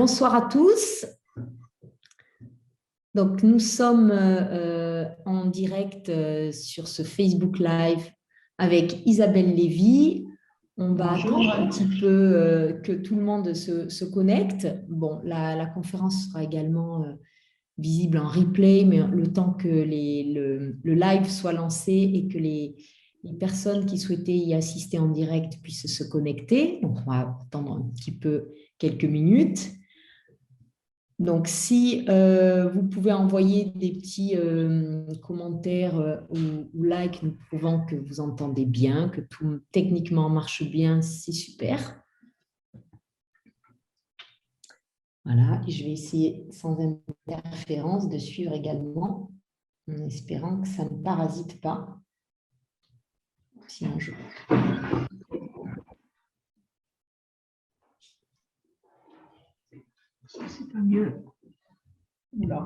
bonsoir à tous. Donc, nous sommes en direct sur ce Facebook Live avec Isabelle Lévy. On va attendre un petit peu que tout le monde se connecte. Bon, la conférence sera également visible en replay, mais le temps que le live soit lancé et que les personnes qui souhaitaient y assister en direct puissent se connecter. Donc, on va attendre un petit peu quelques minutes. Donc, si vous pouvez envoyer des petits commentaires ou likes nous prouvant que vous entendez bien, que tout techniquement marche bien, c'est super. Voilà, et je vais essayer sans interférence de suivre également, en espérant que ça ne parasite pas. Sinon, je... C'est pas mieux. Là.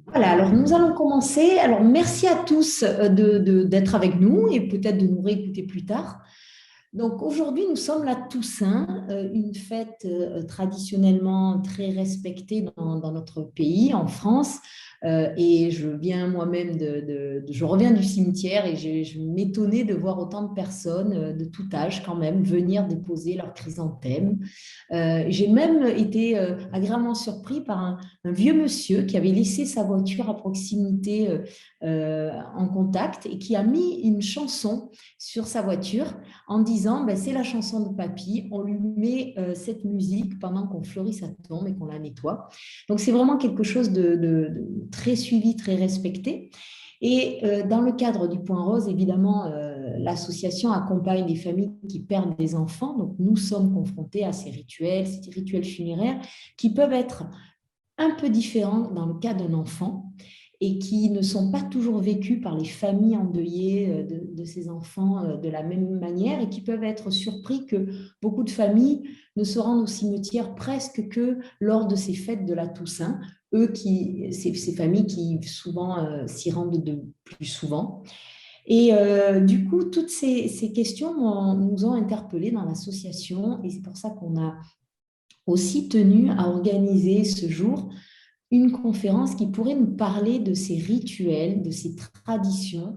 Voilà, alors nous allons commencer. Alors, merci à tous d'être avec nous et peut-être de nous réécouter plus tard. Donc, aujourd'hui, nous sommes la Toussaint, une fête traditionnellement très respectée dans notre pays, en France. Et je viens moi-même je reviens du cimetière et je m'étonnais de voir autant de personnes de tout âge quand même venir déposer leur chrysanthème. J'ai même été agréablement surpris par un vieux monsieur qui avait laissé sa voiture à proximité en contact et qui a mis une chanson sur sa voiture en disant ben, c'est la chanson de papy, on lui met cette musique pendant qu'on fleurit sa tombe et qu'on la nettoie. Donc c'est vraiment quelque chose de très suivi, très respecté. Et dans le cadre du Point Rose, évidemment, l'association accompagne les familles qui perdent des enfants. Donc nous sommes confrontés à ces rituels funéraires qui peuvent être un peu différents dans le cas d'un enfant et qui ne sont pas toujours vécus par les familles endeuillées de ces enfants de la même manière et qui peuvent être surpris que beaucoup de familles ne se rendent au cimetière presque que lors de ces fêtes de la Toussaint, ces familles qui souvent s'y rendent de plus souvent. Et du coup, toutes ces questions nous ont interpellés dans l'association et c'est pour ça qu'on a aussi tenu à organiser ce jour une conférence qui pourrait nous parler de ces rituels, de ces traditions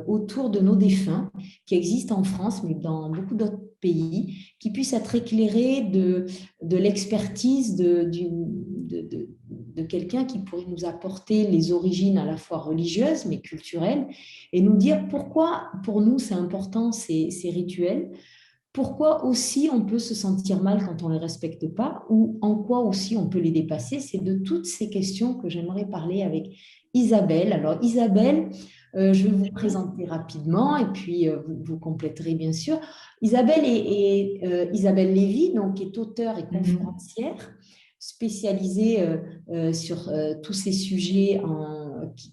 autour de nos défunts qui existent en France, mais dans beaucoup d'autres pays, qui puissent être éclairés de l'expertise de quelqu'un qui pourrait nous apporter les origines à la fois religieuses, mais culturelles, et nous dire pourquoi, pour nous, c'est important ces rituels, pourquoi aussi on peut se sentir mal quand on ne les respecte pas ou en quoi aussi on peut les dépasser. C'est de toutes ces questions que j'aimerais parler avec Isabelle. Alors Isabelle, je vais vous présenter rapidement et puis vous compléterez bien sûr. Isabelle est Isabelle Lévy, donc est auteure et conférencière spécialisée sur tous ces sujets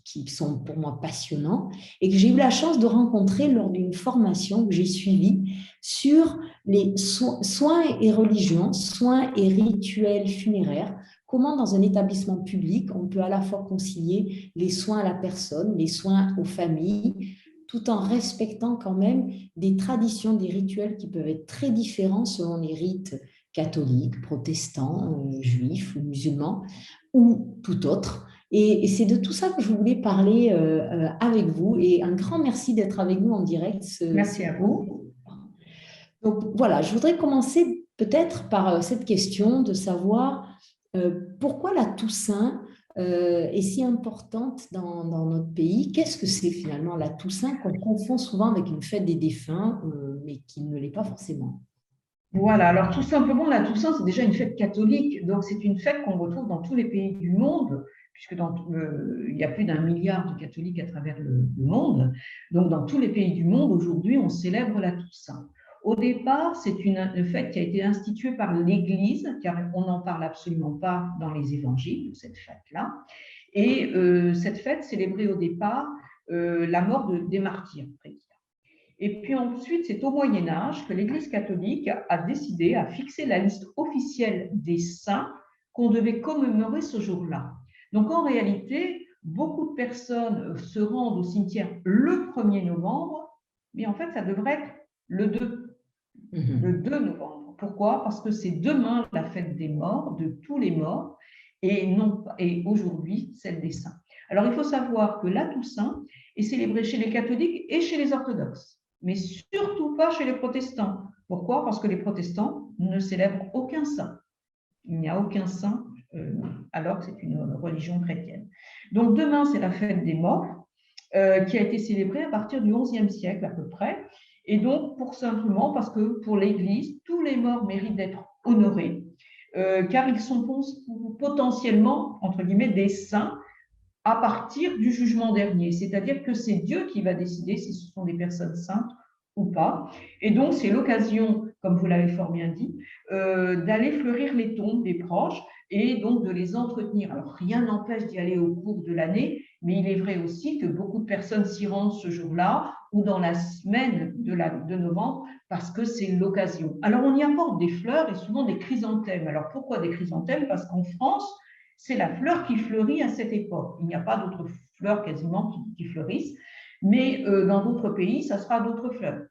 qui sont pour moi passionnants et que j'ai eu la chance de rencontrer lors d'une formation que j'ai suivie sur les soins et religions, soins et rituels funéraires, comment dans un établissement public, on peut à la fois concilier les soins à la personne, les soins aux familles, tout en respectant quand même des traditions, des rituels qui peuvent être très différents selon les rites catholiques, protestants, juifs ou musulmans, ou tout autre. Et c'est de tout ça que je voulais parler avec vous. Et un grand merci d'être avec nous en direct. Merci à vous. Donc voilà, je voudrais commencer peut-être par cette question de savoir pourquoi la Toussaint est si importante dans notre pays. Qu'est-ce que c'est finalement la Toussaint qu'on confond souvent avec une fête des défunts, mais qui ne l'est pas forcément? Voilà, alors tout simplement, la Toussaint, c'est déjà une fête catholique, donc c'est une fête qu'on retrouve dans tous les pays du monde, puisque il y a plus d'1 milliard de catholiques à travers le monde. Donc dans tous les pays du monde, aujourd'hui, on célèbre la Toussaint. Au départ, c'est une fête qui a été instituée par l'Église, car on n'en parle absolument pas dans les évangiles, cette fête-là. Et cette fête célébrait au départ la mort des martyrs chrétiens. Et puis ensuite, c'est au Moyen-Âge que l'Église catholique a décidé à fixer la liste officielle des saints qu'on devait commémorer ce jour-là. Donc en réalité, beaucoup de personnes se rendent au cimetière le 1er novembre, mais en fait, ça devrait être le 2, le 2 novembre. Pourquoi? Parce que c'est demain la fête des morts, de tous les morts, et aujourd'hui, celle des saints. Alors, il faut savoir que la Toussaint est célébrée chez les catholiques et chez les orthodoxes, mais surtout pas chez les protestants. Pourquoi? Parce que les protestants ne célèbrent aucun saint. Il n'y a aucun saint, alors que c'est une religion chrétienne. Donc, demain, c'est la fête des morts, qui a été célébrée à partir du XIe siècle à peu près. Et donc, simplement parce que pour l'Église, tous les morts méritent d'être honorés, car ils sont potentiellement, entre guillemets, des saints à partir du jugement dernier. C'est-à-dire que c'est Dieu qui va décider si ce sont des personnes saintes ou pas. Et donc, c'est l'occasion, comme vous l'avez fort bien dit, d'aller fleurir les tombes des proches et donc de les entretenir. Alors, rien n'empêche d'y aller au cours de l'année, mais il est vrai aussi que beaucoup de personnes s'y rendent ce jour-là ou dans la semaine de novembre parce que c'est l'occasion. Alors, on y apporte des fleurs et souvent des chrysanthèmes. Alors, pourquoi des chrysanthèmes? Parce qu'en France, c'est la fleur qui fleurit à cette époque. Il n'y a pas d'autres fleurs quasiment qui fleurissent, mais dans d'autres pays, ça sera d'autres fleurs.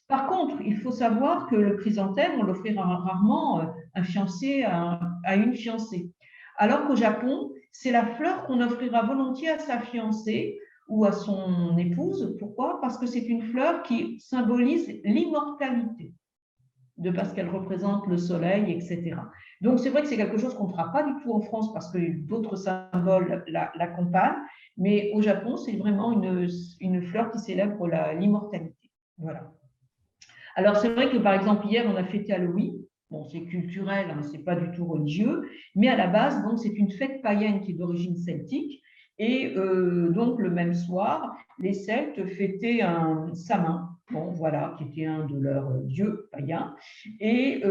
Par contre, il faut savoir que le chrysanthème, on l'offrira rarement un fiancé à une fiancée. Alors qu'au Japon, c'est la fleur qu'on offrira volontiers à sa fiancée ou à son épouse. Pourquoi? Parce que c'est une fleur qui symbolise l'immortalité, parce qu'elle représente le soleil, etc. Donc, c'est vrai que c'est quelque chose qu'on ne fera pas du tout en France parce que d'autres symboles l'accompagnent, mais au Japon, c'est vraiment une fleur qui célèbre l'immortalité. Voilà. Alors, c'est vrai que, par exemple, hier, on a fêté Halloween. Bon, c'est culturel, hein, ce n'est pas du tout religieux, mais à la base, donc, c'est une fête païenne qui est d'origine celtique. Et donc, le même soir, les Celtes fêtaient un Samin, bon, voilà, qui était un de leurs dieux païens. Et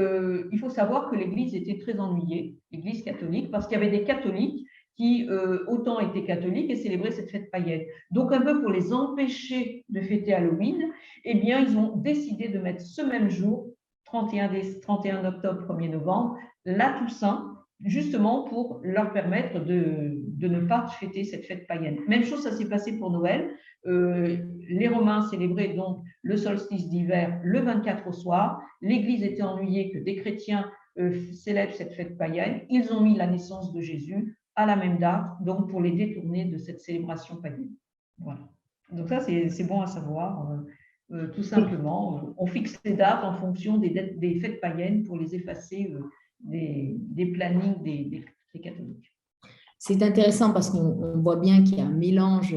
il faut savoir que l'Église était très ennuyée, l'Église catholique, parce qu'il y avait des catholiques qui autant étaient catholiques et célébraient cette fête païenne. Donc, un peu pour les empêcher de fêter Halloween, eh bien, ils ont décidé de mettre ce même jour, 31 octobre, 1er novembre, la Toussaint, justement pour leur permettre de ne pas fêter cette fête païenne. Même chose, ça s'est passé pour Noël. Les Romains célébraient donc le solstice d'hiver le 24 au soir. L'Église était ennuyée que des chrétiens célèbrent cette fête païenne. Ils ont mis la naissance de Jésus à la même date, donc pour les détourner de cette célébration païenne. Voilà. Donc ça, c'est bon à savoir. Tout simplement, on fixe les dates en fonction des fêtes païennes pour les effacer des plannings des catholiques. C'est intéressant parce qu'on voit bien qu'il y a un mélange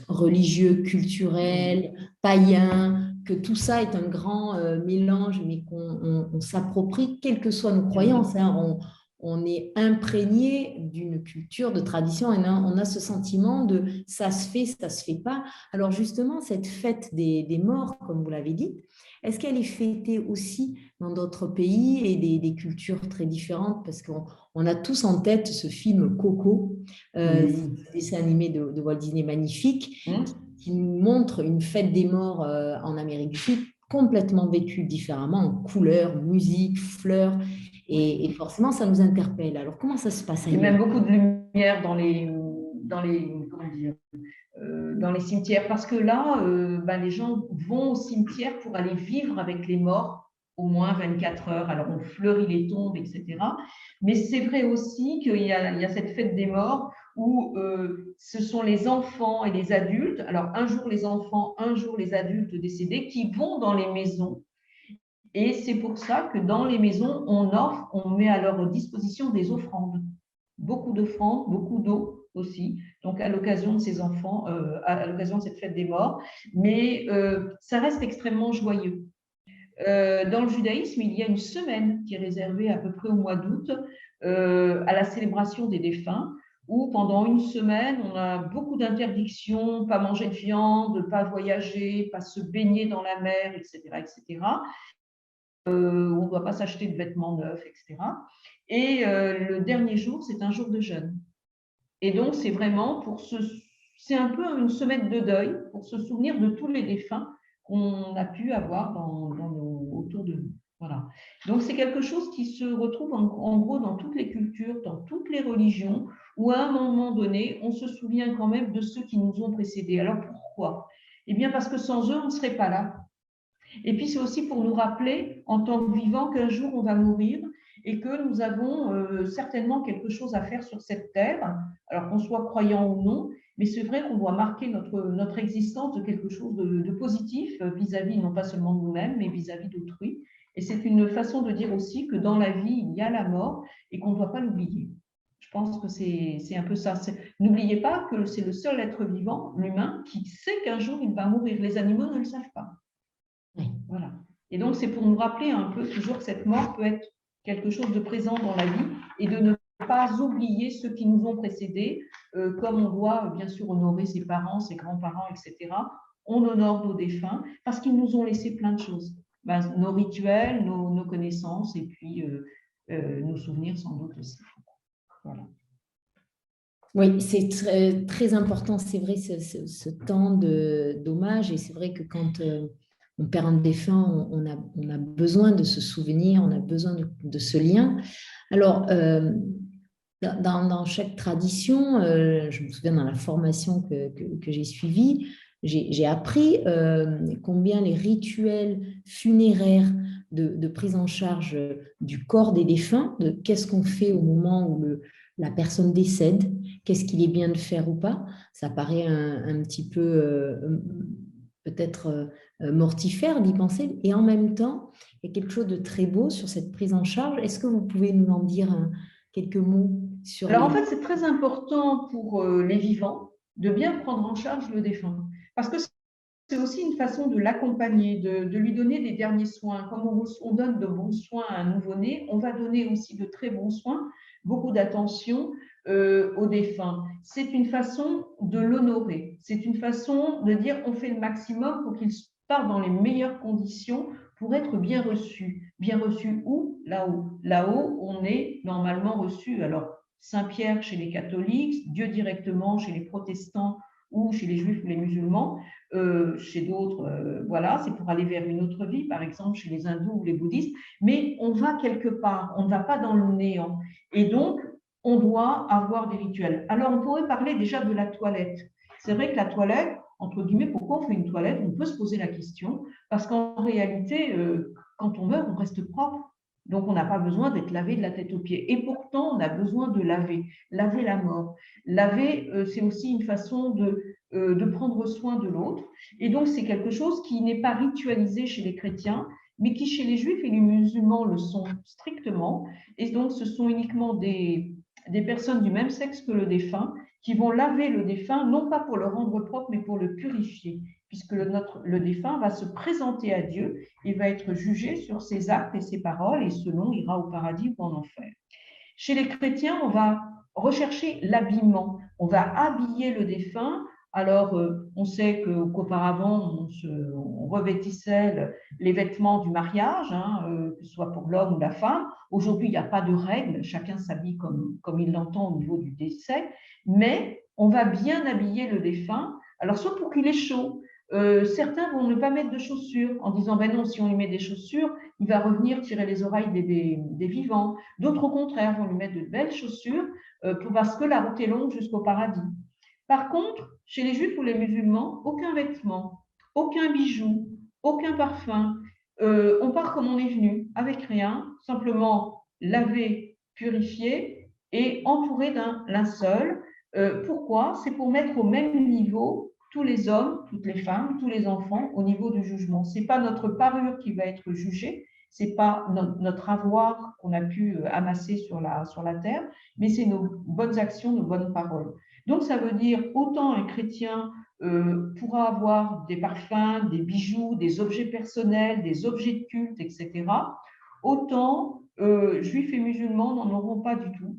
religieux, culturel, païen, que tout ça est un grand mélange, mais qu'on s'approprie, quelles que soient nos croyances. Hein. On est imprégné d'une culture, de tradition, et on a ce sentiment de ça se fait pas. Alors justement, cette fête des morts, comme vous l'avez dit, est-ce qu'elle est fêtée aussi dans d'autres pays et des cultures très différentes? Parce qu'on a tous en tête ce film Coco, dessin animé de Walt Disney magnifique, qui nous montre une fête des morts en Amérique du Sud, complètement vécue différemment, en couleurs, musique, fleurs. Et forcément, ça nous interpelle. Alors, comment ça se passe ailleurs? Il y a même beaucoup de lumière dans les cimetières, parce que là, les gens vont au cimetière pour aller vivre avec les morts au moins 24 heures. Alors, on fleurit les tombes, etc. Mais c'est vrai aussi qu'il y a cette fête des morts où ce sont les enfants et les adultes, alors un jour les enfants, un jour les adultes décédés, qui vont dans les maisons. Et c'est pour ça que dans les maisons, on met à leur disposition des offrandes. Beaucoup d'offrandes, beaucoup d'eau aussi, donc à l'occasion de ces enfants, à l'occasion de cette fête des morts. Mais ça reste extrêmement joyeux. Dans le judaïsme, il y a une semaine qui est réservée à peu près au mois d'août à la célébration des défunts, où pendant une semaine, on a beaucoup d'interdictions, pas manger de viande, pas voyager, pas se baigner dans la mer, etc., etc. On ne doit pas s'acheter de vêtements neufs, etc. Et le dernier jour, c'est un jour de jeûne. Et donc, c'est vraiment c'est un peu une semaine de deuil pour se souvenir de tous les défunts qu'on a pu avoir autour de nous. Voilà. Donc, c'est quelque chose qui se retrouve en gros dans toutes les cultures, dans toutes les religions, où à un moment donné, on se souvient quand même de ceux qui nous ont précédés. Alors, pourquoi? Eh bien, parce que sans eux, on ne serait pas là. Et puis, c'est aussi pour nous rappeler, en tant que vivants, qu'un jour, on va mourir et que nous avons certainement quelque chose à faire sur cette terre, alors qu'on soit croyant ou non, mais c'est vrai qu'on doit marquer notre existence de quelque chose de positif vis-à-vis, non pas seulement de nous-mêmes, mais vis-à-vis d'autrui. Et c'est une façon de dire aussi que dans la vie, il y a la mort et qu'on ne doit pas l'oublier. Je pense que c'est un peu ça. N'oubliez pas que c'est le seul être vivant, l'humain, qui sait qu'un jour, il va mourir. Les animaux ne le savent pas. Oui. Voilà. Et donc, c'est pour nous rappeler un peu toujours que cette mort peut être quelque chose de présent dans la vie et de ne pas oublier ceux qui nous ont précédés, comme on doit bien sûr honorer ses parents, ses grands-parents, etc. On honore nos défunts parce qu'ils nous ont laissé plein de choses. Ben, nos rituels, nos connaissances et puis nos souvenirs sans doute aussi. Voilà. Oui, c'est très, très important, c'est vrai, ce temps d'hommage. Et c'est vrai que quand on perd un défunt, on a besoin de se souvenir, on a besoin de ce lien. Alors, dans chaque tradition, je me souviens dans la formation que j'ai suivie, j'ai appris combien les rituels funéraires de prise en charge du corps des défunts, de qu'est-ce qu'on fait au moment où la personne décède, qu'est-ce qu'il est bien de faire ou pas, ça paraît un petit peu peut-être mortifère d'y penser. Et en même temps, il y a quelque chose de très beau sur cette prise en charge. Est-ce que vous pouvez nous en dire quelques mots sur Alors, en fait, c'est très important pour les vivants de bien prendre en charge le défunt. Parce que c'est aussi une façon de l'accompagner, de lui donner des derniers soins. Comme on donne de bons soins à un nouveau-né, on va donner aussi de très bons soins, beaucoup d'attention au défunt. C'est une façon de l'honorer. C'est une façon de dire on fait le maximum pour qu'il parte dans les meilleures conditions pour être bien reçu. Bien reçu où? Là-haut. Là-haut, on est normalement reçu. Alors, Saint-Pierre chez les catholiques, Dieu directement chez les protestants ou chez les juifs ou les musulmans. Chez d'autres, voilà, c'est pour aller vers une autre vie, par exemple chez les hindous ou les bouddhistes, mais on va quelque part, on ne va pas dans le néant. Et donc, on doit avoir des rituels. Alors, on pourrait parler déjà de la toilette. C'est vrai que la toilette, entre guillemets, pourquoi on fait une toilette? On peut se poser la question, parce qu'en réalité, quand on meurt, on reste propre. Donc, on n'a pas besoin d'être lavé de la tête aux pieds. Et pourtant, on a besoin de laver la mort. Laver, c'est aussi une façon de prendre soin de l'autre. Et donc, c'est quelque chose qui n'est pas ritualisé chez les chrétiens, mais qui, chez les juifs et les musulmans, le sont strictement. Et donc, ce sont uniquement des personnes du même sexe que le défunt qui vont laver le défunt, non pas pour le rendre propre, mais pour le purifier, puisque le défunt va se présenter à Dieu, il va être jugé sur ses actes et ses paroles, et selon, ira au paradis ou en enfer. Chez les chrétiens, on va rechercher l'habillement, on va habiller le défunt. Alors, on sait qu'auparavant, on revêtissait les vêtements du mariage, hein, que ce soit pour l'homme ou la femme. Aujourd'hui, il n'y a pas de règle, chacun s'habille comme il l'entend au niveau du décès, mais on va bien habiller le défunt, alors soit pour qu'il ait chaud. Certains vont ne pas mettre de chaussures en disant ben non, si on lui met des chaussures, il va revenir tirer les oreilles des vivants. D'autres, au contraire, vont lui mettre de belles chaussures parce que la route est longue jusqu'au paradis. Par contre, chez les juifs ou les musulmans, aucun vêtement, aucun bijou, aucun parfum. On part comme on est venu, avec rien, simplement lavé, purifié et entouré d'un linceul. Pourquoi? C'est pour mettre au même niveau tous les hommes, toutes les femmes, tous les enfants au niveau du jugement. Ce n'est pas notre parure qui va être jugée, ce n'est pas notre avoir qu'on a pu amasser sur la terre, mais c'est nos bonnes actions, nos bonnes paroles. Donc, ça veut dire autant un chrétien pourra avoir des parfums, des bijoux, des objets personnels, des objets de culte, etc., autant juifs et musulmans n'en auront pas du tout,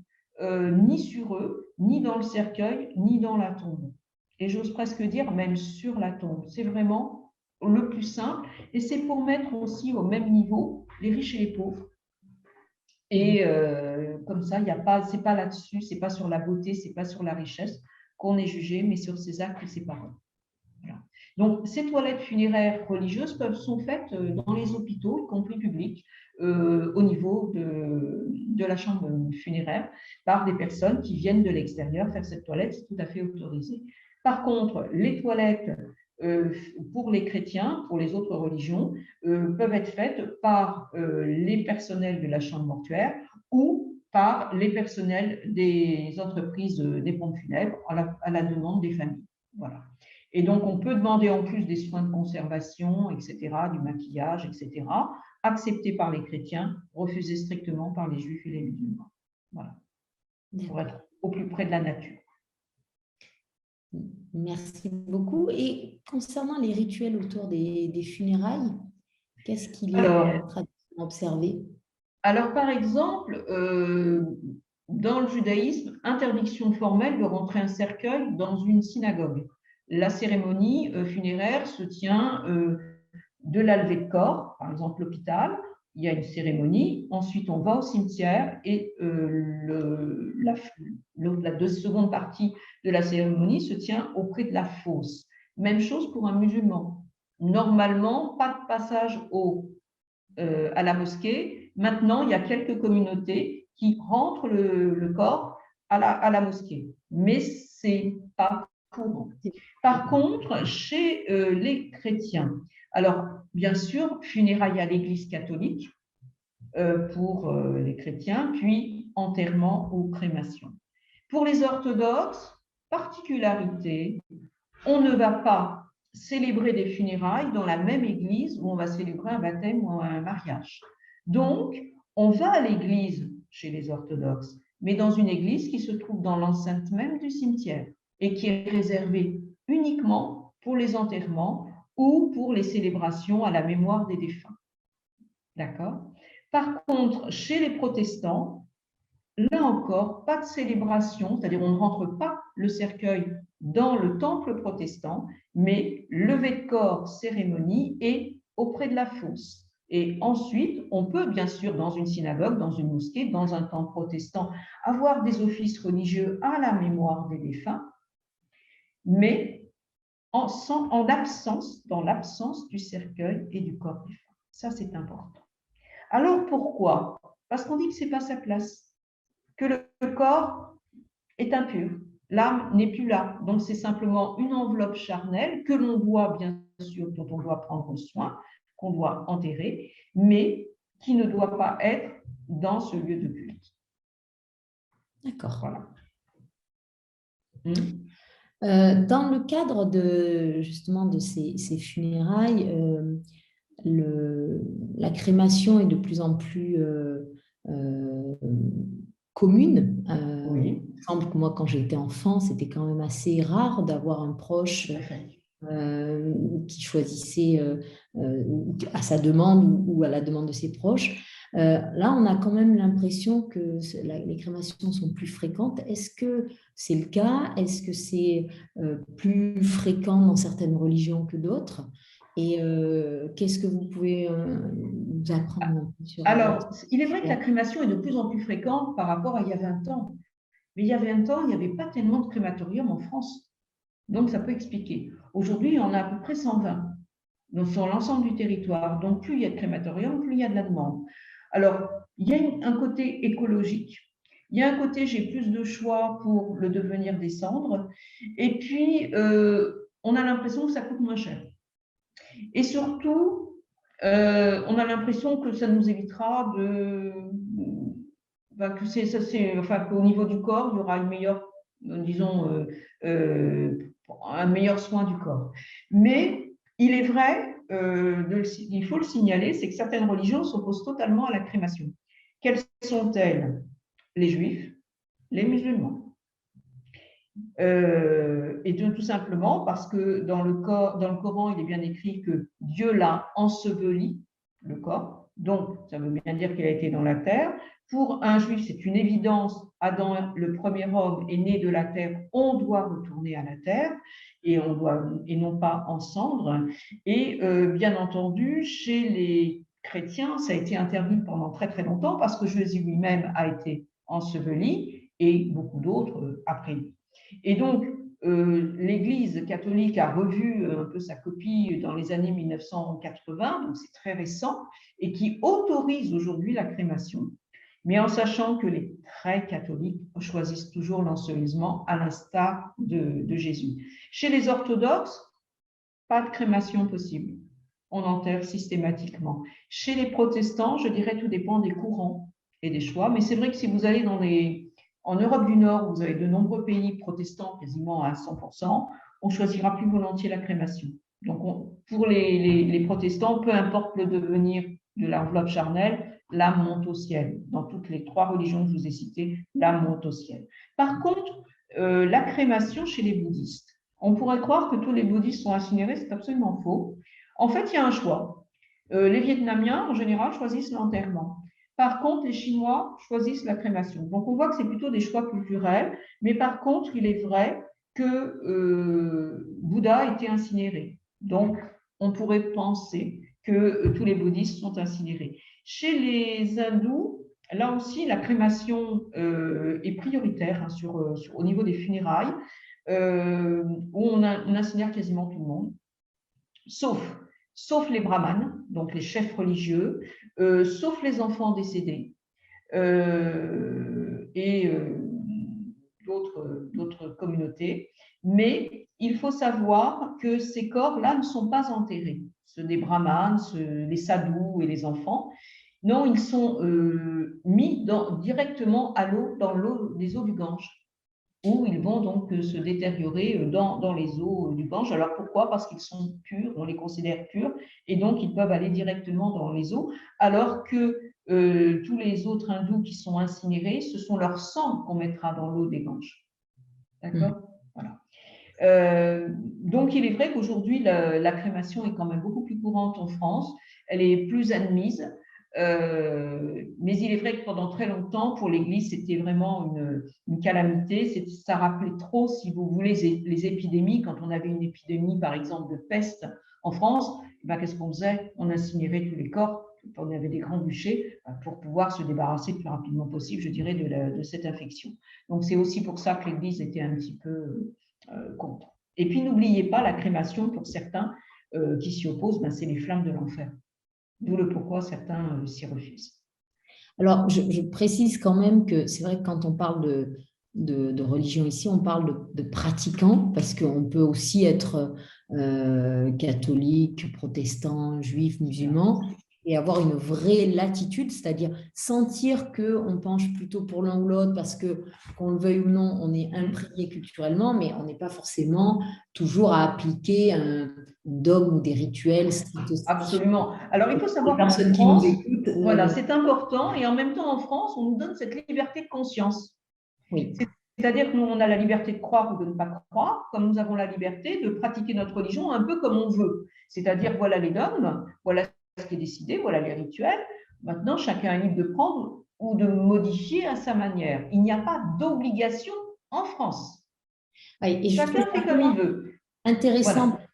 ni sur eux, ni dans le cercueil, ni dans la tombe. Et j'ose presque dire même sur la tombe. C'est vraiment le plus simple, et c'est pour mettre aussi au même niveau les riches et les pauvres. Et comme ça, il y a pas, c'est pas là-dessus, c'est pas sur la beauté, c'est pas sur la richesse qu'on est jugé, mais sur ses actes et ses paroles. Voilà. Donc, ces toilettes funéraires religieuses sont faites dans les hôpitaux, y compris publics, au niveau de la chambre funéraire, par des personnes qui viennent de l'extérieur faire cette toilette, c'est tout à fait autorisé. Par contre, les toilettes pour les chrétiens, pour les autres religions, peuvent être faites par les personnels de la chambre mortuaire ou par les personnels des entreprises des pompes funèbres à la demande des familles. Voilà. Et donc, on peut demander en plus des soins de conservation, etc., du maquillage, etc., acceptés par les chrétiens, refusés strictement par les juifs et les musulmans. Voilà. Pour être au plus près de la nature. Merci beaucoup. Et concernant les rituels autour des funérailles, qu'est-ce qu'il y a traditionnellement observé? Alors, par exemple, dans le judaïsme, interdiction formelle de rentrer un cercueil dans une synagogue. La cérémonie funéraire se tient de la levée de corps, par exemple l'hôpital, il y a une cérémonie, ensuite on va au cimetière et la seconde partie de la cérémonie se tient auprès de la fosse. Même chose pour un musulman. Normalement, pas de passage à la mosquée. Maintenant, il y a quelques communautés qui rentrent le corps à la mosquée, mais ce n'est pas courant. Par contre, chez les chrétiens, alors bien sûr, funérailles à l'église catholique pour les chrétiens, puis enterrement ou crémation. Pour les orthodoxes, particularité, on ne va pas célébrer des funérailles dans la même église où on va célébrer un baptême ou un mariage. Donc, on va à l'église chez les orthodoxes, mais dans une église qui se trouve dans l'enceinte même du cimetière et qui est réservée uniquement pour les enterrements ou pour les célébrations à la mémoire des défunts. D'accord? Par contre, chez les protestants, là encore, pas de célébration, c'est-à-dire on ne rentre pas le cercueil dans le temple protestant, mais levée de corps, cérémonie et auprès de la fosse. Et ensuite, on peut bien sûr, dans une synagogue, dans une mosquée, dans un temple protestant, avoir des offices religieux à la mémoire des défunts, mais dans l'absence du cercueil et du corps défunt. Ça, c'est important. Alors, pourquoi? Parce qu'on dit que ce n'est pas sa place, que le corps est impur. L'âme n'est plus là. Donc, c'est simplement une enveloppe charnelle que l'on doit, bien sûr, dont on doit prendre soin, qu'on doit enterrer, mais qui ne doit pas être dans ce lieu de culte. D'accord. Voilà. Dans le cadre justement de ces funérailles, la crémation est de plus en plus commune. Oui. Il me semble que moi, quand j'étais enfant, c'était quand même assez rare d'avoir un proche qui choisissait à sa demande ou à la demande de ses proches. Là, on a quand même l'impression que les crémations sont plus fréquentes. Est-ce que c'est le cas? Est-ce que c'est plus fréquent dans certaines religions que d'autres? Et qu'est-ce que vous pouvez nous apprendre sur Alors, il est vrai que la crémation est de plus en plus fréquente par rapport à il y a 20 ans. Mais il y a 20 ans, il n'y avait pas tellement de crématoriums en France. Donc, ça peut expliquer. Aujourd'hui, il y en a à peu près 120 donc, sur l'ensemble du territoire. Donc, plus il y a de crématoriums, plus il y a de la demande. Alors, il y a un côté écologique. Il y a un côté, j'ai plus de choix pour le devenir des cendres. Et puis, on a l'impression que ça coûte moins cher. Et surtout, on a l'impression que ça nous évitera qu'au niveau du corps, il y aura une meilleure, disons, un meilleur soin du corps. Mais il est vrai, il faut le signaler, c'est que certaines religions s'opposent totalement à la crémation. Quelles sont-elles? Les juifs, les musulmans. Et tout simplement parce que dans le Coran, il est bien écrit que Dieu l'a enseveli, le corps. Donc, ça veut bien dire qu'il a été dans la terre. Pour un juif, c'est une évidence. Adam, le premier homme, est né de la terre. On doit retourner à la terre et non pas en cendres. Et bien entendu, chez les chrétiens, ça a été interdit pendant très très longtemps parce que Jésus lui-même a été enseveli et beaucoup d'autres après lui. Et donc, l'Église catholique a revu un peu sa copie dans les années 1980, donc c'est très récent, et qui autorise aujourd'hui la crémation, mais en sachant que les très catholiques choisissent toujours l'ensevelissement à l'instar de Jésus. Chez les orthodoxes, pas de crémation possible. On enterre systématiquement. Chez les protestants, je dirais tout dépend des courants et des choix, mais c'est vrai que si vous allez en Europe du Nord, vous avez de nombreux pays protestants quasiment à 100%, on choisira plus volontiers la crémation. Donc, pour les protestants, peu importe le devenir de l'enveloppe charnelle, l'âme monte au ciel. Dans toutes les 3 religions que je vous ai citées, l'âme monte au ciel. Par contre, la crémation chez les bouddhistes, on pourrait croire que tous les bouddhistes sont incinérés, c'est absolument faux. En fait, il y a un choix. Les Vietnamiens, en général, choisissent l'enterrement. Par contre, les Chinois choisissent la crémation. Donc, on voit que c'est plutôt des choix culturels. Mais par contre, il est vrai que Bouddha était incinéré. Donc, on pourrait penser que tous les bouddhistes sont incinérés. Chez les hindous, là aussi, la crémation est prioritaire au niveau des funérailles, où on incinère quasiment tout le monde, sauf les brahmanes, donc les chefs religieux, sauf les enfants décédés et d'autres communautés. Mais il faut savoir que ces corps-là ne sont pas enterrés, ceux des brahmanes, les sadhus et les enfants. Non, ils sont mis directement à l'eau, dans l'eau des eaux du Gange, où ils vont donc se détériorer dans les eaux du Gange. Alors pourquoi? Parce qu'ils sont purs, on les considère purs, et donc ils peuvent aller directement dans les eaux, alors que tous les autres hindous qui sont incinérés, ce sont leur sang qu'on mettra dans l'eau des Ganges. D'accord? Voilà. Donc, il est vrai qu'aujourd'hui, la crémation est quand même beaucoup plus courante en France. Elle est plus admise. Mais il est vrai que pendant très longtemps, pour l'Église, c'était vraiment une calamité. Ça rappelait trop, si vous voulez, les épidémies. Quand on avait une épidémie, par exemple, de peste en France, ben, qu'est-ce qu'on faisait? On incinérait tous les corps. On avait des grands bûchers pour pouvoir se débarrasser le plus rapidement possible, je dirais, de cette infection. Donc, c'est aussi pour ça que l'Église était un petit peu contre. Et puis, n'oubliez pas, la crémation, pour certains qui s'y opposent, ben, c'est les flammes de l'enfer. D'où le pourquoi certains s'y refusent. Alors, je précise quand même que c'est vrai que quand on parle de religion ici, on parle de pratiquants, parce qu'on peut aussi être catholique, protestant, juif, musulman, et avoir une vraie latitude, c'est-à-dire sentir qu'on penche plutôt pour l'un ou l'autre, parce que, qu'on le veuille ou non, on est imprégné culturellement, mais on n'est pas forcément toujours à appliquer un dogme ou des rituels. Absolument. Alors, il faut savoir qu'en France, voilà, c'est important, et en même temps, en France, on nous donne cette liberté de conscience. Oui. C'est-à-dire que nous, on a la liberté de croire ou de ne pas croire, comme nous avons la liberté de pratiquer notre religion un peu comme on veut. C'est-à-dire, voilà les dogmes, voilà ce qui est décidé, voilà les rituels. Maintenant, chacun est libre de prendre ou de modifier à sa manière. Il n'y a pas d'obligation en France. Et chacun fait comme il veut. Intéressant, voilà.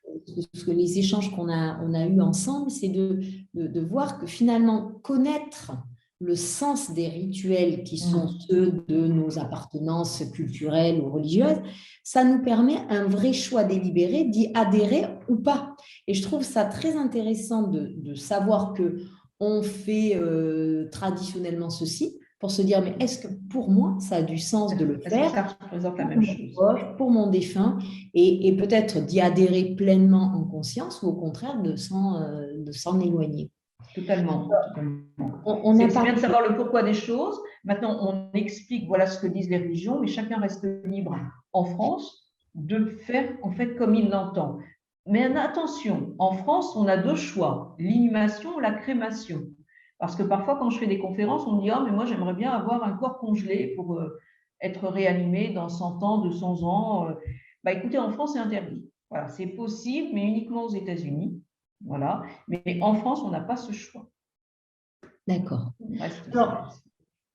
Parce que les échanges qu'on a eus ensemble, c'est de voir que finalement, connaître le sens des rituels qui sont ceux de nos appartenances culturelles ou religieuses, ça nous permet un vrai choix délibéré d'y adhérer ou pas. Et je trouve ça très intéressant de savoir qu'on fait traditionnellement ceci, pour se dire, mais est-ce que pour moi, ça a du sens de le faire? Ça représente la même chose. Pour mon défunt, et peut-être d'y adhérer pleinement en conscience, ou au contraire de s'en éloigner. Totalement. C'est bien de savoir le pourquoi des choses. Maintenant, on explique, voilà ce que disent les religions, mais chacun reste libre en France de faire en fait comme il l'entend. Mais attention, en France, on a 2 choix, l'inhumation ou la crémation. Parce que parfois, quand je fais des conférences, on me dit « Ah, mais moi, j'aimerais bien avoir un corps congelé pour être réanimé dans 100 ans, 200 ans. » Bah, écoutez, en France, c'est interdit. Voilà, c'est possible, mais uniquement aux États-Unis. Voilà. Mais en France, on n'a pas ce choix. D'accord. Alors,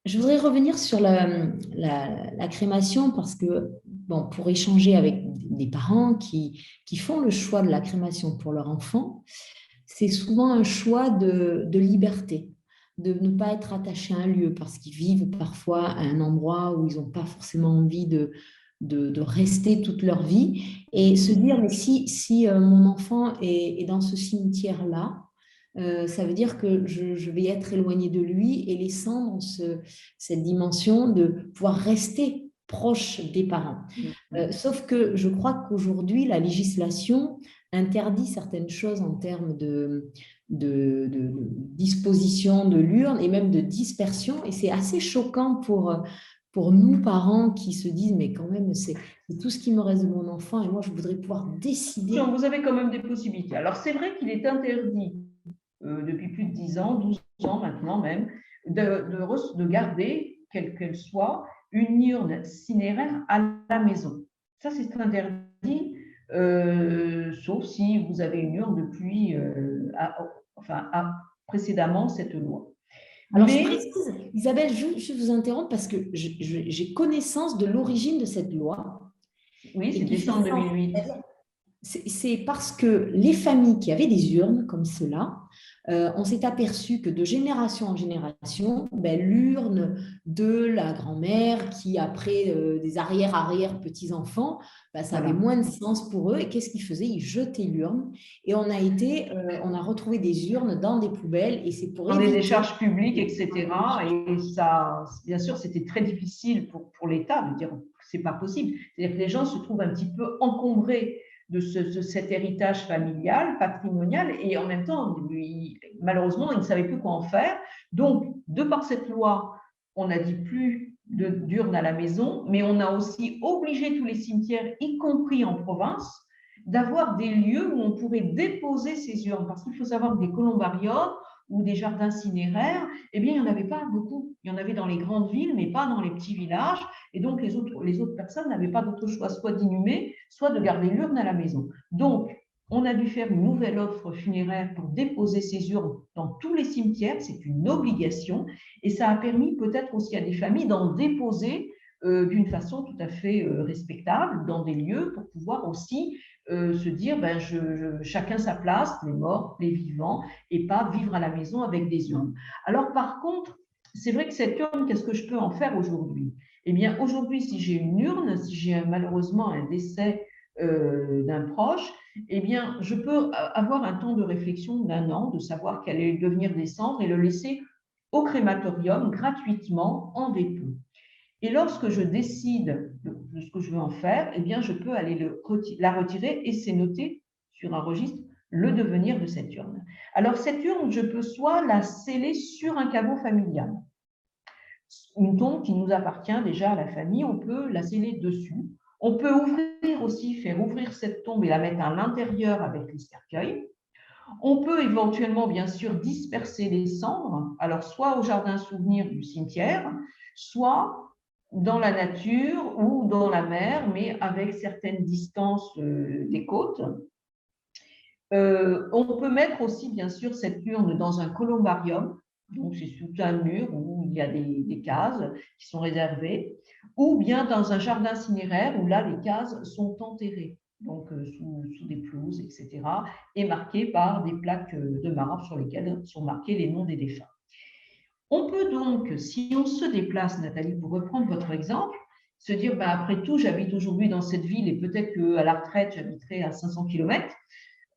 je voudrais revenir sur la crémation parce que, bon, pour échanger avec des parents qui font le choix de la crémation pour leur enfant, c'est souvent un choix de liberté, de ne pas être attaché à un lieu parce qu'ils vivent parfois à un endroit où ils n'ont pas forcément envie de rester toute leur vie et se dire, mais si mon enfant est dans ce cimetière-là, ça veut dire que je vais être éloignée de lui et laissant dans cette dimension de pouvoir rester proche des parents. Sauf que je crois qu'aujourd'hui, la législation interdit certaines choses en termes de disposition de l'urne et même de dispersion. Et c'est assez choquant pour nous, parents, qui se disent, mais quand même, c'est tout ce qui me reste de mon enfant et moi, je voudrais pouvoir décider. Vous avez quand même des possibilités. Alors, c'est vrai qu'il est interdit depuis plus de 10 ans, 12 ans maintenant même, de garder, quelle qu'elle soit, une urne cinéraire à la maison. Ça, c'est interdit, sauf si vous avez une urne depuis, précédemment cette loi. Alors, je précise, Isabelle, je vous interromps parce que j'ai connaissance de l'origine de cette loi. Oui, c'est décembre 2008. C'est parce que les familles qui avaient des urnes comme cela, on s'est aperçu que de génération en génération, l'urne de la grand-mère qui, après des arrière-petits-enfants, ça avait moins de sens pour eux. Et qu'est-ce qu'ils faisaient? Ils jetaient l'urne. Et on a retrouvé des urnes dans des poubelles. Et c'est pour dans des décharges publiques, etc. Et ça, bien sûr, c'était très difficile pour l'État de dire que c'est pas possible. C'est-à-dire que les gens se trouvent un petit peu encombrés de cet héritage familial, patrimonial, et en même temps, malheureusement, ils ne savaient plus quoi en faire. Donc, de par cette loi, on n'a dit plus d'urnes à la maison, mais on a aussi obligé tous les cimetières, y compris en province, d'avoir des lieux où on pourrait déposer ces urnes. Parce qu'il faut savoir que des columbariums ou des jardins cinéraires, eh bien, il n'y en avait pas beaucoup. Il y en avait dans les grandes villes, mais pas dans les petits villages. Et donc, les autres personnes n'avaient pas d'autre choix, soit d'inhumer, soit de garder l'urne à la maison. Donc, on a dû faire une nouvelle offre funéraire pour déposer ces urnes dans tous les cimetières. C'est une obligation. Et ça a permis peut-être aussi à des familles d'en déposer d'une façon tout à fait respectable dans des lieux pour pouvoir aussi se dire chacun sa place, les morts, les vivants, et pas vivre à la maison avec des urnes. Alors par contre, c'est vrai que cette urne, qu'est-ce que je peux en faire aujourd'hui? Eh bien aujourd'hui, si j'ai une urne, si j'ai malheureusement un décès d'un proche, eh bien je peux avoir un temps de réflexion d'1 an, de savoir quel est le devenir des cendres et le laisser au crématorium gratuitement en dépôt. Et lorsque je décide de ce que je veux en faire, eh bien, je peux aller la retirer et c'est noté sur un registre le devenir de cette urne. Alors, cette urne, je peux soit la sceller sur un caveau familial. Une tombe qui nous appartient déjà à la famille, on peut la sceller dessus. On peut faire ouvrir cette tombe et la mettre à l'intérieur avec les cercueils. On peut éventuellement, bien sûr, disperser les cendres, alors soit au jardin souvenir du cimetière, soit dans la nature ou dans la mer, mais avec certaines distances des côtes. On peut mettre aussi, bien sûr, cette urne dans un columbarium, donc c'est sous un mur où il y a des cases qui sont réservées, ou bien dans un jardin cinéraire où là, les cases sont enterrées, donc sous des pelouses, etc., et marquées par des plaques de marbre sur lesquelles sont marqués les noms des défunts. On peut donc, si on se déplace, Nathalie, pour reprendre votre exemple, se dire, après tout, j'habite aujourd'hui dans cette ville et peut-être qu'à la retraite, j'habiterai à 500 km.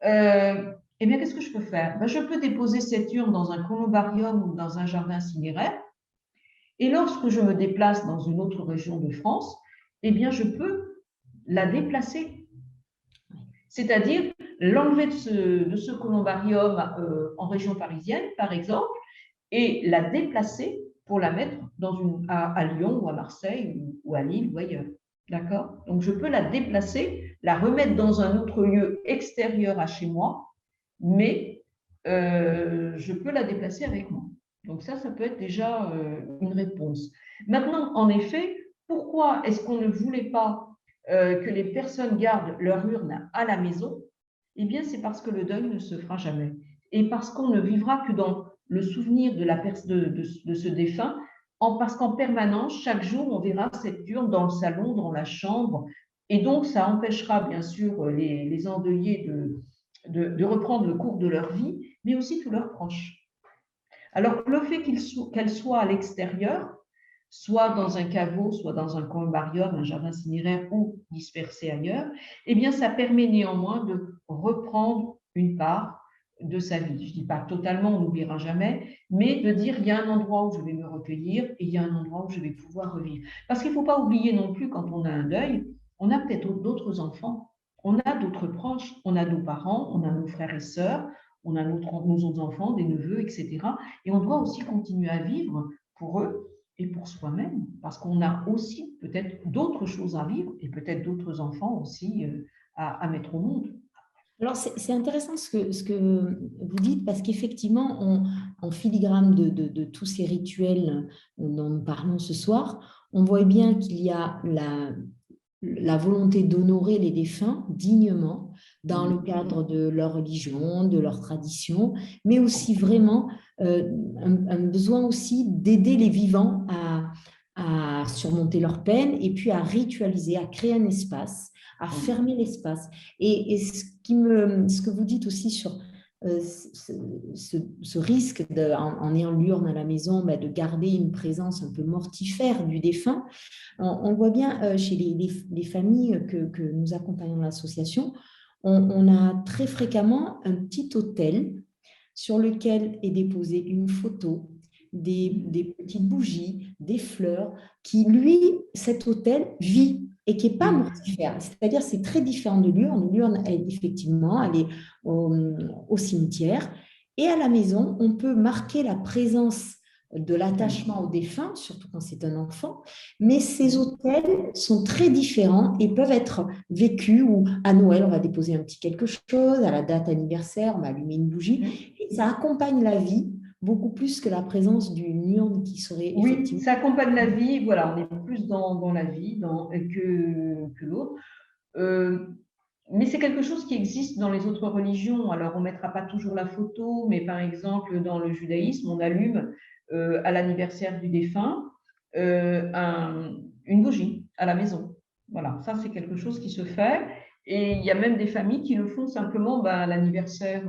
Eh bien, qu'est-ce que je peux faire? Je peux déposer cette urne dans un columbarium ou dans un jardin cinéraire. Et lorsque je me déplace dans une autre région de France, eh bien, je peux la déplacer. C'est-à-dire l'enlever de ce columbarium en région parisienne, par exemple, et la déplacer pour la mettre à Lyon ou à Marseille ou à Lille ou ailleurs. D'accord? Donc, je peux la déplacer, la remettre dans un autre lieu extérieur à chez moi, mais je peux la déplacer avec moi. Donc, ça peut être déjà une réponse. Maintenant, en effet, pourquoi est-ce qu'on ne voulait pas que les personnes gardent leur urne à la maison? Eh bien, c'est parce que le deuil ne se fera jamais. Et parce qu'on ne vivra que dans le souvenir de ce défunt, parce qu'en permanence, chaque jour, on verra cette urne dans le salon, dans la chambre, et donc ça empêchera bien sûr les endeuillés de reprendre le cours de leur vie, mais aussi tous leurs proches. Alors, le fait qu'elle soit à l'extérieur, soit dans un caveau, soit dans un columbarium, un jardin cinéraire ou dispersés ailleurs, eh bien, ça permet néanmoins de reprendre une part de sa vie. Je ne dis pas totalement, on n'oubliera jamais, mais de dire, il y a un endroit où je vais me recueillir et il y a un endroit où je vais pouvoir revivre. Parce qu'il ne faut pas oublier non plus, quand on a un deuil, on a peut-être d'autres enfants, on a d'autres proches, on a nos parents, on a nos frères et sœurs, on a nos autres enfants, des neveux, etc. Et on doit aussi continuer à vivre pour eux et pour soi-même, parce qu'on a aussi peut-être d'autres choses à vivre et peut-être d'autres enfants aussi à mettre au monde. Alors, c'est intéressant ce que vous dites parce qu'effectivement, en filigrane de tous ces rituels dont nous parlons ce soir, on voit bien qu'il y a la volonté d'honorer les défunts dignement dans le cadre de leur religion, de leur tradition, mais aussi vraiment un besoin aussi d'aider les vivants à surmonter leurs peines et puis à ritualiser, à créer un espace, à fermer l'espace. Et ce que vous dites aussi sur ce risque en ayant l'urne à la maison, de garder une présence un peu mortifère du défunt, on voit bien chez les familles que nous accompagnons dans l'association, on a très fréquemment un petit autel sur lequel est déposée une photo, des petites bougies, des fleurs, qui, lui, cet autel vit et qui n'est pas mortifère. C'est-à-dire c'est très différent de l'urne. L'urne, effectivement, elle est au cimetière. Et à la maison, on peut marquer la présence de l'attachement au défunt, surtout quand c'est un enfant, mais ces autels sont très différents et peuvent être vécus où à Noël, on va déposer un petit quelque chose, à la date anniversaire, on va allumer une bougie, et ça accompagne la vie beaucoup plus que la présence d'une urne qui serait effectivement… Oui, ça accompagne la vie, voilà, on est plus dans la vie que l'autre. Mais c'est quelque chose qui existe dans les autres religions. Alors, on ne mettra pas toujours la photo, mais par exemple, dans le judaïsme, on allume à l'anniversaire du défunt une bougie à la maison. Voilà, ça, c'est quelque chose qui se fait. Et il y a même des familles qui le font simplement, à l'anniversaire,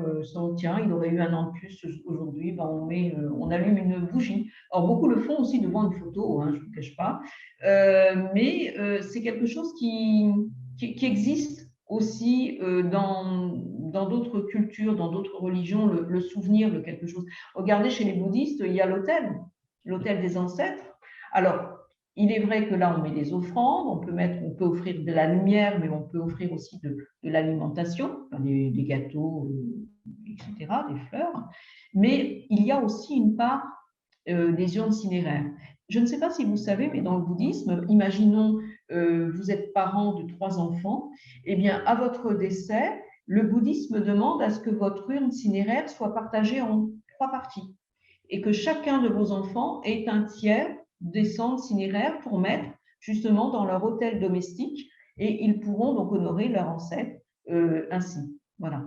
tiens, il aurait eu un an de plus aujourd'hui, on allume une bougie. Alors, beaucoup le font aussi devant une photo, hein, je ne vous cache pas. Mais c'est quelque chose qui existe aussi dans d'autres cultures, dans d'autres religions, le souvenir de quelque chose. Regardez, chez les bouddhistes, il y a l'autel des ancêtres. Alors, il est vrai que là, on met des offrandes, on peut offrir de la lumière, mais on peut offrir aussi de l'alimentation, des gâteaux, etc., des fleurs. Mais il y a aussi une part des urnes cinéraires. Je ne sais pas si vous savez, mais dans le bouddhisme, imaginons vous êtes parent de 3 enfants, eh bien, à votre décès, le bouddhisme demande à ce que votre urne cinéraire soit partagée en 3 parties et que chacun de vos enfants ait un tiers des cendres cinéraires pour mettre justement dans leur autel domestique et ils pourront donc honorer leur ancêtre ainsi. Voilà.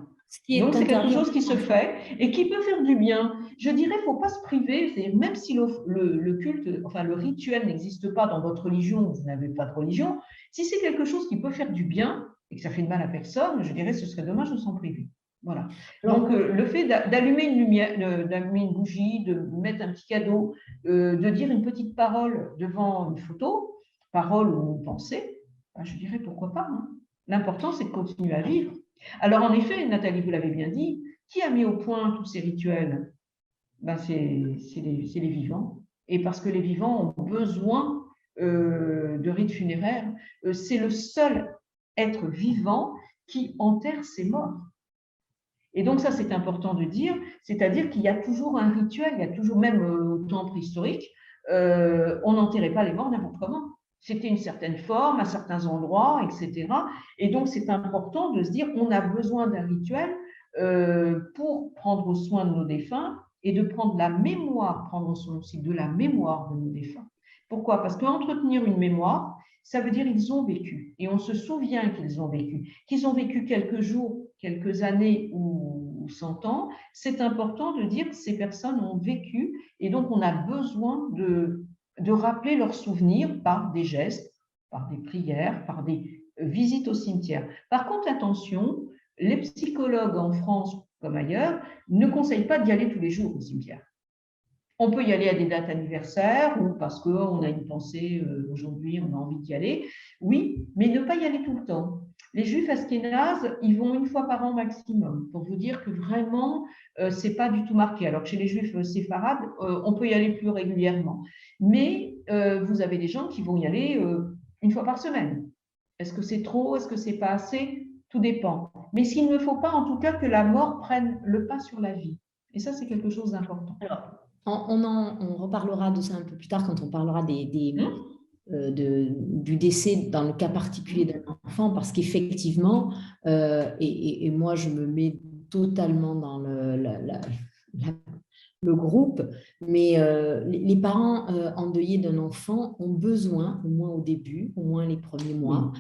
Donc, c'est quelque chose qui se fait et qui peut faire du bien. Je dirais, il ne faut pas se priver, même si le culte, enfin le rituel n'existe pas dans votre religion, vous n'avez pas de religion, si c'est quelque chose qui peut faire du bien et que ça fait de mal à personne, je dirais ce serait dommage de s'en priver. Voilà. Donc, le fait d'allumer une lumière, d'allumer une bougie, de mettre un petit cadeau, de dire une petite parole devant une photo, parole ou pensée, je dirais pourquoi pas. Hein. L'important, c'est de continuer à vivre. Alors, en effet, Nathalie, vous l'avez bien dit, qui a mis au point tous ces rituels? C'est les vivants. Et parce que les vivants ont besoin de rites funéraires, c'est le seul être vivant qui enterre ses morts. Et donc, ça, c'est important de dire, c'est-à-dire qu'il y a toujours un rituel, il y a toujours, même au temps préhistorique, on n'enterrait pas les morts n'importe comment. C'était une certaine forme, à certains endroits, etc. Et donc, c'est important de se dire qu'on a besoin d'un rituel pour prendre soin de nos défunts et de prendre la mémoire, prendre soin aussi de la mémoire de nos défunts. Pourquoi? Parce qu'entretenir une mémoire, ça veut dire qu'ils ont vécu. Et on se souvient qu'ils ont vécu quelques jours, quelques années ou 100 ans. C'est important de dire que ces personnes ont vécu et donc on a besoin de rappeler leurs souvenirs par des gestes, par des prières, par des visites au cimetière. Par contre, attention, les psychologues en France comme ailleurs ne conseillent pas d'y aller tous les jours au cimetière. On peut y aller à des dates anniversaires ou parce qu'on a une pensée, aujourd'hui, on a envie d'y aller. Oui, mais ne pas y aller tout le temps. Les juifs askénazes, ils vont une fois par an maximum, pour vous dire que vraiment, ce n'est pas du tout marqué. Alors que chez les juifs séfarades, on peut y aller plus régulièrement. Mais vous avez des gens qui vont y aller une fois par semaine. Est-ce que c'est trop? Est-ce que c'est pas assez? Tout dépend. Mais s'il ne faut pas, en tout cas, que la mort prenne le pas sur la vie. Et ça, c'est quelque chose d'important. Alors, on reparlera de ça un peu plus tard quand on parlera Hum, du décès dans le cas particulier d'un enfant, parce qu'effectivement, et moi je me mets totalement dans le groupe, mais les parents endeuillés d'un enfant ont besoin, au moins au début, au moins les premiers mois,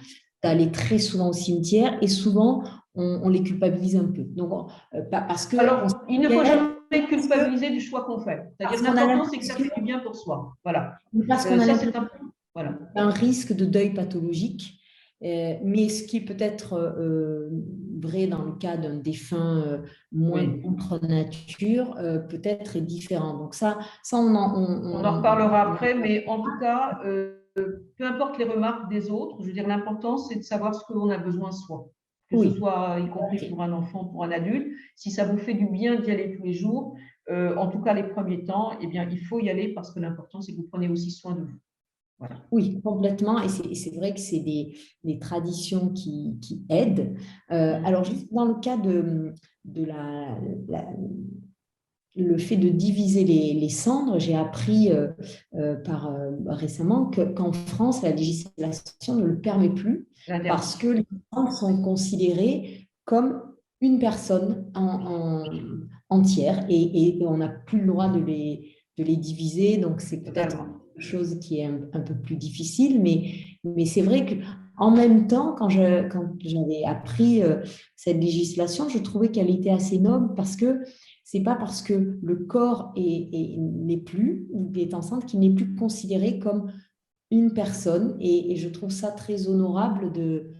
d'aller très souvent au cimetière, et souvent on les culpabilise un peu. Donc, parce que Alors, il ne faut jamais que- culpabiliser du choix qu'on fait. C'est-à-dire, parce qu'on a l'important, c'est que ça l'impression, fait du bien pour soi. Voilà. parce qu'on a Ça, l'impression c'est un... Voilà. un risque de deuil pathologique, mais ce qui peut être vrai dans le cas d'un défunt moins Oui. contre nature, peut-être est différent. Donc ça On en reparlera après, mais en tout cas, peu importe les remarques des autres, je veux dire, l'important, c'est de savoir ce qu'on a besoin soi. Que ce oui, soit y compris ok. pour un enfant, pour un adulte. Si ça vous fait du bien d'y aller tous les jours, en tout cas les premiers temps, eh bien, il faut y aller parce que l'important, c'est que vous prenez aussi soin de vous. Voilà. Oui, complètement. Et c'est vrai que c'est des traditions qui aident. Alors, juste dans le cas de la, le fait de diviser les cendres, j'ai appris récemment qu'en France, la législation ne le permet plus parce que les cendres sont considérées comme une personne entière et on n'a plus le droit de les diviser. Donc, c'est peut-être Totalement. quelque chose qui est un peu plus difficile, mais c'est vrai qu'en même temps, quand j'avais appris cette législation, je trouvais qu'elle était assez noble parce que c'est pas parce que le corps n'est plus, ou est enceinte, qu'il n'est plus considéré comme une personne. Et je trouve ça très honorable de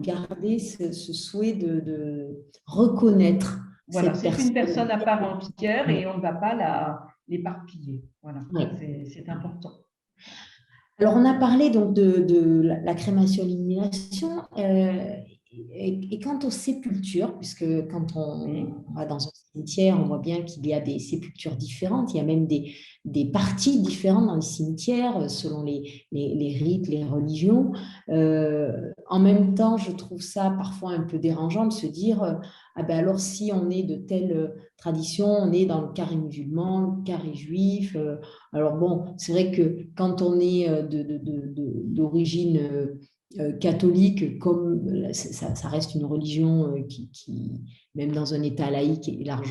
garder ce souhait de reconnaître Voilà, cette c'est une personne. personne à part entière Ouais. et on ne va pas l'éparpiller. Voilà, Ouais. c'est important. Alors, on a parlé donc de la crémation-élimination et quant aux sépultures, puisque quand Oui, on va dans un cimetière, on voit bien qu'il y a des sépultures différentes, il y a même des parties différentes dans les cimetières selon les rites, les religions. En même temps, je trouve ça parfois un peu dérangeant de se dire, ah ben alors si on est de telle tradition, on est dans le carré musulman, le carré juif. Alors bon, c'est vrai que quand on est d'origine catholique, comme ça reste une religion qui, même dans un État laïque, est a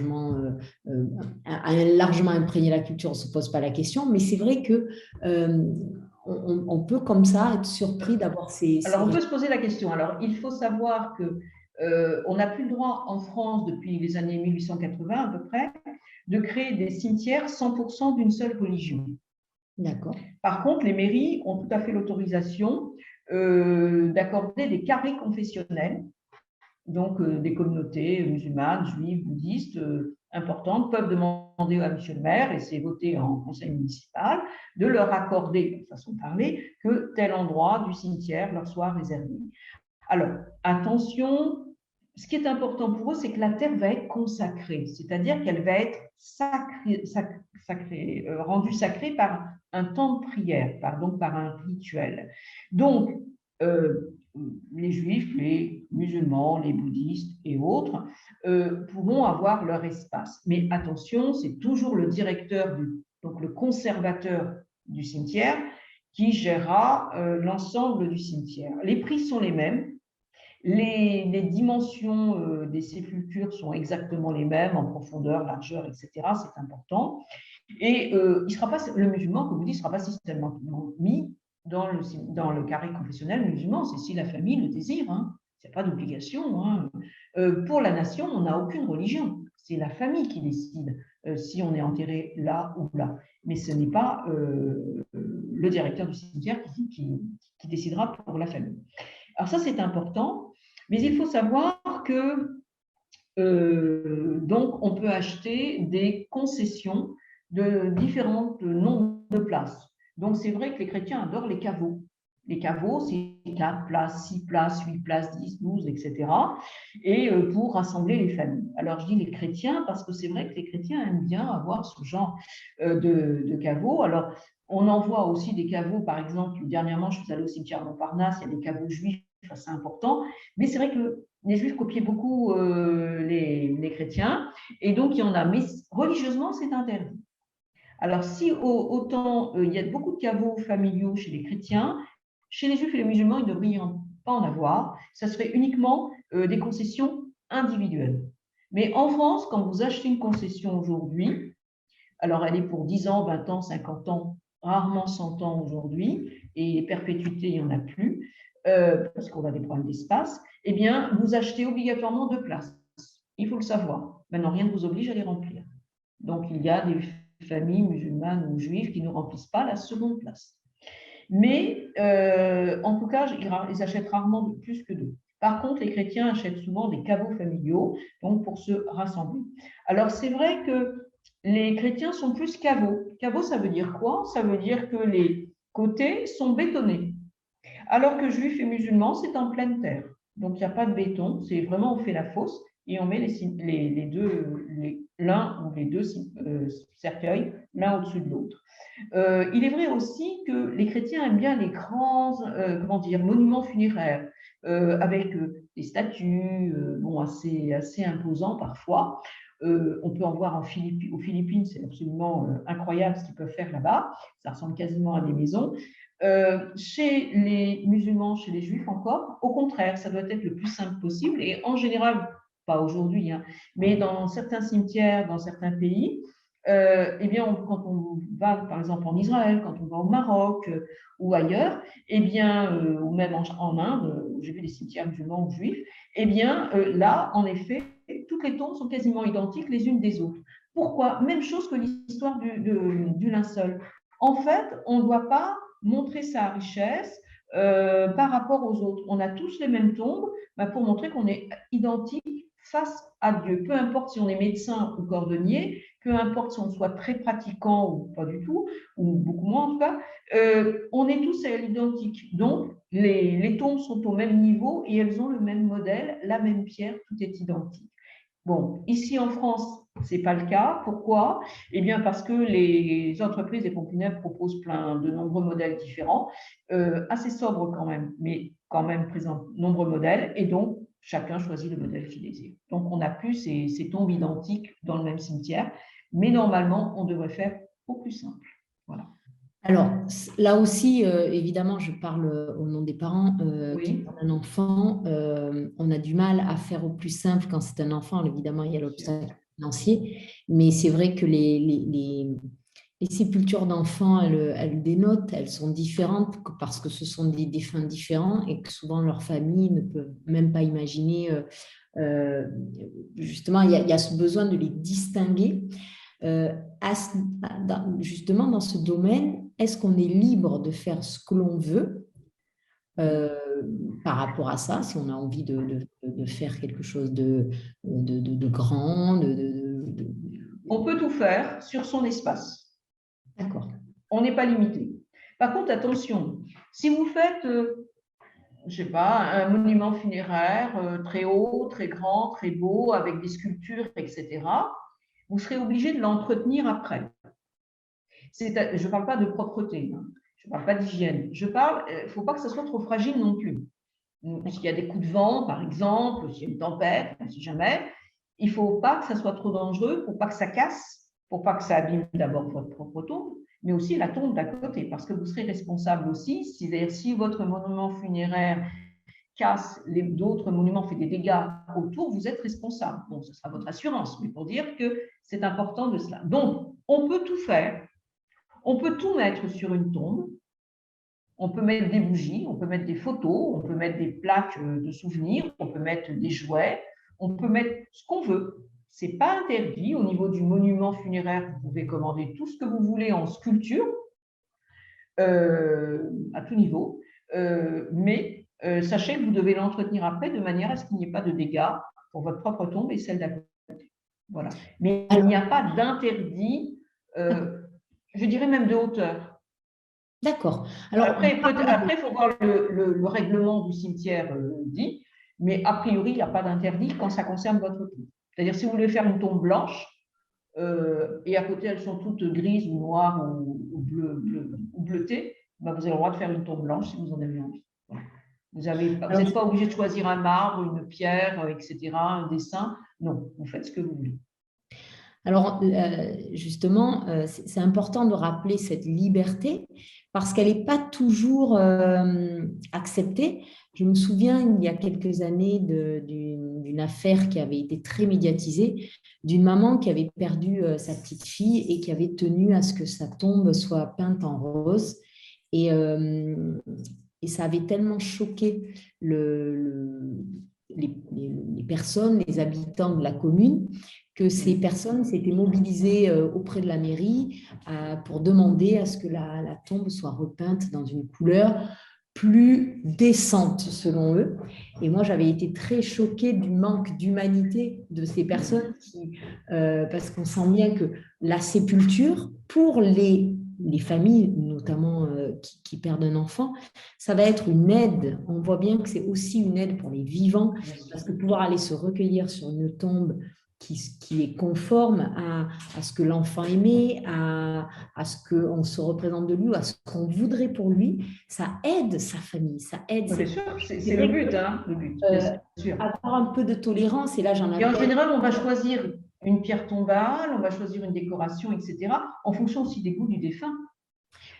largement imprégné la culture, on ne se pose pas la question, mais c'est vrai que on peut comme ça être surpris d'avoir alors on peut se poser la question. Alors il faut savoir que on n'a plus le droit en France depuis les années 1880 à peu près de créer des cimetières 100% d'une seule religion. D'accord. Par contre, les mairies ont tout à fait l'autorisation d'accorder des carrés confessionnels. Donc, des communautés musulmanes, juives, bouddhistes importantes peuvent demander à monsieur le maire, et c'est voté en conseil municipal, de leur accorder, façon de parler, que tel endroit du cimetière leur soit réservé. Alors, attention, ce qui est important pour eux, c'est que la terre va être consacrée, c'est-à-dire qu'elle va être rendue sacrée par un temps de prière, donc par un rituel. Donc, euh, les juifs, les musulmans, les bouddhistes et autres pourront avoir leur espace. Mais attention, c'est toujours le directeur, donc le conservateur du cimetière, qui gérera l'ensemble du cimetière. Les prix sont les mêmes. Les dimensions des sépultures sont exactement les mêmes en profondeur, largeur, etc. C'est important. Et le musulman, comme vous dites, ne sera pas systématiquement mis dans le carré confessionnel musulman. C'est si la famille le désire. Hein. Il n'y a pas d'obligation. Hein. Pour la nation, on n'a aucune religion. C'est la famille qui décide si on est enterré là ou là. Mais ce n'est pas le directeur du cimetière qui décidera pour la famille. Alors ça, c'est important. Mais il faut savoir que donc on peut acheter des concessions de différents nombres de places. Donc, c'est vrai que les chrétiens adorent les caveaux. Les caveaux, c'est 4 places, 6 places, 8 places, 10, 12, etc. Et pour rassembler les familles. Alors, je dis les chrétiens parce que c'est vrai que les chrétiens aiment bien avoir ce genre de caveaux. Alors, on en voit aussi des caveaux, par exemple, dernièrement, je suis allée au cimetière Montparnasse, il y a des caveaux juifs assez importants. Mais c'est vrai que les juifs copiaient beaucoup les chrétiens. Et donc, il y en a. Mais religieusement, c'est interdit. Alors, si autant il y a beaucoup de caveaux familiaux chez les chrétiens, chez les juifs et les musulmans, il ne devrait pas en avoir. Ça serait uniquement des concessions individuelles. Mais en France, quand vous achetez une concession aujourd'hui, alors elle est pour 10 ans, 20 ans, 50 ans, rarement 100 ans aujourd'hui, et perpétuité, il n'y en a plus, parce qu'on a des problèmes d'espace, eh bien, vous achetez obligatoirement 2 places. Il faut le savoir. Maintenant, rien ne vous oblige à les remplir. Donc, il y a des familles musulmanes ou juives qui ne remplissent pas la seconde place. Mais en tout cas, ils achètent rarement plus que 2. Par contre, les chrétiens achètent souvent des caveaux familiaux, donc pour se rassembler. Alors, c'est vrai que les chrétiens sont plus caveaux. Caveau, ça veut dire quoi? Ça veut dire que les côtés sont bétonnés. Alors que juifs et musulmans, c'est en pleine terre. Donc, il n'y a pas de béton, c'est vraiment, on fait la fosse et on met les deux, l'un ou les deux cercueils, l'un au-dessus de l'autre. Il est vrai aussi que les chrétiens aiment bien les grands monuments funéraires, avec des statues bon, assez imposants parfois. On peut en voir aux Philippines, c'est absolument incroyable ce qu'ils peuvent faire là-bas. Ça ressemble quasiment à des maisons. Chez les musulmans, chez les juifs encore, au contraire, ça doit être le plus simple possible. Et en général, pas aujourd'hui, hein, mais dans certains cimetières, dans certains pays, eh bien, quand on va, par exemple, en Israël, quand on va au Maroc ou ailleurs, eh bien, ou même en Inde, où j'ai vu des cimetières musulmans ou juifs, eh bien, là, en effet, toutes les tombes sont quasiment identiques les unes des autres. Pourquoi? Même chose que l'histoire du linceul. En fait, on ne doit pas montrer sa richesse par rapport aux autres. On a tous les mêmes tombes pour montrer qu'on est identique face à Dieu. Peu importe si on est médecin ou cordonnier, peu importe si on soit très pratiquant ou pas du tout, ou beaucoup moins en tout cas, on est tous identiques. Donc, les tombes sont au même niveau et elles ont le même modèle, la même pierre, tout est identique. Bon, ici en France, ce n'est pas le cas. Pourquoi? Eh bien, parce que les entreprises des pompes funèbres proposent de nombreux modèles différents, assez sobres quand même, mais quand même présentent nombreux modèles, et donc chacun choisit le modèle qu'il désire. Donc, on n'a plus ces tombes identiques dans le même cimetière, mais normalement, on devrait faire au plus simple. Voilà. Alors, là aussi, évidemment, je parle au nom des parents qui Oui, ont un enfant. On a du mal à faire au plus simple quand c'est un enfant. Évidemment, il y a bien sûr. l'obstacle financier. Mais c'est vrai que les sépultures d'enfants, elles dénotent, elles sont différentes parce que ce sont des défunts différents et que souvent leurs familles ne peuvent même pas imaginer. Justement, il y a ce besoin de les distinguer. Justement, dans ce domaine, est-ce qu'on est libre de faire ce que l'on veut euh, par rapport à ça, si on a envie de faire quelque chose de grand, On peut tout faire sur son espace. D'accord. On n'est pas limité. Par contre, attention, si vous faites, je ne sais pas, un monument funéraire très haut, très grand, très beau, avec des sculptures, etc., vous serez obligé de l'entretenir après. Je ne parle pas de propreté, hein. Je ne parle pas d'hygiène. Il ne faut pas que ça soit trop fragile non plus. Puisqu'il y a des coups de vent, par exemple, s'il y a une tempête, si jamais, il ne faut pas que ça soit trop dangereux pour pas que ça casse, pour pas que ça abîme d'abord votre propre tombe, mais aussi la tombe d'à côté, parce que vous serez responsable aussi, si votre monument funéraire casse, d'autres monuments fait des dégâts autour, vous êtes responsable. Bon, ce sera votre assurance, mais pour dire que c'est important de cela. Donc, on peut tout faire, on peut tout mettre sur une tombe. On peut mettre des bougies, on peut mettre des photos, on peut mettre des plaques de souvenirs, on peut mettre des jouets, on peut mettre ce qu'on veut. Ce n'est pas interdit. Au niveau du monument funéraire, vous pouvez commander tout ce que vous voulez en sculpture, à tout niveau, mais sachez que vous devez l'entretenir après de manière à ce qu'il n'y ait pas de dégâts pour votre propre tombe et celle d'à côté. Voilà. Mais il n'y a pas d'interdit je dirais même de hauteur. D'accord. Alors, Après, il faut voir le règlement du cimetière dit, mais a priori, il n'y a pas d'interdit quand ça concerne votre tombe. C'est-à-dire, si vous voulez faire une tombe blanche, et à côté, elles sont toutes grises ou noires ou bleutées, ben, vous avez le droit de faire une tombe blanche si vous en avez envie. Vous n'êtes pas obligé de choisir un marbre, une pierre, etc., un dessin. Non, vous faites ce que vous voulez. Alors, justement, c'est important de rappeler cette liberté parce qu'elle n'est pas toujours acceptée. Je me souviens, il y a quelques années, d'une affaire qui avait été très médiatisée, d'une maman qui avait perdu sa petite fille et qui avait tenu à ce que sa tombe soit peinte en rose. Et, euh, et ça avait tellement choqué les personnes, les habitants de la commune, que ces personnes s'étaient mobilisées auprès de la mairie pour demander à ce que la tombe soit repeinte dans une couleur plus décente selon eux. Et moi, j'avais été très choquée du manque d'humanité de ces personnes parce qu'on sent bien que la sépulture, pour les familles, notamment qui perdent un enfant, ça va être une aide. On voit bien que c'est aussi une aide pour les vivants, parce que pouvoir aller se recueillir sur une tombe qui est conforme à ce que l'enfant aimait, à ce qu'on se représente de lui, ou à ce qu'on voudrait pour lui, ça aide sa famille, ça aide. Bien sûr, c'est le but, hein, le but, bien sûr. Avoir un peu de tolérance, et là j'en ai. Et en général, on va choisir une pierre tombale, on va choisir une décoration, etc., en fonction aussi des goûts du défunt.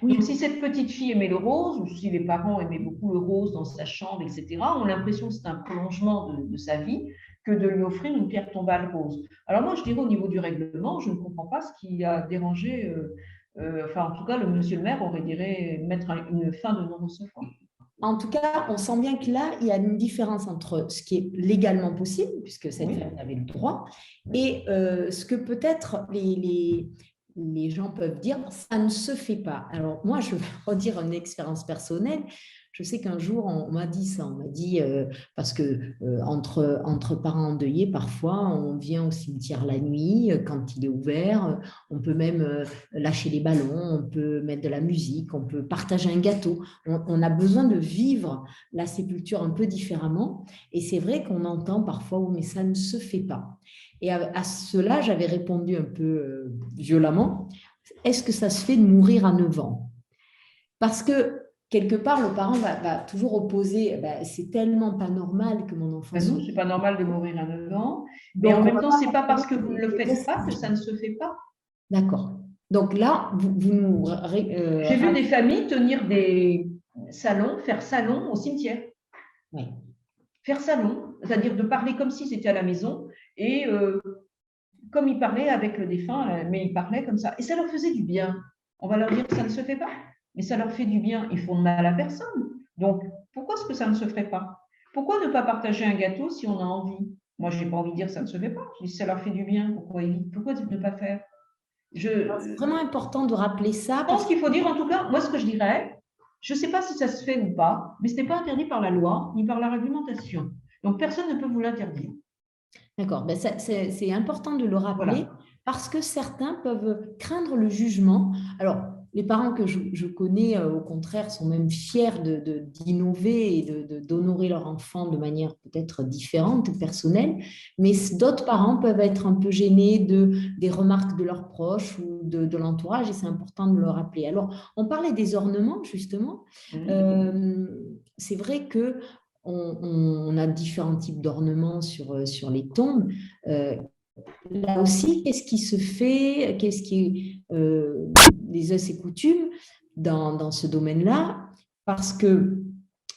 Oui. Donc, si cette petite fille aimait le rose, ou si les parents aimaient beaucoup le rose dans sa chambre, etc., on a l'impression que c'est un prolongement de sa vie que de lui offrir une pierre tombale rose. Alors moi, je dirais au niveau du règlement, je ne comprends pas ce qui a dérangé, enfin en tout cas, le monsieur le maire aurait dirait mettre une fin de non-recevoir. En tout cas, on sent bien que là, il y a une différence entre ce qui est légalement possible, puisque cette femme avait le droit, et ce que peut-être les gens peuvent dire, ça ne se fait pas. Alors moi, je vais redire une expérience personnelle. Je sais qu'un jour, on m'a dit ça. On m'a dit, parce que entre parents endeuillés, parfois, on vient au cimetière la nuit, quand il est ouvert. On peut même lâcher les ballons, on peut mettre de la musique, on peut partager un gâteau. On a besoin de vivre la sépulture un peu différemment. Et c'est vrai qu'on entend parfois, oh, mais ça ne se fait pas. Et à cela, j'avais répondu un peu violemment, est-ce que ça se fait de mourir à 9 ans? Parce que quelque part, le parent va toujours opposer, c'est tellement pas normal que mon enfant... Non, c'est pas normal de mourir à 9 ans, mais en même temps, c'est pas parce que vous ne le faites pas que ça ne se fait pas. D'accord. Donc là, vous nous... J'ai vu des familles tenir des salons, faire salon au cimetière. Oui. Faire salon, c'est-à-dire de parler comme si c'était à la maison, et comme ils parlaient avec le défunt, mais ils parlaient comme ça. Et ça leur faisait du bien. On va leur dire que ça ne se fait pas, mais ça leur fait du bien. Ils font de mal à personne. Donc, pourquoi est-ce que ça ne se ferait pas? Pourquoi ne pas partager un gâteau si on a envie? Moi, je n'ai pas envie de dire que ça ne se fait pas. Je dis ça leur fait du bien. Pourquoi ne pas faire? C'est vraiment important de rappeler ça. Je pense qu'il faut dire, en tout cas, moi, ce que je dirais, je ne sais pas si ça se fait ou pas, mais ce n'est pas interdit par la loi ni par la réglementation. Donc, personne ne peut vous l'interdire. D'accord, c'est important de le rappeler parce que certains peuvent craindre le jugement. Alors, les parents que je connais, au contraire, sont même fiers d'innover et d'honorer leur enfant de manière peut-être différente, personnelle, mais d'autres parents peuvent être un peu gênés des remarques de leurs proches ou de l'entourage, et c'est important de le rappeler. Alors, on parlait des ornements, justement. C'est vrai que on a différents types d'ornements sur les tombes. Là aussi, qu'est-ce qui se fait, qu'est-ce qui est les us et coutumes dans ce domaine-là? Parce que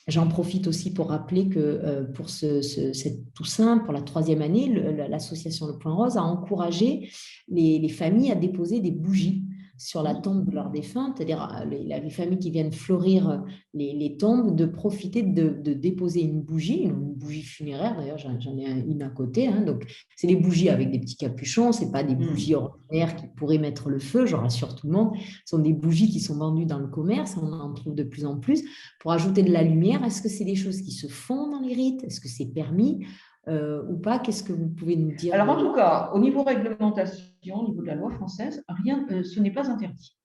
j'en profite aussi pour rappeler que pour cette Toussaint, pour la 3e année, l'association Le Point Rose a encouragé les familles à déposer des bougies sur la tombe de leurs défunts, c'est-à-dire les familles qui viennent fleurir les tombes, de profiter de déposer une bougie funéraire. D'ailleurs, j'en ai une à côté. Donc, c'est des bougies avec des petits capuchons, ce n'est pas des bougies ordinaires qui pourraient mettre le feu, je rassure tout le monde. Ce sont des bougies qui sont vendues dans le commerce, on en trouve de plus en plus, pour ajouter de la lumière. Est-ce que c'est des choses qui se font dans les rites? Est-ce que c'est permis? ou pas? Qu'est-ce que vous pouvez nous dire? Alors, en tout cas, au niveau réglementation, au niveau de la loi française, rien, ce n'est pas interdit.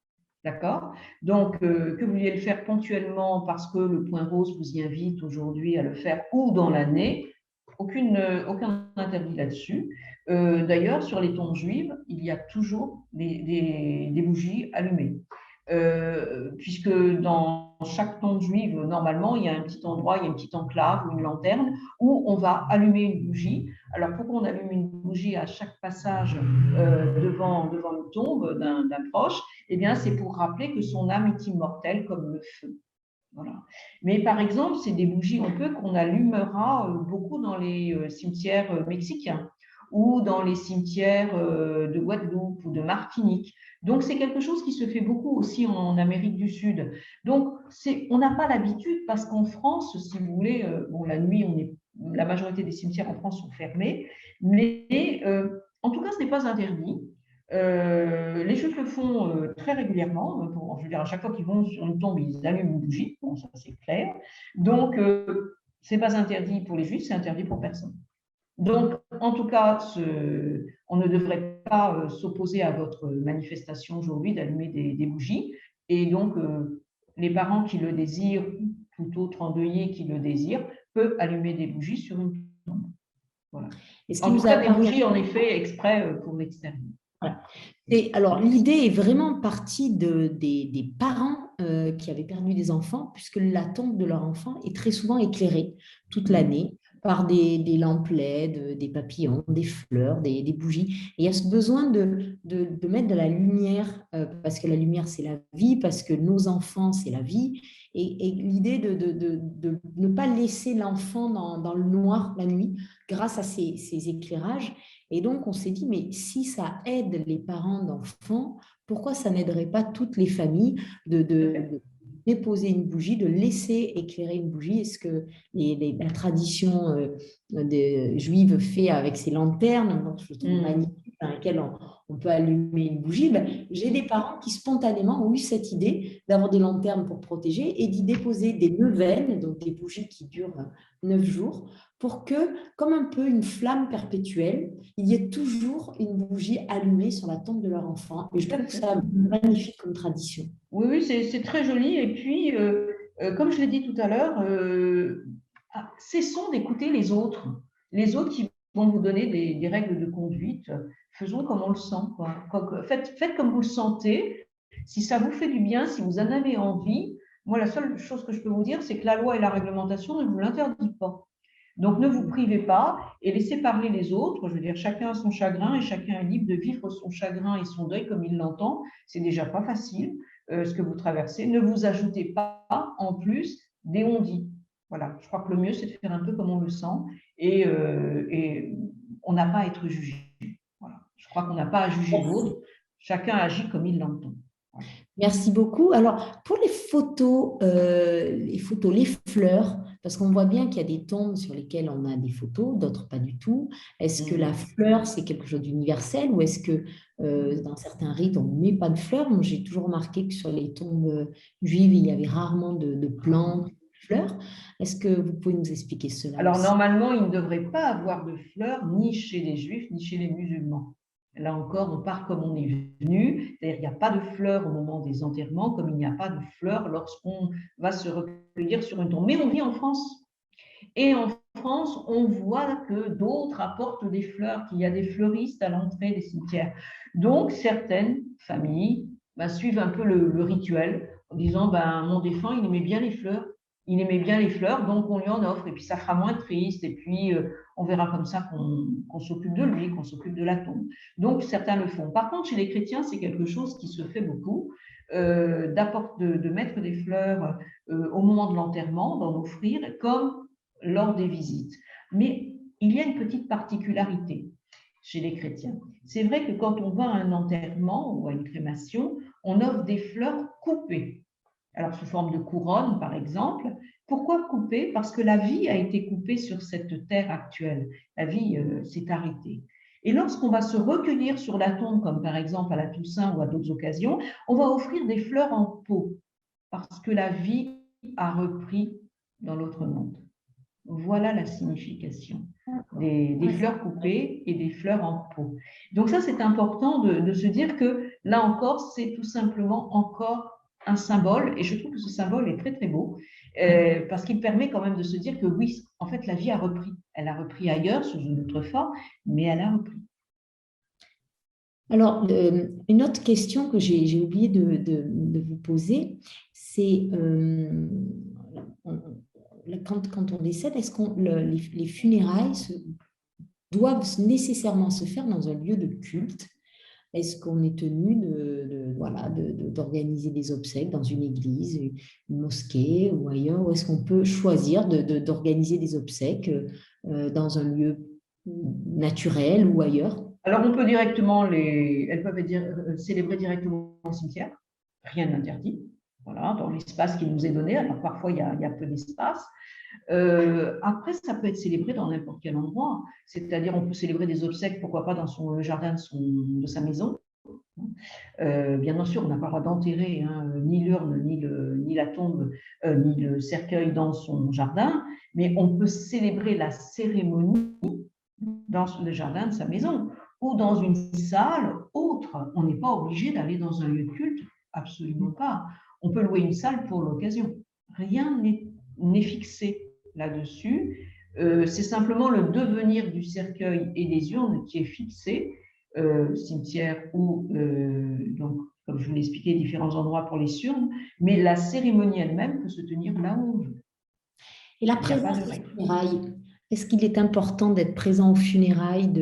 D'accord? Donc, que vous vouliez le faire ponctuellement parce que le Point Rose vous y invite aujourd'hui à le faire ou dans l'année, aucun interdit là-dessus. D'ailleurs, sur les tombes juives, il y a toujours des bougies allumées. Puisque dans chaque tombe juive, normalement, il y a un petit endroit, il y a une petite enclave ou une lanterne où on va allumer une bougie. Alors, pourquoi on allume une bougie à chaque passage devant une tombe d'un proche? Eh bien, c'est pour rappeler que son âme est immortelle comme le feu. Voilà. Mais par exemple, c'est des bougies qu'on allumera beaucoup dans les cimetières mexicains ou dans les cimetières de Guadeloupe ou de Martinique. Donc, c'est quelque chose qui se fait beaucoup aussi en Amérique du Sud. Donc, on n'a pas l'habitude parce qu'en France, si vous voulez, bon, la nuit, la majorité des cimetières en France sont fermés, mais en tout cas, ce n'est pas interdit. Les Juifs le font très régulièrement. Je veux dire, à chaque fois qu'ils vont sur une tombe, ils allument une bougie. Bon, ça, c'est clair. Donc, ce n'est pas interdit pour les Juifs, c'est interdit pour personne. Donc, en tout cas, on ne devrait pas s'opposer à votre manifestation aujourd'hui d'allumer des bougies. Et donc, les parents qui le désirent, tout autre endeuillé qui le désire, peut allumer des bougies sur une tombe. Voilà. En tout cas, des bougies, en effet, exprès pour l'extérieur. Voilà. Alors, l'idée est vraiment partie des parents qui avaient perdu des enfants, puisque la tombe de leur enfant est très souvent éclairée toute l'année par des lampes LED, des papillons, des fleurs, des bougies. Et il y a ce besoin de mettre de la lumière, parce que la lumière, c'est la vie, parce que nos enfants, c'est la vie. Et l'idée de ne pas laisser l'enfant dans le noir la nuit grâce à ces éclairages. Et donc, on s'est dit, mais si ça aide les parents d'enfants, pourquoi ça n'aiderait pas toutes les familles de déposer une bougie, de laisser éclairer une bougie? Est-ce que la tradition juive fait avec ces lanternes, donc je trouve magnifique, dans lesquelles on peut allumer une bougie, j'ai des parents qui spontanément ont eu cette idée d'avoir des lanternes pour protéger et d'y déposer des neuvaines, donc des bougies qui durent 9 jours, pour que, comme un peu une flamme perpétuelle, il y ait toujours une bougie allumée sur la tombe de leur enfant. Et je trouve ça magnifique comme tradition. Oui, oui, c'est très joli. Et puis, comme je l'ai dit tout à l'heure, cessons d'écouter les autres. Les autres qui vont vous donner des règles de conduite. Faisons comme on le sent, quoi. Faites comme vous le sentez. Si ça vous fait du bien, si vous en avez envie, moi, la seule chose que je peux vous dire, c'est que la loi et la réglementation ne vous l'interdisent pas. Donc, ne vous privez pas et laissez parler les autres. Je veux dire, chacun a son chagrin et chacun est libre de vivre son chagrin et son deuil comme il l'entend. C'est déjà pas facile ce que vous traversez. Ne vous ajoutez pas en plus des on-dit. Voilà, je crois que le mieux, c'est de faire un peu comme on le sent et on n'a pas à être jugé. Voilà. Je crois qu'on n'a pas à juger l'autre. Chacun agit comme il l'entend. Voilà. Merci beaucoup. Alors, pour les photos, les fleurs, parce qu'on voit bien qu'il y a des tombes sur lesquelles on a des photos, d'autres pas du tout. Est-ce que la fleur, c'est quelque chose d'universel ou est-ce que dans certains rites, on ne met pas de fleurs? Moi, j'ai toujours remarqué que sur les tombes juives, il y avait rarement de plantes, de fleurs. Est-ce que vous pouvez nous expliquer cela? Alors, normalement, il ne devrait pas avoir de fleurs ni chez les juifs, ni chez les musulmans. Là encore, on part comme on est venu, c'est-à-dire il n'y a pas de fleurs au moment des enterrements, comme il n'y a pas de fleurs lorsqu'on va se recueillir sur une tombe. Mais on vit en France. Et en France, on voit que d'autres apportent des fleurs, qu'il y a des fleuristes à l'entrée des cimetières. Donc, certaines familles suivent un peu le rituel en disant mon défunt, il aimait bien les fleurs. Il aimait bien les fleurs, donc on lui en offre. Et puis, ça fera moins triste. Et puis, on verra comme ça qu'on s'occupe de lui, qu'on s'occupe de la tombe. Donc, certains le font. Par contre, chez les chrétiens, c'est quelque chose qui se fait beaucoup, de mettre des fleurs au moment de l'enterrement, d'en offrir, comme lors des visites. Mais il y a une petite particularité chez les chrétiens. C'est vrai que quand on va à un enterrement ou à une crémation, on offre des fleurs coupées. Alors, sous forme de couronne, par exemple. Pourquoi coupées? Parce que la vie a été coupée sur cette terre actuelle. La vie s'est arrêtée. Et lorsqu'on va se recueillir sur la tombe, comme par exemple à la Toussaint ou à d'autres occasions, on va offrir des fleurs en pot, parce que la vie a repris dans l'autre monde. Voilà la signification des fleurs coupées et des fleurs en pot. Donc ça, c'est important de se dire que là encore, c'est tout simplement encore un symbole, et je trouve que ce symbole est très très beau, parce qu'il permet quand même de se dire que oui, en fait, la vie a repris. Elle a repris ailleurs, sous une autre forme, mais elle a repris. Alors, une autre question que j'ai oublié de vous poser, c'est quand on décède, est-ce que les funérailles doivent nécessairement se faire dans un lieu de culte? Est-ce qu'on est tenu d'organiser des obsèques dans une église, une mosquée ou ailleurs? Ou est-ce qu'on peut choisir d'organiser des obsèques dans un lieu naturel ou ailleurs? Alors, on peut elles peuvent être célébrées directement au cimetière, rien n'interdit, voilà, dans l'espace qui nous est donné. Alors, parfois, il y a peu d'espace. Après, ça peut être célébré dans n'importe quel endroit, c'est-à-dire on peut célébrer des obsèques, pourquoi pas dans le jardin de sa maison. Bien sûr, on n'a pas le droit d'enterrer ni l'urne, ni la tombe, ni le cercueil dans son jardin, mais on peut célébrer la cérémonie dans le jardin de sa maison ou dans une salle autre. On n'est pas obligé d'aller dans un lieu de culte, absolument pas. On peut louer une salle pour l'occasion. Rien n'est fixé là-dessus. C'est simplement le devenir du cercueil et des urnes qui est fixé, cimetière ou, donc, comme je vous l'ai expliqué, différents endroits pour les urnes, mais la cérémonie elle-même peut se tenir là où on veut. Et la présence aux funérailles, est-ce qu'il est important d'être présent aux funérailles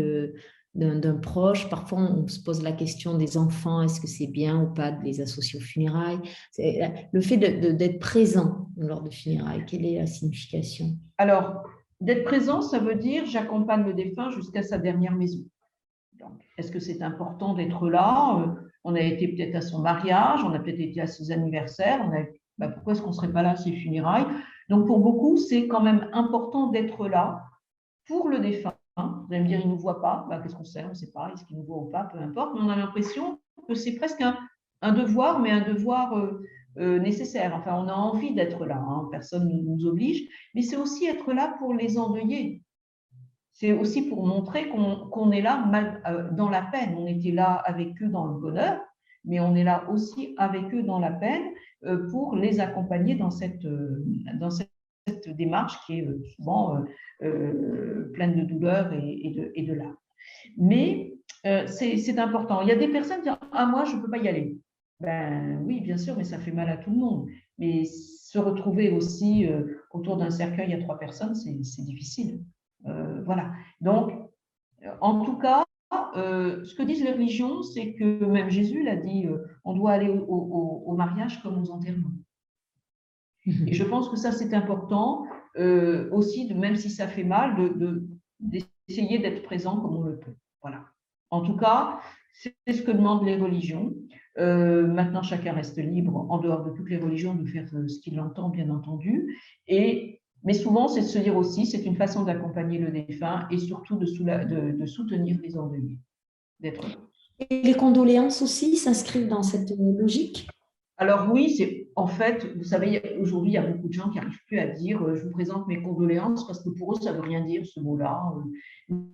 d'un proche? Parfois, on se pose la question des enfants, est-ce que c'est bien ou pas de les associer aux funérailles? Le fait d'être présent lors de funérailles, quelle est la signification? Alors, d'être présent, ça veut dire j'accompagne le défunt jusqu'à sa dernière maison. Est-ce que c'est important d'être là? On a été peut-être à son mariage, on a peut-être été à ses anniversaires, pourquoi est-ce qu'on ne serait pas là à ses funérailles? Donc, pour beaucoup, c'est quand même important d'être là pour le défunt. Vous allez me dire, il ne nous voit pas. Qu'est-ce qu'on sait? On ne sait pas. Est-ce qu'il nous voit ou pas? Peu importe. Mais on a l'impression que c'est presque un devoir, mais un devoir nécessaire. Enfin, on a envie d'être là. Personne ne nous oblige. Mais c'est aussi être là pour les endeuiller. C'est aussi pour montrer qu'on est là dans la peine. On était là avec eux dans le bonheur, mais on est là aussi avec eux dans la peine pour les accompagner dans cette démarche qui est souvent pleine de douleur et de larmes. Mais c'est important. Il y a des personnes qui disent « Ah, moi, je ne peux pas y aller ». Ben oui, bien sûr, mais ça fait mal à tout le monde. Mais se retrouver aussi autour d'un cercueil à 3 personnes, c'est difficile. Voilà. Donc, en tout cas, ce que disent les religions, c'est que même Jésus l'a dit, on doit aller au mariage comme aux enterrements. Et je pense que ça, c'est important aussi, même si ça fait mal, d'essayer d'être présent comme on le peut. Voilà. En tout cas, c'est ce que demandent les religions. Maintenant, chacun reste libre, en dehors de toutes les religions, de faire ce qu'il entend, bien entendu. Mais souvent, c'est de se dire aussi, c'est une façon d'accompagner le défunt et surtout de soutenir les endeuillés, d'être là. Et les condoléances aussi s'inscrivent dans cette logique? Alors oui, en fait, vous savez, aujourd'hui, il y a beaucoup de gens qui n'arrivent plus à dire je vous présente mes condoléances parce que pour eux, ça ne veut rien dire ce mot-là.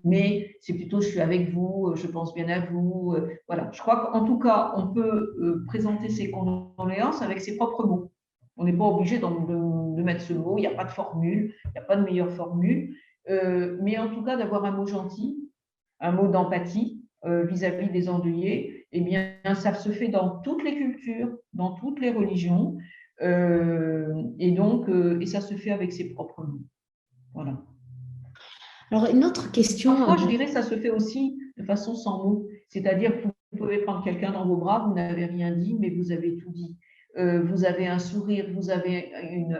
Mais c'est plutôt je suis avec vous, je pense bien à vous. Voilà. Je crois qu'en tout cas, on peut présenter ses condoléances avec ses propres mots. On n'est pas obligé de mettre ce mot, il n'y a pas de formule, il n'y a pas de meilleure formule. Mais en tout cas, d'avoir un mot gentil, un mot d'empathie vis-à-vis des endeuillés. Eh bien, ça se fait dans toutes les cultures, dans toutes les religions, et ça se fait avec ses propres mots. Voilà. Alors, une autre question. Parfois, je dirais, ça se fait aussi de façon sans mots. C'est-à-dire que vous pouvez prendre quelqu'un dans vos bras, vous n'avez rien dit, mais vous avez tout dit. Vous avez un sourire, vous avez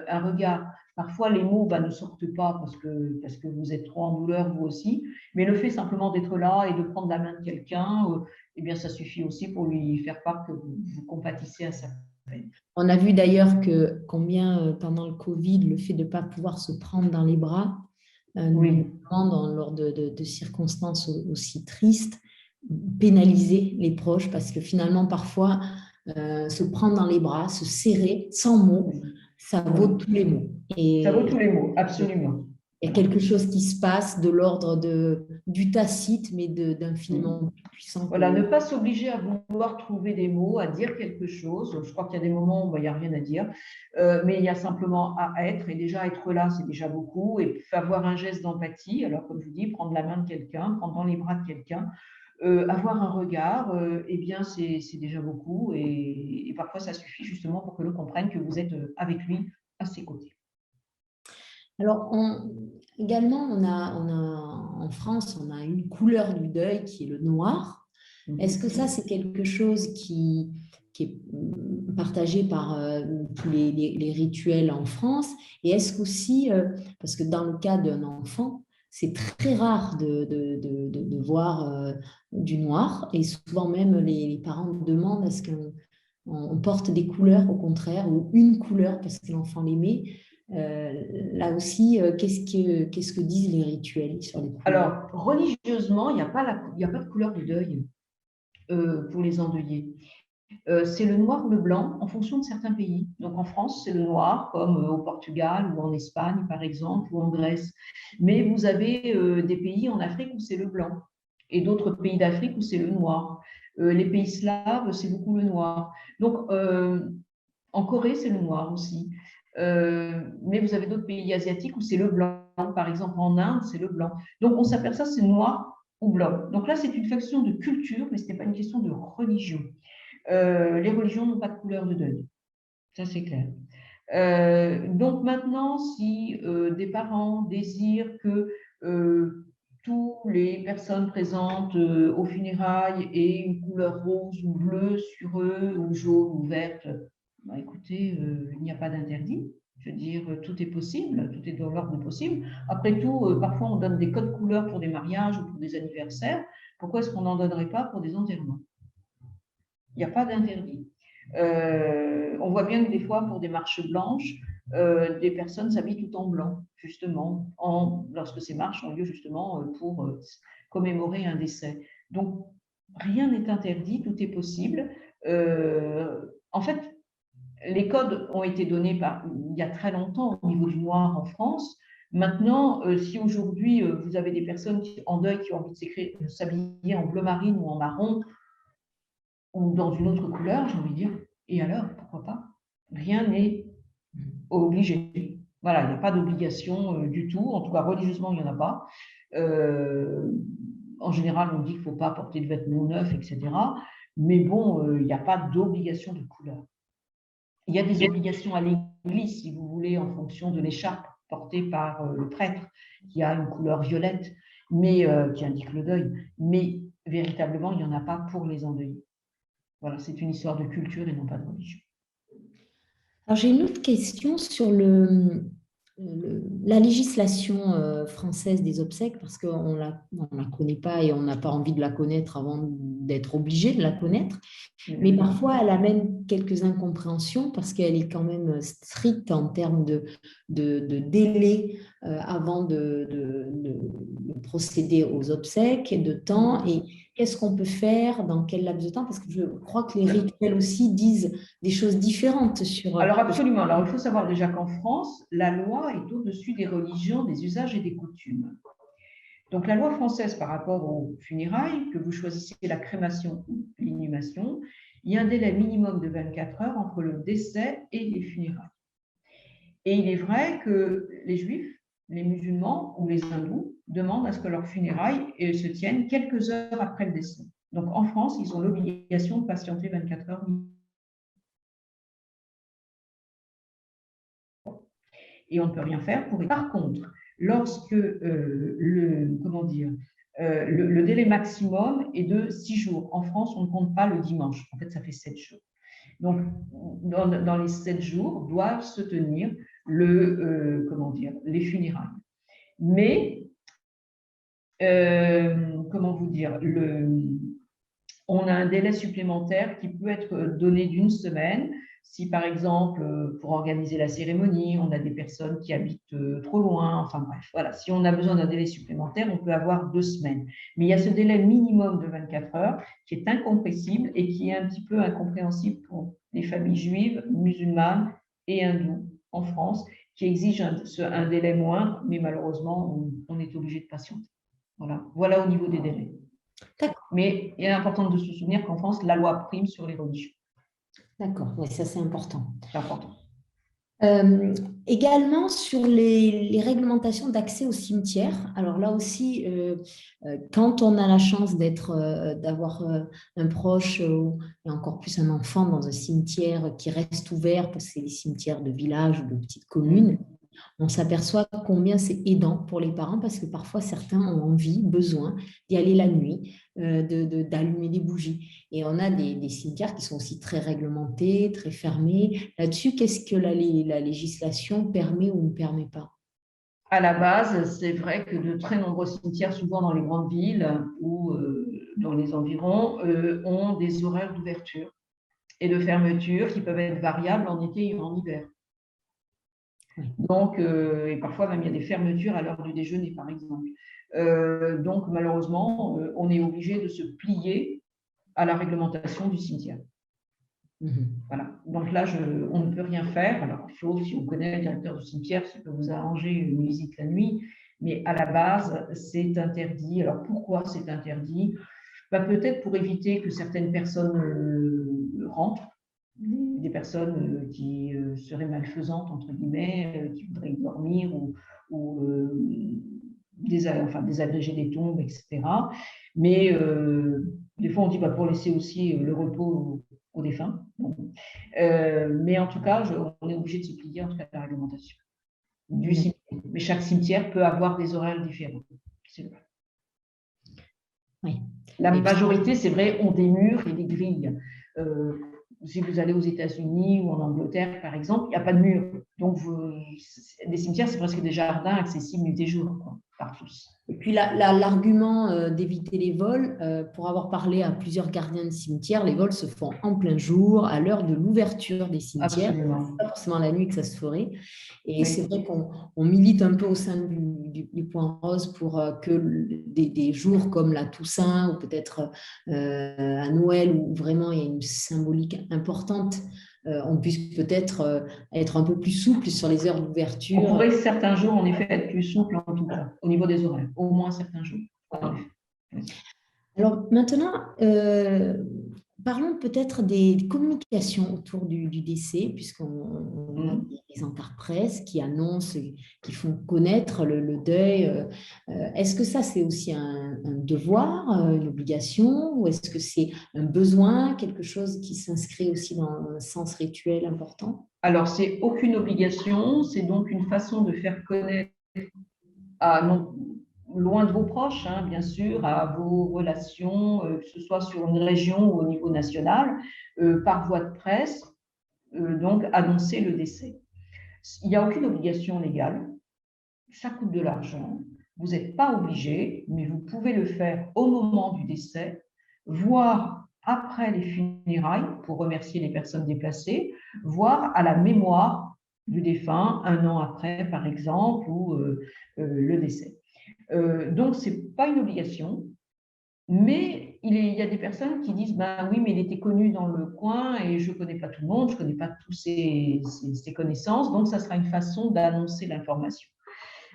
un regard. Parfois, les mots ne sortent pas parce que vous êtes trop en douleur, vous aussi. Mais le fait simplement d'être là et de prendre la main de quelqu'un, eh bien, ça suffit aussi pour lui faire part que vous compatissez à sa peine. On a vu d'ailleurs que combien, pendant le Covid, le fait de ne pas pouvoir se prendre dans les bras, oui. lors de circonstances aussi tristes, pénaliser les proches parce que finalement, parfois, se prendre dans les bras, se serrer sans mots, ça vaut tous les mots. Ça vaut tous les mots, absolument. il y a quelque chose qui se passe de l'ordre du tacite, mais d'infiniment plus puissant. Voilà, ne pas s'obliger à vouloir trouver des mots, à dire quelque chose. Je crois qu'il y a des moments où il n'y a rien à dire, mais il y a simplement à être, et déjà être là, c'est déjà beaucoup, et avoir un geste d'empathie. Alors, comme je vous dis, prendre la main de quelqu'un, prendre dans les bras de quelqu'un, avoir un regard, eh bien, c'est déjà beaucoup, et parfois, ça suffit justement pour que l'on comprenne que vous êtes avec lui, à ses côtés. Alors, également, en France, on a une couleur du deuil qui est le noir. Est-ce que ça, c'est quelque chose qui est partagé par tous les rituels en France? Et est-ce qu'aussi, parce que dans le cas d'un enfant, c'est très rare de voir du noir, et souvent même les parents demandent à ce qu'on porte des couleurs au contraire, ou une couleur parce que l'enfant l'aimait. Là aussi, qu'est-ce que disent les rituels sur les couleurs? Alors, religieusement, il n'y a pas de couleur de deuil pour les endeuillés. C'est le noir ou le blanc en fonction de certains pays. Donc en France, c'est le noir, comme au Portugal ou en Espagne, par exemple, ou en Grèce. Mais vous avez des pays en Afrique où c'est le blanc et d'autres pays d'Afrique où c'est le noir. Les pays slaves, c'est beaucoup le noir. Donc en Corée, c'est le noir aussi. Mais vous avez d'autres pays asiatiques où c'est le blanc. Par exemple, en Inde, c'est le blanc. Donc on s'aperçoit que c'est noir ou blanc. Donc là, c'est une question de culture, mais ce n'est pas une question de religion. Les religions n'ont pas de couleur de deuil. Ça, c'est clair. Donc maintenant, si des parents désirent que toutes les personnes présentes aux funérailles aient une couleur rose ou bleue sur eux, ou jaune ou verte, bah, écoutez, il n'y a pas d'interdit. Je veux dire, tout est possible, tout est dans l'ordre possible. Après tout, parfois on donne des codes couleurs pour des mariages ou pour des anniversaires. Pourquoi est-ce qu'on n'en donnerait pas pour des enterrements? Il n'y a pas d'interdit. On voit bien que des fois, pour des marches blanches, des personnes s'habillent tout en blanc, justement, lorsque ces marches ont lieu justement pour commémorer un décès. Donc, rien n'est interdit, tout est possible. En fait, les codes ont été donnés il y a très longtemps au niveau du noir en France. Maintenant, si aujourd'hui vous avez des personnes en deuil qui ont envie de s'habiller en bleu marine ou en marron, ou dans une autre couleur, j'ai envie de dire, et alors, pourquoi pas? Rien n'est obligé. Voilà, il n'y a pas d'obligation du tout, en tout cas religieusement, il n'y en a pas. En général, on dit qu'il ne faut pas porter de vêtements neufs, etc. Mais bon, il n'y a pas d'obligation de couleur. Il y a des obligations à l'église, si vous voulez, en fonction de l'écharpe portée par le prêtre, qui a une couleur violette, mais qui indique le deuil. Mais véritablement, il n'y en a pas pour les endeuillés. Voilà, c'est une histoire de culture et non pas de religion. Alors, j'ai une autre question sur la législation française des obsèques, parce qu'on la connaît pas et on n'a pas envie de la connaître avant d'être obligé de la connaître. Mais parfois, elle amène quelques incompréhensions parce qu'elle est quand même stricte en termes de délai avant de procéder aux obsèques, de temps, et qu'est-ce qu'on peut faire, dans quel laps de temps, parce que je crois que les rituels aussi disent des choses différentes sur... Alors absolument. Alors il faut savoir déjà qu'en France, la loi est au-dessus des religions, des usages et des coutumes. Donc la loi française par rapport aux funérailles, que vous choisissez la crémation ou l'inhumation, il y a un délai minimum de 24 heures entre le décès et les funérailles. Et il est vrai que les juifs, les musulmans ou les hindous demandent à ce que leurs funérailles se tiennent quelques heures après le décès. Donc en France, ils ont l'obligation de patienter 24 heures. Et on ne peut rien faire pour. Par contre, lorsque le délai maximum est de 6 jours. En France, on ne compte pas le dimanche. En fait, ça fait 7 jours. Donc, dans les 7 jours, doivent se tenir les funérailles. Mais, on a un délai supplémentaire qui peut être donné d'une semaine. Si, par exemple, pour organiser la cérémonie, on a des personnes qui habitent trop loin, enfin bref, voilà. Si on a besoin d'un délai supplémentaire, on peut avoir 2 semaines. Mais il y a ce délai minimum de 24 heures qui est incompressible et qui est un petit peu incompréhensible pour les familles juives, musulmanes et hindoues en France, qui exige un délai moindre, mais malheureusement, on est obligé de patienter. Voilà au niveau des délais. Mais il est important de se souvenir qu'en France, la loi prime sur les religions. D'accord, oui, ça c'est important. C'est important. Également sur les réglementations d'accès au cimetière. Alors là aussi, quand on a la chance d'avoir un proche et encore plus un enfant dans un cimetière qui reste ouvert, parce que c'est les cimetières de village ou de petites communes, on s'aperçoit combien c'est aidant pour les parents parce que parfois certains ont envie, besoin d'y aller la nuit, d'allumer des bougies. Et on a des cimetières qui sont aussi très réglementés, très fermés. Là-dessus, qu'est-ce que la législation permet ou ne permet pas? À la base, c'est vrai que de très nombreux cimetières, souvent dans les grandes villes ou dans les environs, ont des horaires d'ouverture et de fermeture qui peuvent être variables en été et en hiver. Donc, et parfois même il y a des fermetures à l'heure du déjeuner, par exemple. Donc, malheureusement, on est obligé de se plier à la réglementation du cimetière. Voilà. Donc là, on ne peut rien faire. Alors, sauf si on connaît le directeur du cimetière, ça peut vous arranger une visite la nuit. Mais à la base, c'est interdit. Alors, pourquoi c'est interdit? Peut-être pour éviter que certaines personnes rentrent, des personnes qui seraient malfaisantes, entre guillemets, qui voudraient dormir ou désagréger des tombes, etc. Mais des fois, on dit pour laisser aussi le repos aux défunts. Mais en tout cas, on est obligé de se plier en tout cas à la réglementation du cimetière. Mais chaque cimetière peut avoir des horaires différents. C'est vrai. Oui. La majorité, c'est vrai, ont des murs et des grilles. Si vous allez aux États-Unis ou en Angleterre, par exemple, il n'y a pas de mur. Donc, des cimetières, c'est presque des jardins accessibles nuit et jour, par tous. Et puis l'argument d'éviter les vols, pour avoir parlé à plusieurs gardiens de cimetières, les vols se font en plein jour, à l'heure de l'ouverture des cimetières. Ce n'est pas forcément la nuit que ça se ferait. Et c'est vrai qu'on milite un peu au sein du Point Rose pour que des jours comme la Toussaint ou peut-être à Noël, où vraiment il y a une symbolique importante, on puisse peut-être être un peu plus souple sur les heures d'ouverture. On pourrait certains jours, en effet, être plus souple, en tout cas, au niveau des horaires, au moins certains jours. Alors maintenant, parlons peut-être des communications autour du décès, puisqu'on a des encarts presse qui annoncent, qui font connaître le deuil. Est-ce que ça, c'est aussi un devoir, une obligation, ou est-ce que c'est un besoin, quelque chose qui s'inscrit aussi dans un sens rituel important? Alors, c'est aucune obligation, c'est donc une façon de faire connaître loin de vos proches, bien sûr, à vos relations, que ce soit sur une région ou au niveau national, par voie de presse, donc annoncer le décès. Il n'y a aucune obligation légale, ça coûte de l'argent, vous n'êtes pas obligé, mais vous pouvez le faire au moment du décès, voire après les funérailles, pour remercier les personnes déplacées, voire à la mémoire du défunt, un an après, par exemple, ou le décès. Donc, ce n'est pas une obligation, mais il y a des personnes qui disent oui, mais il était connu dans le coin et je ne connais pas tout le monde, je ne connais pas tous ses connaissances, donc ça sera une façon d'annoncer l'information.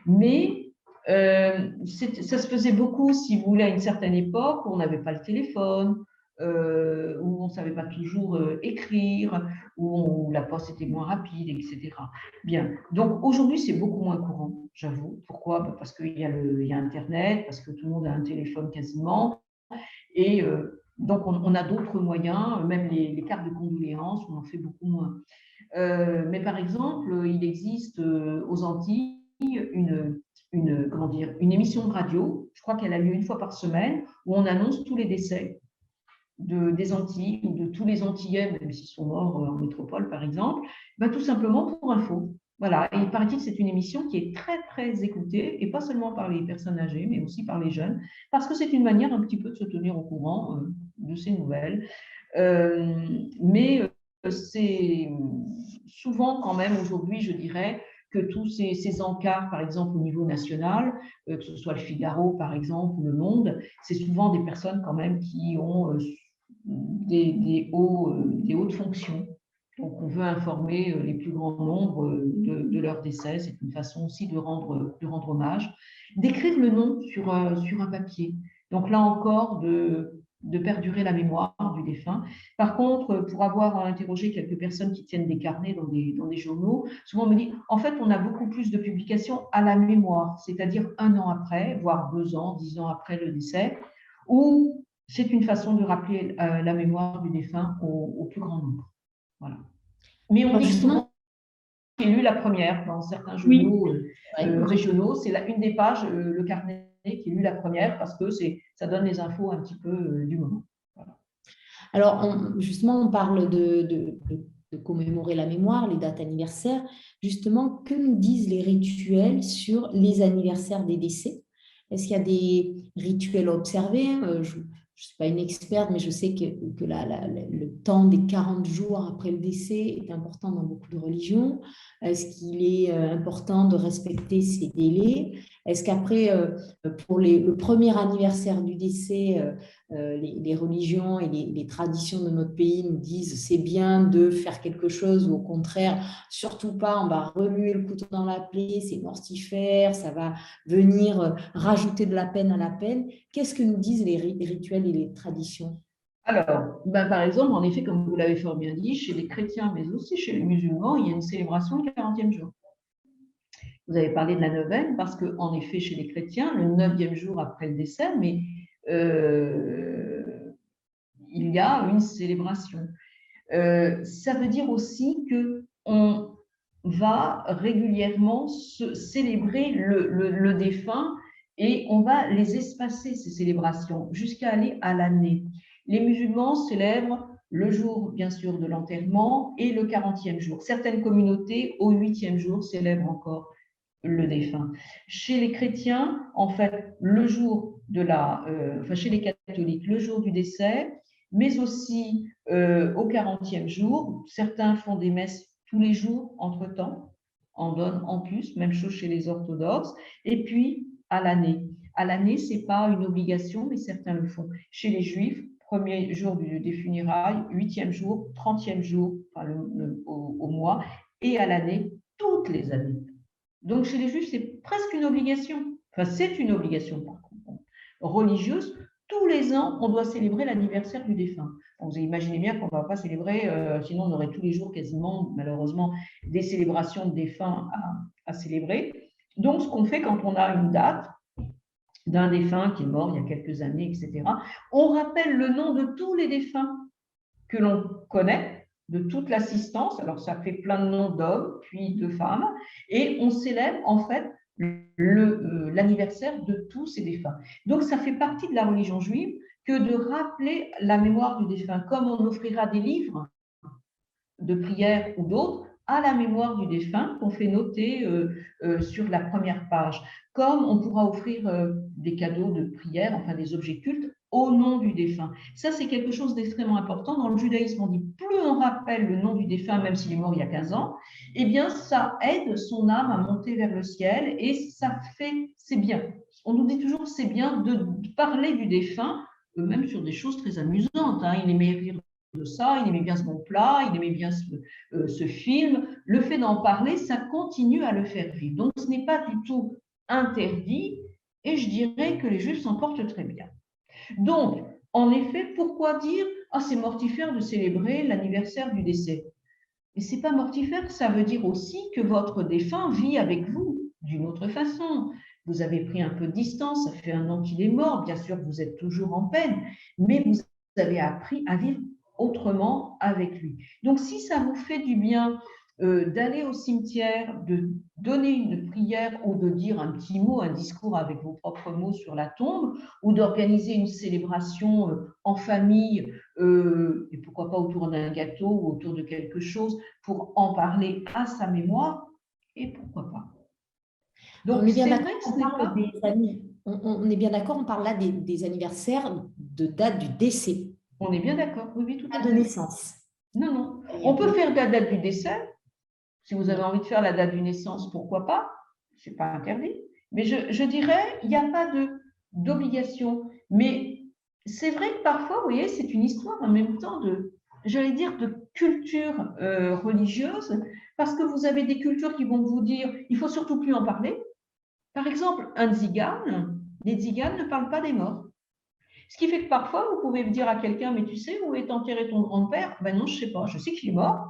Mais ça se faisait beaucoup, si vous voulez, à une certaine époque, où on n'avait pas le téléphone, où on ne savait pas toujours écrire, où la poste était moins rapide, etc. Bien, donc aujourd'hui, c'est beaucoup moins courant, j'avoue. Pourquoi? Parce qu'il y a Internet, parce que tout le monde a un téléphone quasiment, et donc on a d'autres moyens, même les cartes de condoléances, on en fait beaucoup moins. Mais par exemple, il existe aux Antilles une émission de radio, je crois qu'elle a lieu une fois par semaine, où on annonce tous les décès des Antilles ou de tous les Antillais, même s'ils sont morts en métropole, par exemple, tout simplement pour info. Voilà, et il paraît-il que c'est une émission qui est très, très écoutée, et pas seulement par les personnes âgées, mais aussi par les jeunes, parce que c'est une manière un petit peu de se tenir au courant de ces nouvelles. Mais c'est souvent quand même aujourd'hui, je dirais, que tous ces encarts, par exemple au niveau national, que ce soit le Figaro, par exemple, ou Le Monde, c'est souvent des personnes quand même qui ont des hautes fonctions Donc, on veut informer les plus grands nombres de leur décès. C'est une façon aussi de rendre hommage. D'écrire le nom sur un papier. Donc, là encore, de perdurer la mémoire du défunt. Par contre, pour avoir interrogé quelques personnes qui tiennent des carnets dans des journaux, souvent on me dit, en fait, on a beaucoup plus de publications à la mémoire, c'est-à-dire 1 an après, voire 2 ans, 10 ans après le décès, où c'est une façon de rappeler la mémoire du défunt au plus grand nombre. Voilà. Mais on dit souvent qu'il est lu la première dans certains journaux régionaux. C'est une des pages, le carnet qui est lu la première parce que ça donne les infos un petit peu du moment. Voilà. Alors, justement, on parle de commémorer la mémoire, les dates anniversaires. Justement, que nous disent les rituels sur les anniversaires des décès? Est-ce qu'il y a des rituels à observer? Je ne suis pas une experte, mais je sais que le temps des 40 jours après le décès est important dans beaucoup de religions. Est-ce qu'il est important de respecter ces délais? Est-ce qu'après, pour le premier anniversaire du décès, les religions et les traditions de notre pays nous disent c'est bien de faire quelque chose, ou au contraire, surtout pas, on va remuer le couteau dans la plaie, c'est mortifère, ça va venir rajouter de la peine à la peine. Qu'est-ce que nous disent les rituels et les traditions? Alors, par exemple, en effet, comme vous l'avez fort bien dit, chez les chrétiens, mais aussi chez les musulmans, il y a une célébration du 40e jour. Vous avez parlé de la neuvaine, parce qu'en effet, chez les chrétiens, le 9e jour après le décès, mais il y a une célébration. Ça veut dire aussi qu'on va régulièrement célébrer le défunt et on va les espacer, ces célébrations, jusqu'à aller à l'année. Les musulmans célèbrent le jour, bien sûr, de l'enterrement et le 40e jour. Certaines communautés, au 8e jour, célèbrent encore le défunt. Chez les chrétiens, en fait, le jour chez les catholiques, le jour du décès, mais aussi au 40e jour. Certains font des messes tous les jours, entre-temps, en donnent en plus, même chose chez les orthodoxes. Et puis, à l'année. À l'année, ce n'est pas une obligation, mais certains le font. Chez les juifs, premier jour des funérailles, 8e jour, 30e jour, au mois, et à l'année, toutes les années. Donc, chez les juifs, c'est presque une obligation. Enfin, c'est une obligation, par contre, religieuse. Tous les ans, on doit célébrer l'anniversaire du défunt. Donc, vous imaginez bien qu'on ne va pas célébrer, sinon on aurait tous les jours quasiment, malheureusement, des célébrations de défunts à célébrer. Donc, ce qu'on fait quand on a une date d'un défunt qui est mort il y a quelques années, etc., on rappelle le nom de tous les défunts que l'on connaît, de toute l'assistance. Alors, ça fait plein de noms d'hommes, puis de femmes, et on célèbre en fait l'anniversaire de tous ces défunts. Donc, ça fait partie de la religion juive que de rappeler la mémoire du défunt, comme on offrira des livres de prière ou d'autres à la mémoire du défunt qu'on fait noter sur la première page, comme on pourra offrir des cadeaux de prière, enfin des objets cultes, au nom du défunt. Ça, c'est quelque chose d'extrêmement important. Dans le judaïsme, on dit plus on rappelle le nom du défunt, même s'il est mort il y a 15 ans, eh bien, ça aide son âme à monter vers le ciel et c'est bien. On nous dit toujours c'est bien de parler du défunt, même sur des choses très amusantes. Il aimait rire de ça, il aimait bien ce bon plat, il aimait bien ce film. Le fait d'en parler, ça continue à le faire vivre. Donc, ce n'est pas du tout interdit et je dirais que les Juifs s'en portent très bien. Donc, en effet, pourquoi dire « Ah, c'est mortifère de célébrer l'anniversaire du décès ». Mais ce n'est pas mortifère, ça veut dire aussi que votre défunt vit avec vous d'une autre façon. Vous avez pris un peu de distance, ça fait 1 an qu'il est mort, bien sûr, vous êtes toujours en peine, mais vous avez appris à vivre autrement avec lui. Donc, si ça vous fait du bien d'aller au cimetière, de donner une prière ou de dire un petit mot, un discours avec vos propres mots sur la tombe, ou d'organiser une célébration en famille, et pourquoi pas autour d'un gâteau ou autour de quelque chose pour en parler à sa mémoire, et pourquoi pas. Donc, on est bien d'accord, on est bien d'accord, on parle là des anniversaires de date du décès. On est bien d'accord, oui, tout à fait. De naissance. Non. On peut faire la date du décès. Si vous avez envie de faire la date du naissance, pourquoi pas? Ce n'est pas interdit. Mais je dirais, il n'y a pas d'obligation. Mais c'est vrai que parfois, vous voyez, c'est une histoire en même temps j'allais dire, de culture religieuse, parce que vous avez des cultures qui vont vous dire il faut surtout plus en parler. Par exemple, un tzigane, les tziganes ne parlent pas des morts. Ce qui fait que parfois, vous pouvez dire à quelqu'un, mais tu sais où est enterré ton grand-père? Ben non, je ne sais pas. Je sais qu'il est mort.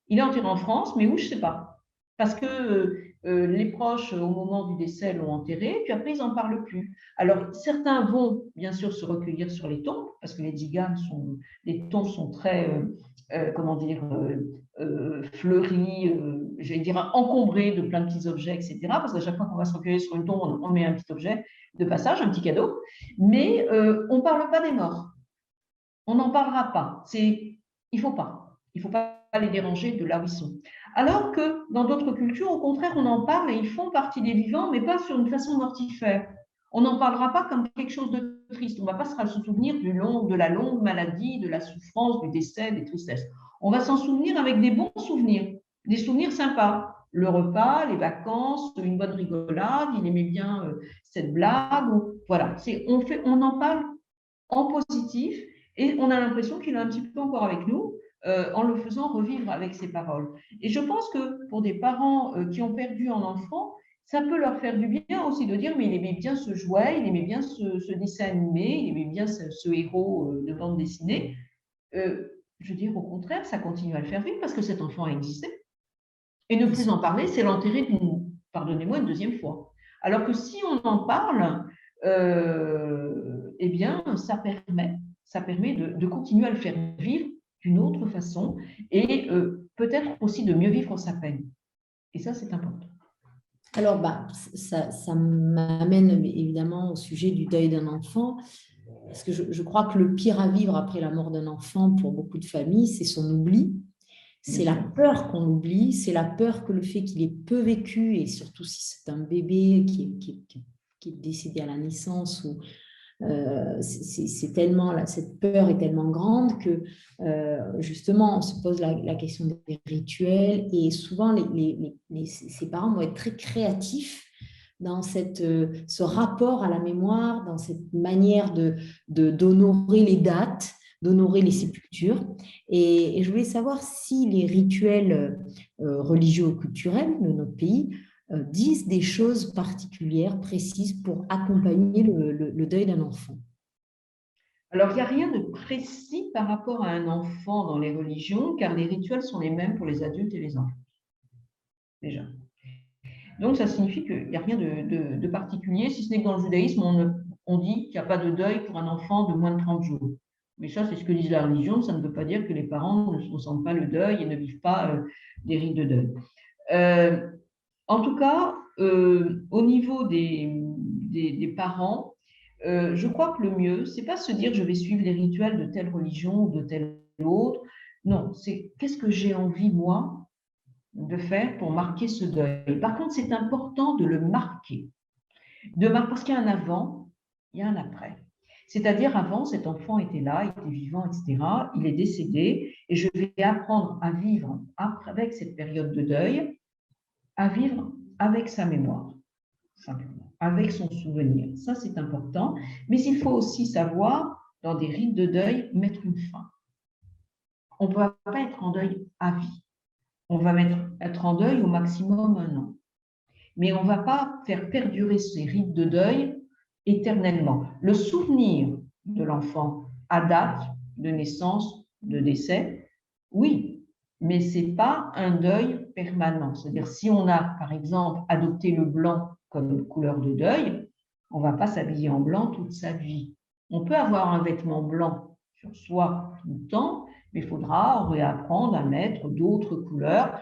Il est enterré en France, mais où, je ne sais pas. Parce que les proches, au moment du décès, l'ont enterré, puis après, ils n'en parlent plus. Alors, certains vont, bien sûr, se recueillir sur les tombes, parce que les tombes sont très, comment dire, fleuries, j'allais dire, encombrées de plein de petits objets, etc. Parce qu'à chaque fois qu'on va se recueillir sur une tombe, on met un petit objet de passage, un petit cadeau. Mais on ne parle pas des morts. On n'en parlera pas. Il ne faut pas. Il ne faut pas les déranger de là où ils sont. Alors que dans d'autres cultures, au contraire, on en parle et ils font partie des vivants, mais pas sur une façon mortifère. On n'en parlera pas comme quelque chose de triste. On ne va pas se souvenir de la longue maladie, de la souffrance, du décès, des tristesses. On va s'en souvenir avec des bons souvenirs, des souvenirs sympas. Le repas, les vacances, une bonne rigolade, il aimait bien cette blague. Voilà, on en parle en positif et on a l'impression qu'il est un petit peu encore avec nous en le faisant revivre avec ses paroles. Et je pense que pour des parents qui ont perdu un enfant, ça peut leur faire du bien aussi de dire mais il aimait bien ce jouet, il aimait bien ce dessin animé, il aimait bien ce héros de bande dessinée. Je veux dire, au contraire, ça continue à le faire vivre parce que cet enfant a existé. Et ne plus en parler, c'est l'enterrer pardonnez-moi, une deuxième fois. Alors que si on en parle, eh bien, ça permet de continuer à le faire vivre d'une autre façon et peut-être aussi de mieux vivre sa peine. Et ça, c'est important. Alors, ça m'amène évidemment au sujet du deuil d'un enfant, parce que je crois que le pire à vivre après la mort d'un enfant pour beaucoup de familles, c'est son oubli. C'est la peur qu'on oublie, c'est la peur que le fait qu'il ait peu vécu, et surtout si c'est un bébé qui est décédé à la naissance, ou c'est tellement, cette peur est tellement grande que justement on se pose la question des rituels, et souvent ces parents vont être très créatifs dans ce rapport à la mémoire, dans cette manière d'honorer les dates, d'honorer les sépultures. Et je voulais savoir si les rituels religieux ou culturels de notre pays disent des choses particulières, précises pour accompagner le deuil d'un enfant. Alors, il n'y a rien de précis par rapport à un enfant dans les religions, car les rituels sont les mêmes pour les adultes et les enfants, déjà. Donc, ça signifie qu'il n'y a rien de particulier, si ce n'est que dans le judaïsme, on dit qu'il n'y a pas de deuil pour un enfant de moins de 30 jours. Mais ça, c'est ce que dit la religion. Ça ne veut pas dire que les parents ne ressentent pas le deuil et ne vivent pas des rites de deuil. En tout cas, au niveau des parents, je crois que le mieux, c'est pas se dire je vais suivre les rituels de telle religion ou de telle autre. Non, c'est qu'est-ce que j'ai envie, moi, de faire pour marquer ce deuil. Par contre, c'est important de le marquer. Parce qu'il y a un avant, il y a un après. C'est-à-dire, avant, cet enfant était là, il était vivant, etc. Il est décédé et je vais apprendre à vivre avec cette période de deuil, à vivre avec sa mémoire, simplement, avec son souvenir. Ça, c'est important. Mais il faut aussi savoir, dans des rites de deuil, mettre une fin. On ne peut pas être en deuil à vie. On va être en deuil au maximum 1 an. Mais on ne va pas faire perdurer ces rites de deuil éternellement. Le souvenir de l'enfant à date de naissance, de décès, oui, mais ce n'est pas un deuil permanent. C'est-à-dire, si on a, par exemple, adopté le blanc comme couleur de deuil, on ne va pas s'habiller en blanc toute sa vie. On peut avoir un vêtement blanc sur soi tout le temps, mais il faudra réapprendre à mettre d'autres couleurs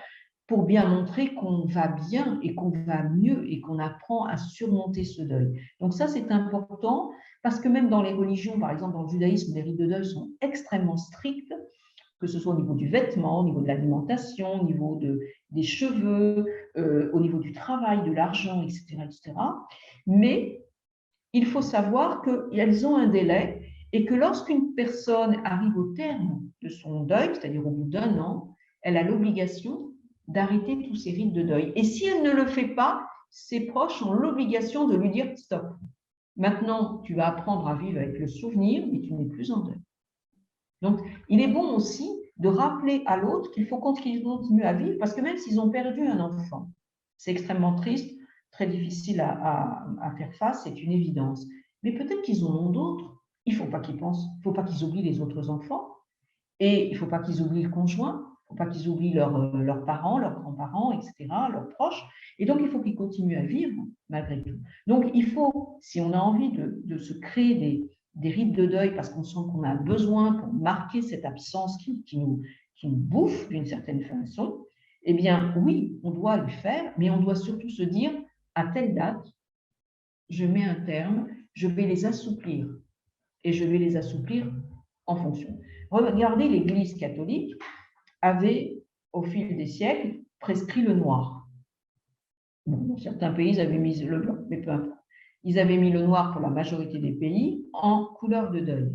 pour bien montrer qu'on va bien et qu'on va mieux et qu'on apprend à surmonter ce deuil. Donc ça, c'est important parce que même dans les religions, par exemple dans le judaïsme, les rites de deuil sont extrêmement stricts, que ce soit au niveau du vêtement, au niveau de l'alimentation, au niveau des cheveux, au niveau du travail, de l'argent, etc., etc. Mais il faut savoir qu'elles ont un délai et que lorsqu'une personne arrive au terme de son deuil, c'est-à-dire au bout d'1 an, elle a l'obligation d'arrêter tous ces rites de deuil. Et si elle ne le fait pas, ses proches ont l'obligation de lui dire « stop, maintenant tu vas apprendre à vivre avec le souvenir, mais tu n'es plus en deuil ». Donc, il est bon aussi de rappeler à l'autre qu'il faut qu'ils continuent à vivre, parce que même s'ils ont perdu un enfant, c'est extrêmement triste, très difficile à faire face, c'est une évidence. Mais peut-être qu'ils en ont d'autres. Il ne faut pas qu'ils pensent, il ne faut pas qu'ils oublient les autres enfants, et il ne faut pas qu'ils oublient le conjoint, il ne faut pas qu'ils oublient leurs parents, leurs grands-parents, etc., leurs proches. Et donc, il faut qu'ils continuent à vivre malgré tout. Donc, il faut, si on a envie de se créer des rites de deuil, parce qu'on sent qu'on a besoin pour marquer cette absence qui nous bouffe d'une certaine façon, eh bien, oui, on doit le faire, mais on doit surtout se dire, à telle date, je mets un terme, je vais les assouplir. Et je vais les assouplir en fonction. Regardez, l'Église catholique avait, au fil des siècles, prescrit le noir. Bon, dans certains pays, ils avaient mis le blanc, mais peu importe. Ils avaient mis le noir pour la majorité des pays en couleur de deuil.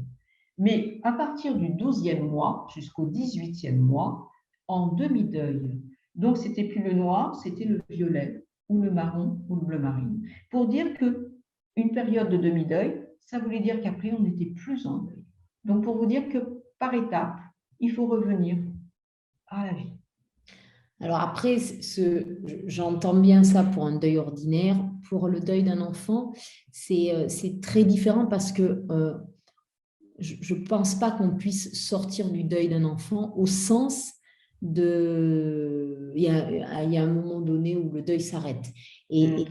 Mais à partir du 12e mois jusqu'au 18e mois, en demi-deuil. Donc, c'était plus le noir, c'était le violet, ou le marron, ou le bleu marine. Pour dire qu'une période de demi-deuil, ça voulait dire qu'après, on n'était plus en deuil. Donc, pour vous dire que par étapes, il faut revenir à la vie. Alors après, j'entends bien ça pour un deuil ordinaire. Pour le deuil d'un enfant, c'est très différent parce que je ne pense pas qu'on puisse sortir du deuil d'un enfant au sens de... Il y a un moment donné où le deuil s'arrête. Et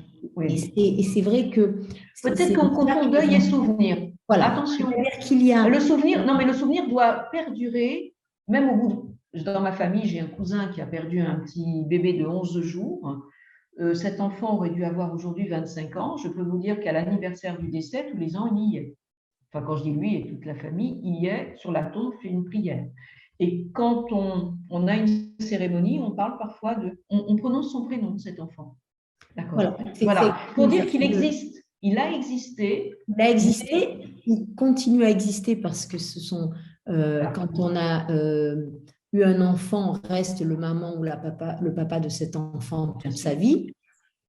c'est vrai que... Peut-être qu'on confond deuil et souvenir. Voilà. Attention. Qu'il y a... Le souvenir, non, mais le souvenir doit perdurer, même au bout de... Dans ma famille, j'ai un cousin qui a perdu un petit bébé de 11 jours. Cet enfant aurait dû avoir aujourd'hui 25 ans. Je peux vous dire qu'à l'anniversaire du décès, tous les ans, il y est. Enfin, quand je dis lui et toute la famille, il y est, sur la tombe, fait une prière. Et quand on a une cérémonie, on parle parfois de... On prononce son prénom, cet enfant. D'accord. Voilà. Pour dire qu'il existe. Il a existé. Il a existé, il continue à exister parce que ce sont... quand on a eu un enfant, reste le maman ou le papa de cet enfant toute sa vie.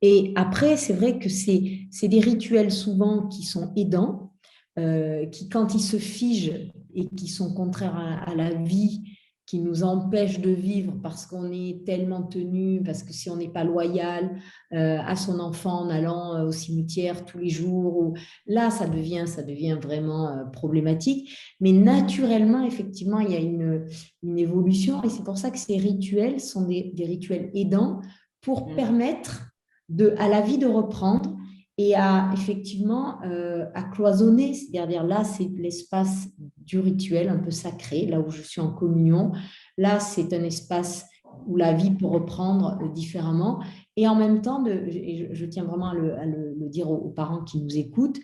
Et après, c'est vrai que c'est des rituels souvent qui sont aidants, qui, quand ils se figent et qui sont contraires à la vie, qui nous empêchent de vivre parce qu'on est tellement tenu, parce que si on n'est pas loyal à son enfant en allant au cimetière tous les jours, là, ça devient vraiment problématique. Mais naturellement, effectivement, il y a une évolution et c'est pour ça que ces rituels sont des rituels aidants pour permettre à la vie de reprendre et à effectivement à cloisonner, c'est-à-dire là c'est l'espace du rituel un peu sacré, là où je suis en communion, là c'est un espace où la vie peut reprendre différemment et en même temps, et je tiens vraiment à le dire aux parents qui nous écoutent,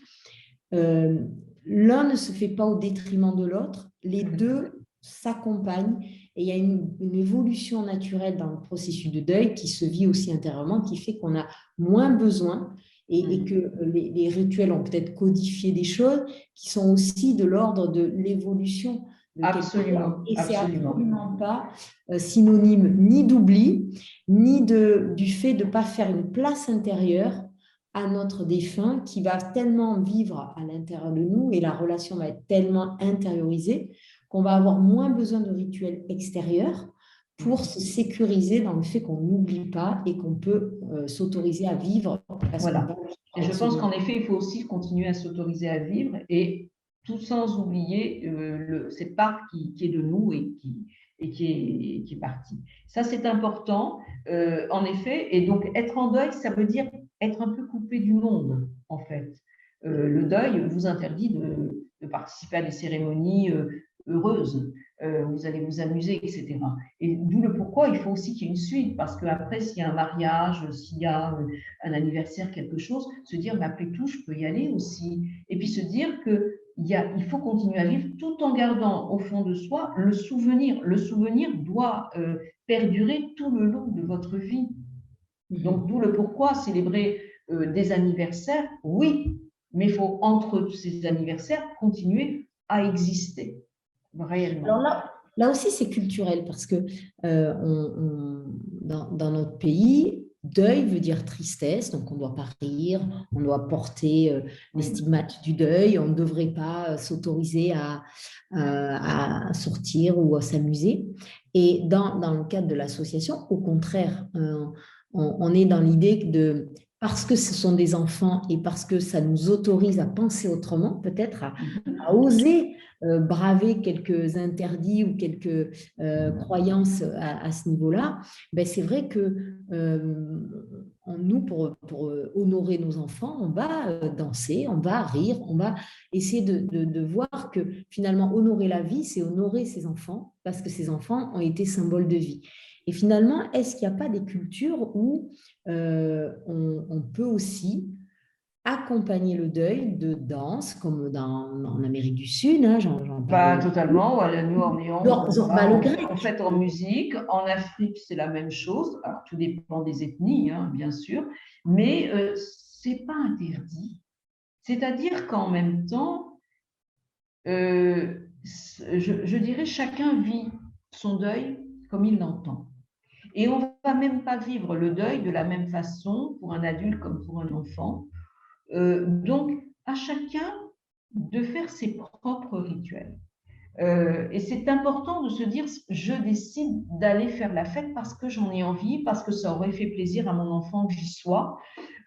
l'un ne se fait pas au détriment de l'autre, les deux s'accompagnent et il y a une évolution naturelle dans le processus de deuil qui se vit aussi intérieurement, qui fait qu'on a moins besoin et que les rituels ont peut-être codifié des choses qui sont aussi de l'ordre de l'évolution. Absolument. Et c'est absolument pas synonyme ni d'oubli, ni du fait de ne pas faire une place intérieure à notre défunt qui va tellement vivre à l'intérieur de nous et la relation va être tellement intériorisée qu'on va avoir moins besoin de rituels extérieurs pour se sécuriser dans le fait qu'on n'oublie pas et qu'on peut s'autoriser à vivre. Voilà. Et je pense qu'en effet, il faut aussi continuer à s'autoriser à vivre et tout sans oublier cette part qui est de nous et qui est partie. Ça, c'est important, en effet. Et donc, être en deuil, ça veut dire être un peu coupé du monde, en fait. Le deuil vous interdit de participer à des cérémonies heureuses. Vous allez vous amuser, etc. Et d'où le pourquoi il faut aussi qu'il y ait une suite, parce qu'après, s'il y a un mariage, s'il y a un anniversaire, quelque chose, se dire, mais après tout, je peux y aller aussi. Et puis se dire qu'il faut continuer à vivre tout en gardant au fond de soi le souvenir. Le souvenir doit perdurer tout le long de votre vie. Donc, d'où le pourquoi célébrer des anniversaires, oui, mais il faut, entre ces anniversaires, continuer à exister. Réellement. Alors là aussi, c'est culturel parce que dans notre pays, deuil veut dire tristesse, donc on ne doit pas rire, on doit porter les stigmates du deuil, on ne devrait pas s'autoriser à sortir ou à s'amuser. Et dans le cadre de l'association, au contraire, on est dans l'idée de, parce que ce sont des enfants et parce que ça nous autorise à penser autrement, peut-être à oser braver quelques interdits ou quelques croyances à ce niveau-là, ben c'est vrai que nous, pour honorer nos enfants, on va danser, on va rire, on va essayer de voir que finalement, honorer la vie, c'est honorer ses enfants, parce que ces enfants ont été symboles de vie. Et finalement, est-ce qu'il n'y a pas des cultures où on peut aussi accompagner le deuil de danse, comme en Amérique du Sud, hein, j'en Bah, parle. totalement, ou à la New Orleans, Zorba le grec. en fait en musique. En Afrique, c'est la même chose. Alors, tout dépend des ethnies, hein, bien sûr, mais c'est pas interdit. C'est-à-dire qu'en même temps, je dirais, chacun vit son deuil comme il l'entend. Et on ne va même pas vivre le deuil de la même façon pour un adulte comme pour un enfant. Donc, à chacun de faire ses propres rituels. Et c'est important de se dire, je décide d'aller faire la fête parce que j'en ai envie, parce que ça aurait fait plaisir à mon enfant que j'y sois.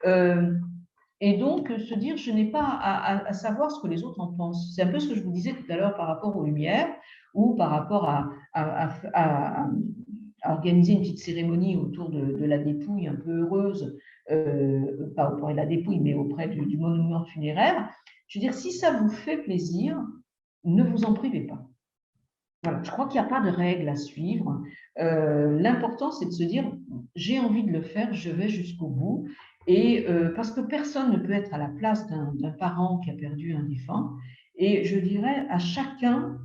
Et donc, se dire, je n'ai pas à savoir ce que les autres en pensent. C'est un peu ce que je vous disais tout à l'heure par rapport aux lumières ou par rapport à organiser une petite cérémonie autour de la dépouille un peu heureuse, pas auprès de la dépouille, mais auprès du monument funéraire. Je veux dire, si ça vous fait plaisir, ne vous en privez pas. Voilà, je crois qu'il n'y a pas de règle à suivre. L'important, c'est de se dire, j'ai envie de le faire, je vais jusqu'au bout. Et parce que personne ne peut être à la place d'un parent qui a perdu un défunt. Et je dirais à chacun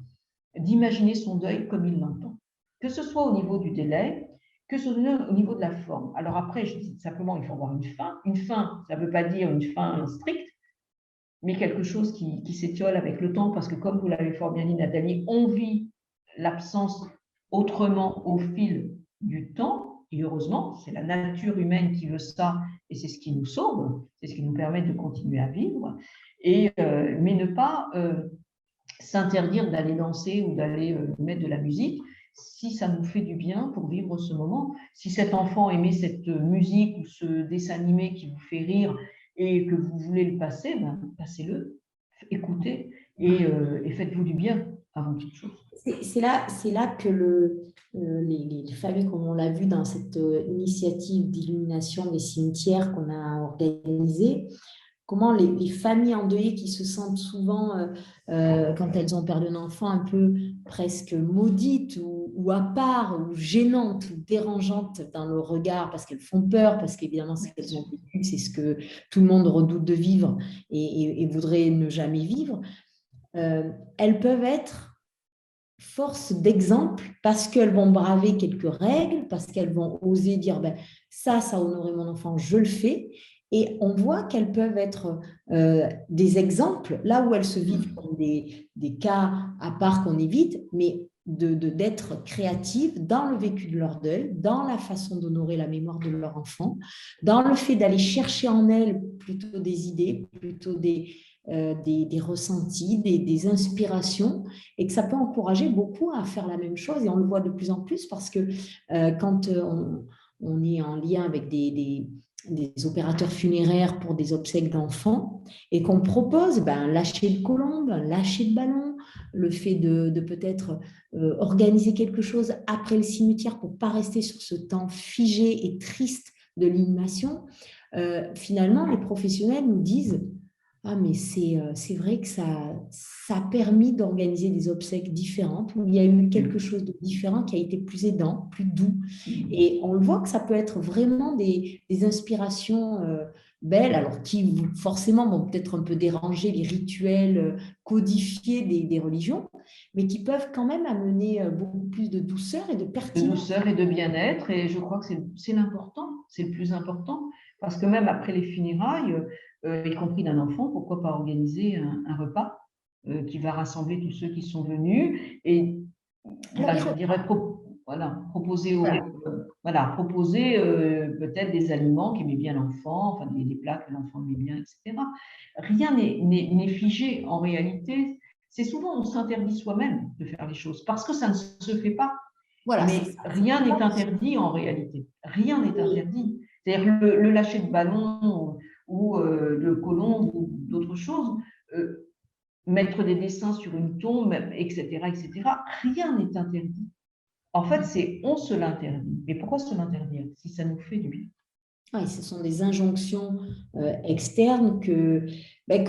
d'imaginer son deuil comme il l'entend. Que ce soit au niveau du délai, que ce soit au niveau de la forme. Alors après, je dis simplement, il faut avoir une fin. Une fin, ça ne veut pas dire une fin stricte, mais quelque chose qui s'étiole avec le temps, parce que comme vous l'avez fort bien dit, Nathalie, on vit l'absence autrement au fil du temps, et heureusement, c'est la nature humaine qui veut ça, et c'est ce qui nous sauve, c'est ce qui nous permet de continuer à vivre, mais ne pas s'interdire d'aller danser ou d'aller mettre de la musique, si ça nous fait du bien pour vivre ce moment. Si cet enfant aimait cette musique ou ce dessin animé qui vous fait rire et que vous voulez le passer, ben, passez-le, écoutez et faites-vous du bien avant toute chose. C'est là que les familles, comme on l'a vu dans cette initiative d'illumination des cimetières qu'on a organisée, comment les familles endeuillées qui se sentent souvent, quand elles ont perdu un enfant, un peu presque maudites ou à part, ou gênantes, ou dérangeantes dans le regard, parce qu'elles font peur, parce qu'évidemment, ce qu'elles ont vécu, c'est ce que tout le monde redoute de vivre et voudrait ne jamais vivre, elles peuvent être force d'exemple parce qu'elles vont braver quelques règles, parce qu'elles vont oser dire ben, ça a honoré mon enfant, je le fais. Et on voit qu'elles peuvent être des exemples, là où elles se vivent comme des cas à part qu'on évite, mais d'être créatives dans le vécu de leur deuil, dans la façon d'honorer la mémoire de leur enfant, dans le fait d'aller chercher en elles plutôt des idées, plutôt des ressentis, des inspirations, et que ça peut encourager beaucoup à faire la même chose. Et on le voit de plus en plus parce que quand on est en lien avec des opérateurs funéraires pour des obsèques d'enfants et qu'on propose lâcher le colombe, lâcher le ballon, le fait de peut-être organiser quelque chose après le cimetière pour ne pas rester sur ce temps figé et triste de l'inhumation, finalement, les professionnels nous disent ah, mais c'est vrai que ça a permis d'organiser des obsèques différentes, où il y a eu quelque chose de différent qui a été plus aidant, plus doux. Et on le voit que ça peut être vraiment des inspirations belles, alors qui forcément vont peut-être un peu déranger les rituels codifiés des religions, mais qui peuvent quand même amener beaucoup plus de douceur et de De pertinence. douceur et de bien-être, et je crois que c'est l'important, c'est le plus important, parce que même après les funérailles, y compris d'un enfant, pourquoi pas organiser un repas qui va rassembler tous ceux qui sont venus, et là, je dirais Voilà, Voilà. proposer peut-être des aliments qu'aimait bien l'enfant, enfin des plats que l'enfant aimait bien, etc. Rien n'est figé en réalité. C'est souvent on s'interdit soi-même de faire les choses parce que ça ne se fait pas. Voilà, c'est Mais ça. rien n'est interdit en réalité. Rien n'est interdit. C'est-à-dire le lâcher de ballon ou de colombe ou d'autres choses, mettre des dessins sur une tombe, etc., etc. Rien n'est interdit. En fait, c'est on se l'interdit. Mais pourquoi se l'interdire si ça nous fait du bien? Oui, ce sont des injonctions externes que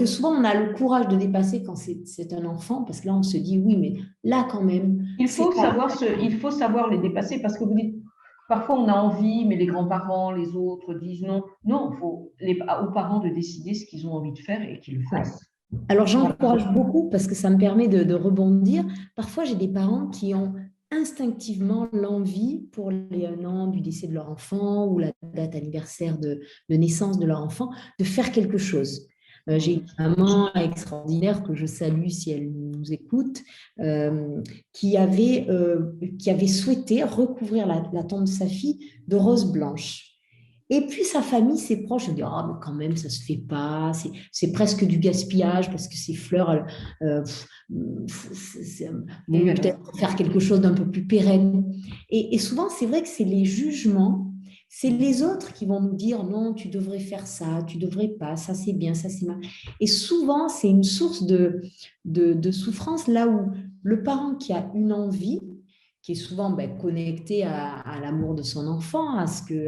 souvent on a le courage de dépasser quand c'est un enfant, parce que là on se dit oui, mais là quand même, c'est pas. Il faut savoir les dépasser parce que vous dites, parfois on a envie, mais les grands-parents, les autres disent non. Non, il faut aux parents de décider ce qu'ils ont envie de faire et qu'ils le Ouais. fassent. Alors Voilà. j'encourage beaucoup parce que ça me permet de rebondir. Parfois j'ai des parents qui ont instinctivement l'envie pour les 1 an du décès de leur enfant ou la date anniversaire de naissance de leur enfant de faire quelque chose. J'ai une maman extraordinaire que je salue si elle nous écoute, qui avait souhaité recouvrir la tombe de sa fille de roses blanches. Et puis sa famille, ses proches, ont dit ah, mais quand même, ça se fait pas, c'est presque du gaspillage parce que ces fleurs, vaut mieux peut-être faire quelque chose d'un peu plus pérenne. Et souvent, c'est vrai que c'est les jugements, c'est les autres qui vont nous dire non, tu devrais faire ça, tu devrais pas, ça c'est bien, ça c'est mal. Et souvent, c'est une source de souffrance là où le parent qui a une envie, qui est souvent connecté à l'amour de son enfant, à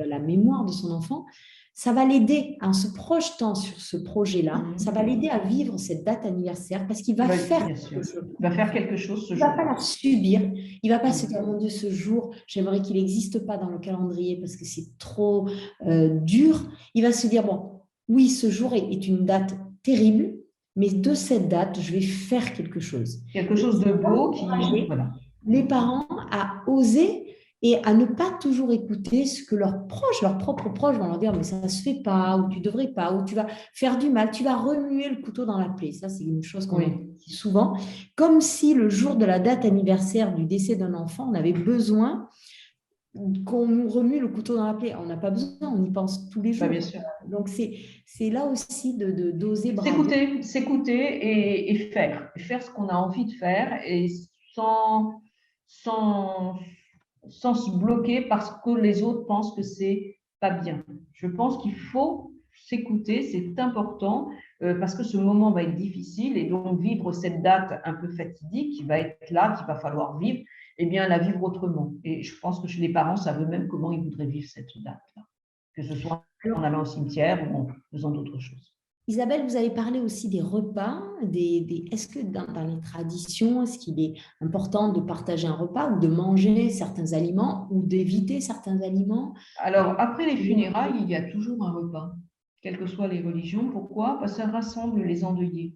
la mémoire de son enfant, ça va l'aider en se projetant sur ce projet-là, ça va l'aider à vivre cette date anniversaire parce qu'il va faire Bien quelque sûr. chose. Il va faire quelque chose ce Il ne va jour-là. pas la subir. Il ne va pas se dire, mon Dieu, ce jour, j'aimerais qu'il n'existe pas dans le calendrier parce que c'est trop dur. Il va se dire, bon, oui, ce jour est une date terrible, mais de cette date, je vais faire quelque chose. Quelque chose de beau qui, voilà. Les parents à oser et à ne pas toujours écouter ce que leurs propres proches vont leur dire, mais ça ne se fait pas, ou tu ne devrais pas, ou tu vas faire du mal, tu vas remuer le couteau dans la plaie. Ça, c'est une chose qu'on entend souvent, comme si le jour de la date anniversaire du décès d'un enfant, on avait besoin qu'on nous remue le couteau dans la plaie. On n'a pas besoin, on y pense tous les jours. Bien sûr. Donc, c'est là aussi d'oser braver. S'écouter et faire ce qu'on a envie de faire et sans, sans se bloquer parce que les autres pensent que c'est pas bien. Je pense qu'il faut s'écouter, c'est important parce que ce moment va être difficile et donc vivre cette date un peu fatidique qui va être là, qu'il va falloir vivre, eh bien la vivre autrement. Et je pense que chez les parents savent eux-mêmes comment ils voudraient vivre cette date-là, que ce soit en allant au cimetière ou en faisant d'autres choses. Isabelle, vous avez parlé aussi des repas. Est-ce que dans les traditions, est-ce qu'il est important de partager un repas ou de manger certains aliments ou d'éviter certains aliments? Alors, après les funérailles, il y a toujours un repas, quelles que soient les religions. Pourquoi? Parce que ça rassemble les endeuillés.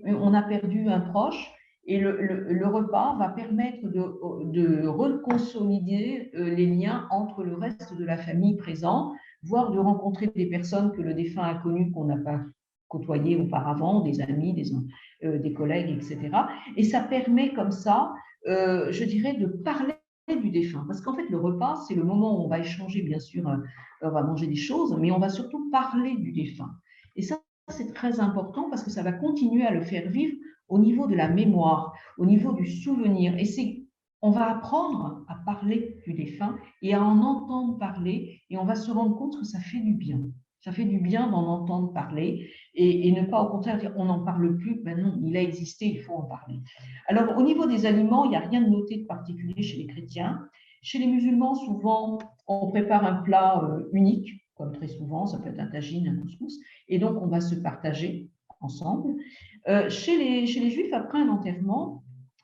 On a perdu un proche et le repas va permettre de reconsolider les liens entre le reste de la famille présent, voire de rencontrer des personnes que le défunt a connues qu'on n'a pas côtoyées auparavant, des amis, des collègues, etc. Et ça permet comme ça, je dirais, de parler du défunt. Parce qu'en fait, le repas, c'est le moment où on va échanger, bien sûr, on va manger des choses, mais on va surtout parler du défunt. Et ça, c'est très important parce que ça va continuer à le faire vivre au niveau de la mémoire, au niveau du souvenir. On va apprendre à parler du défunt et à en entendre parler et on va se rendre compte que ça fait du bien. Ça fait du bien d'en entendre parler et ne pas au contraire dire on n'en parle plus, ben non, il a existé, il faut en parler. Alors au niveau des aliments, il n'y a rien de noté de particulier chez les chrétiens. Chez les musulmans, souvent, on prépare un plat unique, comme très souvent, ça peut être un tagine, un couscous, et donc on va se partager ensemble. Chez les juifs, après un enterrement,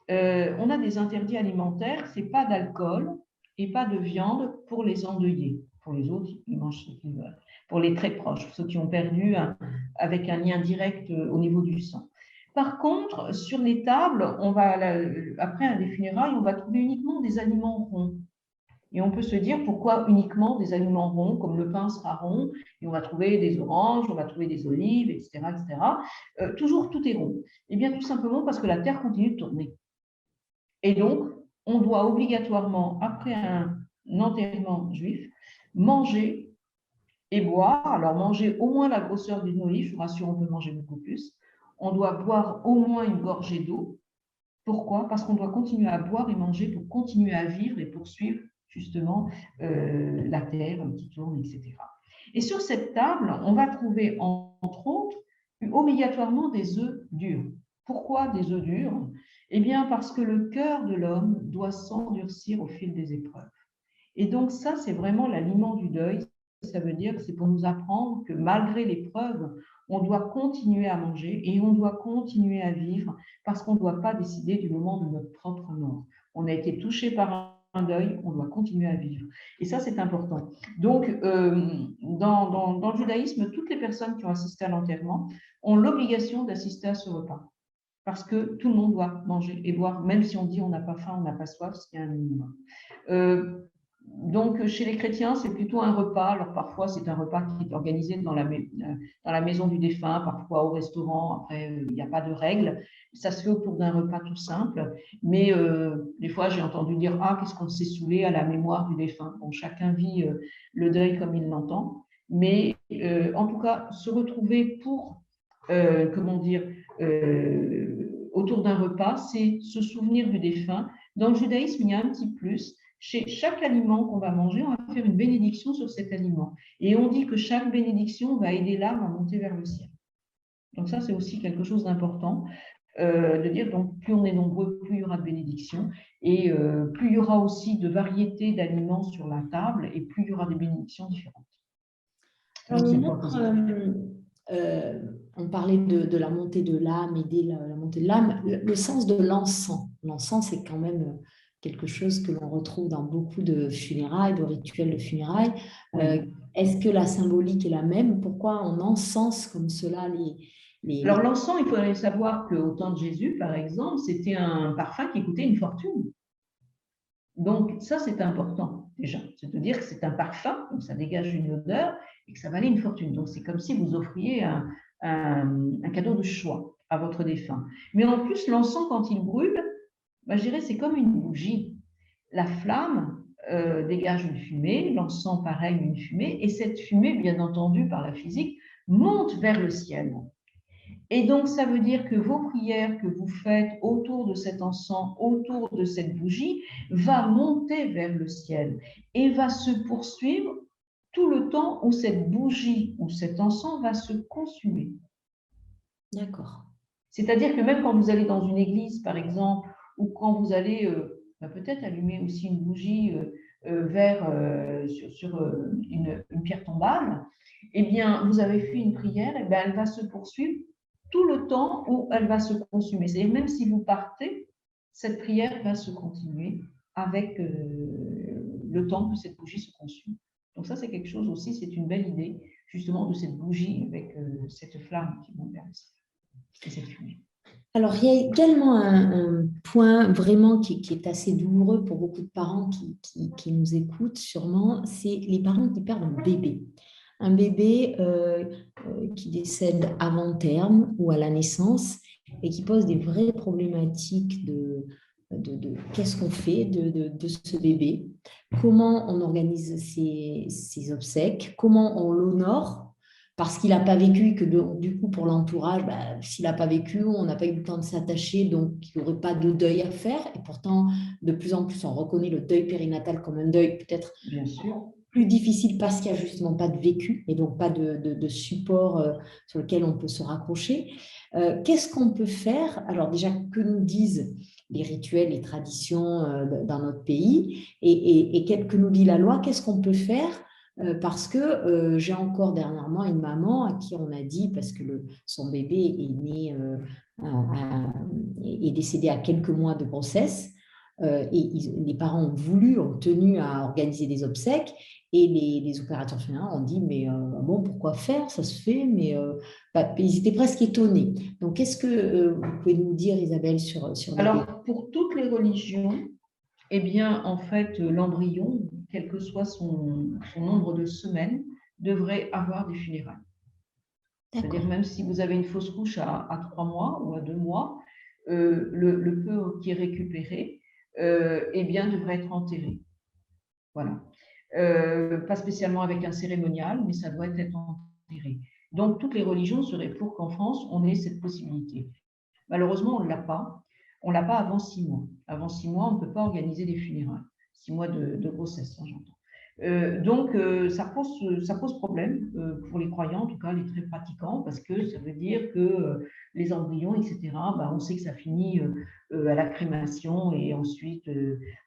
on a des interdits alimentaires, c'est pas d'alcool et pas de viande pour les endeuillés. Pour les autres, ils mangent ce qu'ils veulent. Pour les très proches, ceux qui ont perdu avec un lien direct au niveau du sang. Par contre, sur les tables, après des funérailles, on va trouver uniquement des aliments ronds. Et on peut se dire pourquoi uniquement des aliments ronds, comme le pain sera rond, et on va trouver des oranges, on va trouver des olives, etc. Toujours, tout est rond. Eh bien, tout simplement parce que la Terre continue de tourner. Et donc, on doit obligatoirement, après un enterrement juif, manger et boire. Alors, manger au moins la grosseur d'une olive, je vous rassure, on peut manger beaucoup plus. On doit boire au moins une gorgée d'eau. Pourquoi? Parce qu'on doit continuer à boire et manger pour continuer à vivre et poursuivre justement la terre qui tourne, etc. Et sur cette table, on va trouver entre autres obligatoirement des œufs durs. Pourquoi des œufs durs? Eh bien parce que le cœur de l'homme doit s'endurcir au fil des épreuves. Et donc ça, c'est vraiment l'aliment du deuil. Ça veut dire que c'est pour nous apprendre que malgré l'épreuve, on doit continuer à manger et on doit continuer à vivre parce qu'on ne doit pas décider du moment de notre propre mort. On a été touché par un deuil, on doit continuer à vivre. Et ça, c'est important. Donc, dans le judaïsme, toutes les personnes qui ont assisté à l'enterrement ont l'obligation d'assister à ce repas parce que tout le monde doit manger et boire, même si on dit on n'a pas faim, on n'a pas soif, ce qui est un minimum. Donc, chez les chrétiens, c'est plutôt un repas. Alors, parfois, c'est un repas qui est organisé dans la maison du défunt, parfois au restaurant. Après, il n'y a pas de règles. Ça se fait autour d'un repas tout simple. Mais des fois, j'ai entendu dire, ah, qu'est-ce qu'on s'est saoulé à la mémoire du défunt. Bon, chacun vit le deuil comme il l'entend. Mais en tout cas, se retrouver pour, comment dire, autour d'un repas, c'est se souvenir du défunt. Dans le judaïsme, il y a un petit plus. Chez chaque aliment qu'on va manger, on va faire une bénédiction sur cet aliment. Et on dit que chaque bénédiction va aider l'âme à monter vers le ciel. Donc ça, c'est aussi quelque chose d'important, de dire donc plus on est nombreux, plus il y aura de bénédictions, et plus il y aura aussi de variétés d'aliments sur la table, et plus il y aura des bénédictions différentes. Alors, on parlait de la montée de l'âme, aider la montée de l'âme. Le sens de l'encens. L'encens, c'est quand même quelque chose que l'on retrouve dans beaucoup de funérailles, de rituels de funérailles. Est-ce que la symbolique est la même? Pourquoi on encense comme cela les... Alors, l'encens, il faudrait savoir qu'au temps de Jésus, par exemple, c'était un parfum qui coûtait une fortune. Donc, ça, c'est important déjà. C'est-à-dire que c'est un parfum, donc ça dégage une odeur et que ça valait une fortune. Donc, c'est comme si vous offriez un cadeau de choix à votre défunt. Mais en plus, l'encens, quand il brûle, je dirais c'est comme une bougie. La flamme dégage une fumée, l'encens, pareil, une fumée, et cette fumée, bien entendu, par la physique, monte vers le ciel. Et donc, ça veut dire que vos prières que vous faites autour de cet encens, autour de cette bougie, va monter vers le ciel et va se poursuivre tout le temps où cette bougie ou cet encens va se consumer. D'accord. C'est-à-dire que même quand vous allez dans une église, par exemple, ou quand vous allez peut-être allumer aussi une bougie sur une pierre tombale, eh bien, vous avez fait une prière, et bien, elle va se poursuivre tout le temps où elle va se consumer. C'est-à-dire même si vous partez, cette prière va se continuer avec le temps que cette bougie se consume. Donc ça, c'est quelque chose aussi, c'est une belle idée, justement, de cette bougie avec cette flamme qui monte vers le ciel et cette fumée. Alors, il y a également un point vraiment qui est assez douloureux pour beaucoup de parents qui nous écoutent sûrement, c'est les parents qui perdent un bébé. Un bébé qui décède avant terme ou à la naissance et qui pose des vraies problématiques de qu'est-ce qu'on fait de ce bébé, comment on organise ses obsèques, comment on l'honore parce qu'il n'a pas vécu et que du coup pour l'entourage, s'il n'a pas vécu, on n'a pas eu le temps de s'attacher, donc il n'y aurait pas de deuil à faire. Et pourtant, de plus en plus, on reconnaît le deuil périnatal comme un deuil peut-être bien sûr plus difficile parce qu'il n'y a justement pas de vécu et donc pas de support sur lequel on peut se raccrocher. Qu'est-ce qu'on peut faire? Alors déjà, que nous disent les rituels, les traditions dans notre pays et que nous dit la loi? Qu'est-ce qu'on peut faire? Parce que j'ai encore dernièrement une maman à qui on a dit, parce que son bébé est né, est décédé à quelques mois de grossesse, et les parents ont tenu à organiser des obsèques, et les opérateurs funéraires ont dit, mais bon, pourquoi faire? Ça se fait, mais ils étaient presque étonnés. Donc, qu'est-ce que vous pouvez nous dire, Isabelle, sur Alors, pour toutes les religions, eh bien, en fait, l'embryon, quel que soit son nombre de semaines, devrait avoir des funérailles. C'est-à-dire, même si vous avez une fausse couche à 3 mois ou à 2 mois, le peu qui est récupéré eh bien, devrait être enterré. Voilà. Pas spécialement avec un cérémonial, mais ça doit être enterré. Donc, toutes les religions seraient pour qu'en France, on ait cette possibilité. Malheureusement, on ne l'a pas. On ne l'a pas avant 6 mois. Avant 6 mois, on ne peut pas organiser des funérailles. 6 mois de grossesse, hein, j'entends. Donc, ça pose problème pour les croyants, en tout cas les très pratiquants, parce que ça veut dire que les embryons, etc., on sait que ça finit à la crémation et ensuite,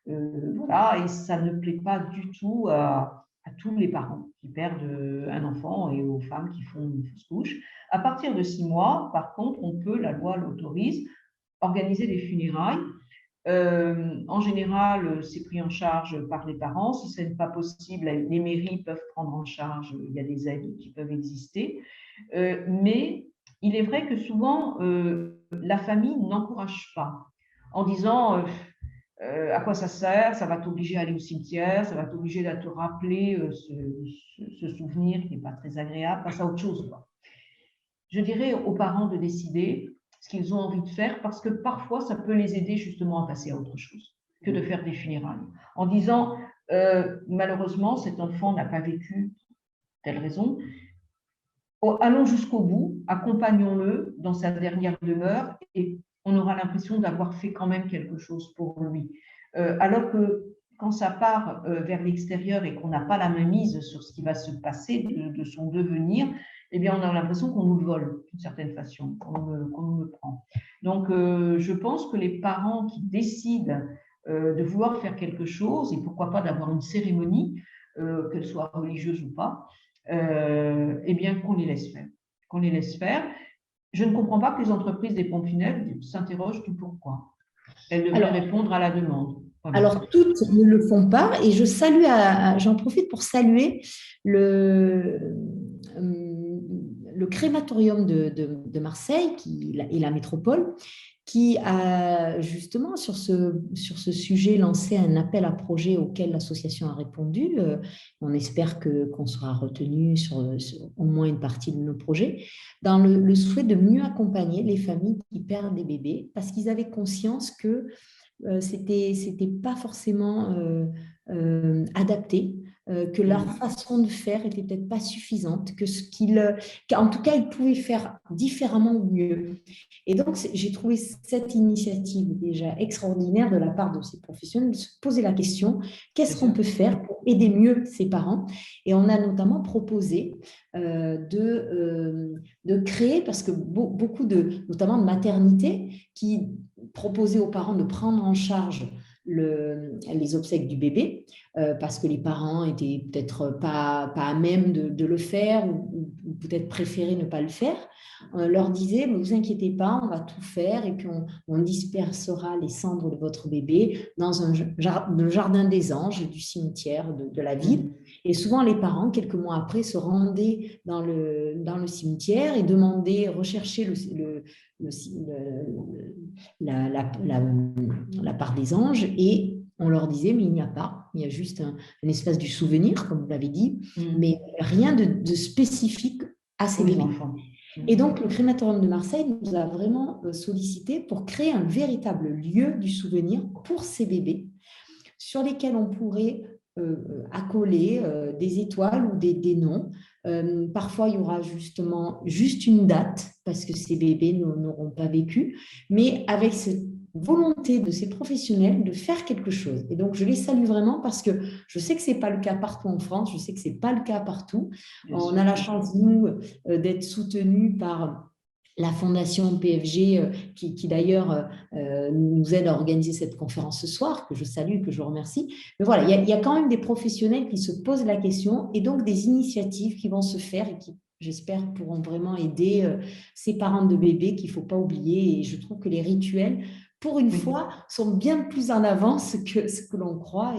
voilà, et ça ne plaît pas du tout à tous les parents qui perdent un enfant et aux femmes qui font une fausse couche. À partir de 6 mois, par contre, la loi l'autorise, organiser des funérailles. En général, c'est pris en charge par les parents. Si ce n'est pas possible, les mairies peuvent prendre en charge, il y a des aides qui peuvent exister. Mais il est vrai que souvent, la famille n'encourage pas en disant à quoi ça sert, ça va t'obliger à aller au cimetière, ça va t'obliger à te rappeler ce souvenir qui n'est pas très agréable, passe à autre chose, quoi. Je dirais aux parents de décider ce qu'ils ont envie de faire parce que parfois, ça peut les aider justement à passer à autre chose que de faire des funérailles. En disant, malheureusement, cet enfant n'a pas vécu telle raison. Allons jusqu'au bout, accompagnons-le dans sa dernière demeure et on aura l'impression d'avoir fait quand même quelque chose pour lui. Alors que quand ça part vers l'extérieur et qu'on n'a pas la mainmise sur ce qui va se passer de son devenir, eh bien, on a l'impression qu'on nous le vole d'une certaine façon, qu'on nous le prend. Donc, je pense que les parents qui décident de vouloir faire quelque chose, et pourquoi pas d'avoir une cérémonie, qu'elle soit religieuse ou pas, eh bien, qu'on les laisse faire. Qu'on les laisse faire. Je ne comprends pas que les entreprises des pompes funèbres s'interrogent du pourquoi. Elles devraient répondre à la demande. Voilà. Alors, toutes ne le font pas et j'en profite pour saluer le crématorium de Marseille et la métropole qui a justement sur ce sujet lancé un appel à projet auquel l'association a répondu. On espère qu'on sera retenu sur au moins une partie de nos projets, dans le souhait de mieux accompagner les familles qui perdent des bébés parce qu'ils avaient conscience que c'était pas forcément adapté, que leur façon de faire était peut-être pas suffisante, qu'en tout cas ils pouvaient faire différemment ou mieux. Et donc j'ai trouvé cette initiative déjà extraordinaire de la part de ces professionnels de se poser la question qu'est-ce qu'on peut faire pour aider mieux ces parents. Et on a notamment proposé de créer, parce que beaucoup notamment de maternités qui proposaient aux parents de prendre en charge les obsèques du bébé, parce que les parents étaient peut-être pas à même de le faire ou peut-être préféraient ne pas le faire. On leur disait, ne vous inquiétez pas, on va tout faire et puis on dispersera les cendres de votre bébé dans le jardin des anges du cimetière de la ville. Et souvent, les parents, quelques mois après, se rendaient dans le cimetière et demandaient, rechercher la part des anges, et on leur disait, mais il n'y a pas, il y a juste un espace du souvenir, comme vous l'avez dit, mais rien de spécifique à ces bébés. Et donc, le crématorium de Marseille nous a vraiment sollicité pour créer un véritable lieu du souvenir pour ces bébés, sur lesquels on pourrait accoler des étoiles ou des noms. Parfois, il y aura juste une date, parce que ces bébés n'auront pas vécu, mais avec cette volonté de ces professionnels de faire quelque chose. Et donc, je les salue vraiment parce que je sais que ce n'est pas le cas partout en France, je sais que ce n'est pas le cas partout. On a la chance, nous, d'être soutenus par la fondation PFG, qui d'ailleurs nous aide à organiser cette conférence ce soir, que je salue, que je remercie. Mais voilà, il y a quand même des professionnels qui se posent la question et donc des initiatives qui vont se faire et qui, j'espère, pourront vraiment aider ces parents de bébés qu'il ne faut pas oublier. Et je trouve que les rituels, pour une fois, sont bien plus en avance que ce que l'on croit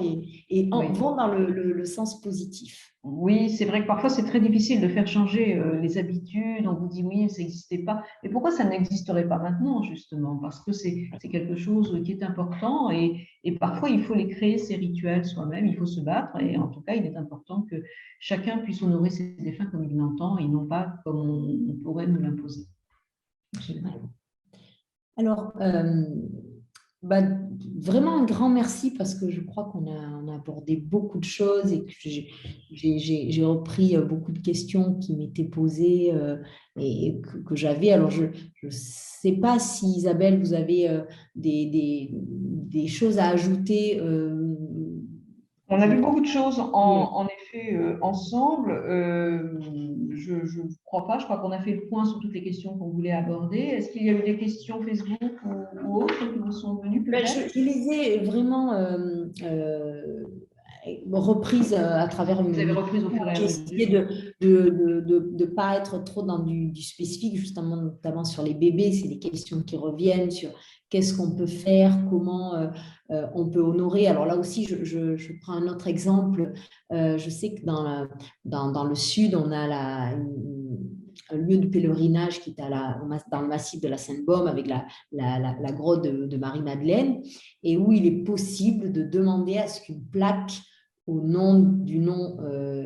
et vont dans le sens positif. Oui, c'est vrai que parfois c'est très difficile de faire changer les habitudes. On vous dit oui, ça n'existait pas. Mais pourquoi ça n'existerait pas maintenant, justement? Parce que c'est quelque chose qui est important et parfois il faut les créer, ces rituels soi-même, il faut se battre. Et en tout cas, il est important que chacun puisse honorer ses défunts comme il l'entend et non pas comme on pourrait nous l'imposer. Alors, Bah, vraiment un grand merci parce que je crois on a abordé beaucoup de choses et que j'ai repris beaucoup de questions qui m'étaient posées que j'avais. Alors, je ne sais pas si Isabelle, vous avez des choses à ajouter. On a vu beaucoup de choses en effet ensemble. Je ne crois pas. Je crois qu'on a fait le point sur toutes les questions qu'on voulait aborder. Est-ce qu'il y a eu des questions Facebook ou autres qui vous sont venues peut-être? Je les ai vraiment reprises à travers Vous avez repris au fur et à J'ai essayé mesure. de pas être trop dans du spécifique, justement, notamment sur les bébés. C'est des questions qui reviennent sur qu'est-ce qu'on peut faire, comment on peut honorer. Alors là aussi, je prends un autre exemple. Je sais que dans le sud, on a un lieu de pèlerinage qui est dans le massif de la Sainte-Baume avec la grotte de Marie-Madeleine, et où il est possible de demander à ce qu'une plaque du nom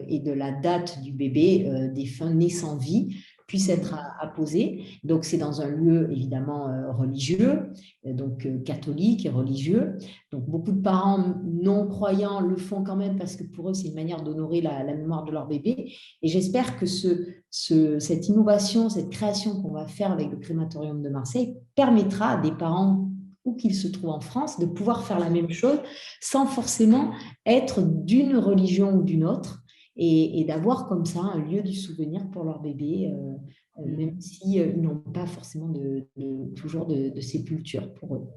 et de la date du bébé défunt né sans vie puisse être apposée. Donc, c'est dans un lieu évidemment religieux, donc catholique et religieux. Donc, beaucoup de parents non-croyants le font quand même parce que pour eux, c'est une manière d'honorer la mémoire de leur bébé. Et j'espère que cette innovation, cette création qu'on va faire avec le crématorium de Marseille permettra à des parents où qu'ils se trouvent en France, de pouvoir faire la même chose sans forcément être d'une religion ou d'une autre et d'avoir comme ça un lieu du souvenir pour leur bébé, même si ils n'ont pas forcément toujours de sépulture pour eux.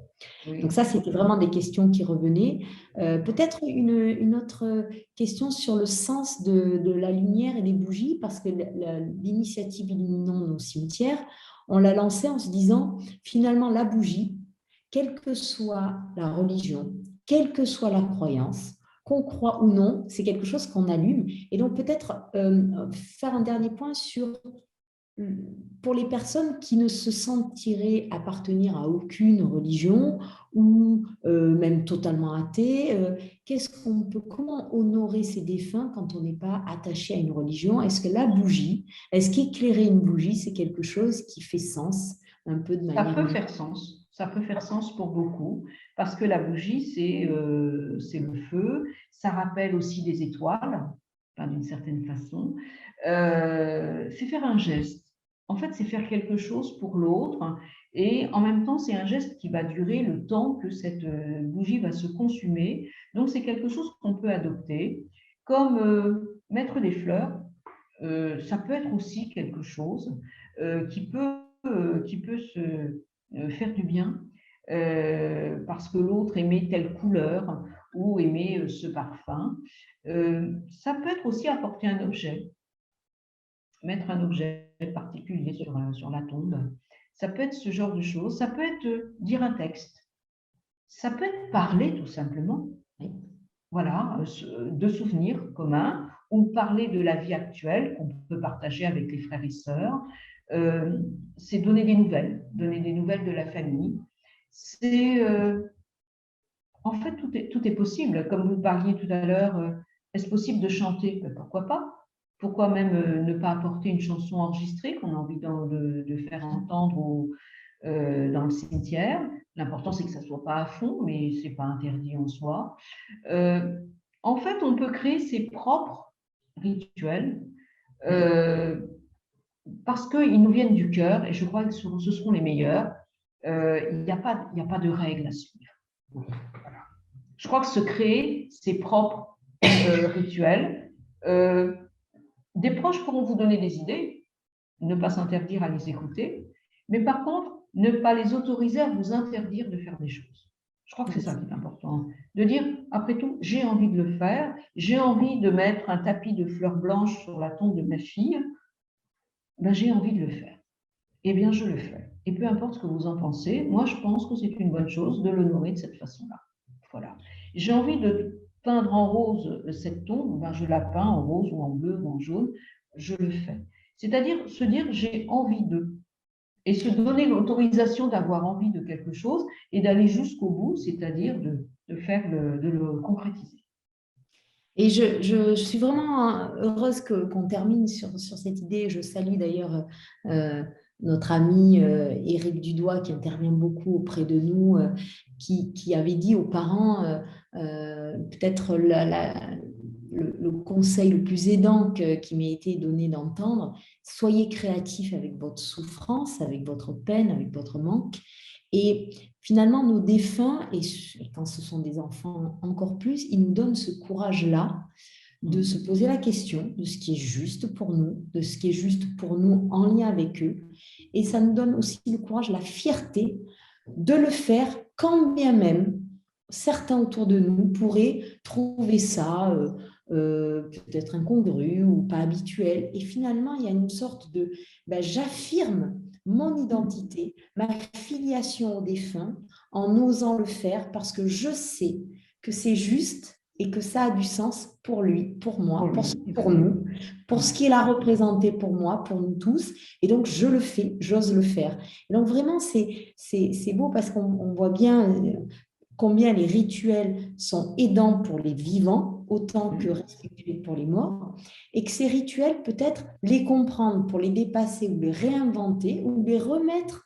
Oui. Donc ça, c'était vraiment des questions qui revenaient. Peut-être une autre question sur le sens de la lumière et des bougies, parce que l'initiative Illuminons nos cimetières, on l'a lancée en se disant, finalement, la bougie, quelle que soit la religion, quelle que soit la croyance, qu'on croit ou non, c'est quelque chose qu'on allume. Et donc peut-être faire un dernier point sur, pour les personnes qui ne se sentiraient appartenir à aucune religion ou même totalement athées, comment honorer ces défunts quand on n'est pas attaché à une religion? Est-ce que la bougie, est-ce qu'éclairer une bougie, c'est quelque chose qui fait sens un peu de manière... Ça peut faire sens. Ça peut faire sens pour beaucoup, parce que la bougie, c'est le feu. Ça rappelle aussi des étoiles, enfin, d'une certaine façon. C'est faire un geste. En fait, c'est faire quelque chose pour l'autre. Et en même temps, c'est un geste qui va durer le temps que cette bougie va se consumer. Donc, c'est quelque chose qu'on peut adopter. Comme mettre des fleurs, ça peut être aussi quelque chose qui peut se faire du bien parce que l'autre aimait telle couleur ou aimait ce parfum. Ça peut être aussi apporter un objet, mettre un objet particulier sur la tombe. Ça peut être ce genre de choses. Ça peut être dire un texte. Ça peut être parler tout simplement. Voilà, de souvenirs communs ou parler de la vie actuelle qu'on peut partager avec les frères et sœurs. C'est donner des nouvelles de la famille. C'est en fait tout est possible. Comme vous parliez tout à l'heure, est-ce possible de chanter? Pourquoi pas? Pourquoi même ne pas apporter une chanson enregistrée qu'on a envie de faire entendre dans le cimetière? L'important, c'est que ça ne soit pas à fond, mais ce n'est pas interdit en soi. En fait, on peut créer ses propres rituels parce qu'ils nous viennent du cœur et je crois que ce seront les meilleurs. Il n'y a pas de règles à suivre. Voilà. Je crois que se créer ses propres rituels, des proches pourront vous donner des idées, ne pas s'interdire à les écouter, mais par contre, ne pas les autoriser à vous interdire de faire des choses. Je crois que c'est ça qui est important. De dire, après tout, j'ai envie de le faire, j'ai envie de mettre un tapis de fleurs blanches sur la tombe de ma fille, ben, j'ai envie de le faire. Eh bien, je le fais. Et peu importe ce que vous en pensez, moi, je pense que c'est une bonne chose de l'honorer de cette façon-là. Voilà. J'ai envie de peindre en rose cette tombe, ben, je la peins en rose ou en bleu ou en jaune, je le fais. C'est-à-dire se dire, j'ai envie de. Et se donner l'autorisation d'avoir envie de quelque chose et d'aller jusqu'au bout, c'est-à-dire de le concrétiser. Et je suis vraiment heureuse qu'on termine sur cette idée. Je salue d'ailleurs notre ami Éric Dudois, qui intervient beaucoup auprès de nous, qui avait dit aux parents, peut-être le conseil le plus aidant qui m'a été donné d'entendre, soyez créatifs avec votre souffrance, avec votre peine, avec votre manque. Et finalement, nos défunts, et quand ce sont des enfants encore plus, ils nous donnent ce courage-là de se poser la question de ce qui est juste pour nous, de ce qui est juste pour nous en lien avec eux. Et ça nous donne aussi le courage, la fierté de le faire, quand bien même certains autour de nous pourraient trouver ça peut-être incongru ou pas habituel. Et finalement, il y a une sorte de j'affirme mon identité, ma filiation au défunt en osant le faire parce que je sais que c'est juste et que ça a du sens pour lui, pour moi, pour nous, pour ce qu'il a représenté pour moi, pour nous tous. Et donc, je le fais, j'ose le faire. Et donc, vraiment, c'est beau parce qu'on voit bien combien les rituels sont aidants pour les vivants, autant que respectueux pour les morts, et que ces rituels, peut-être les comprendre pour les dépasser ou les réinventer ou les remettre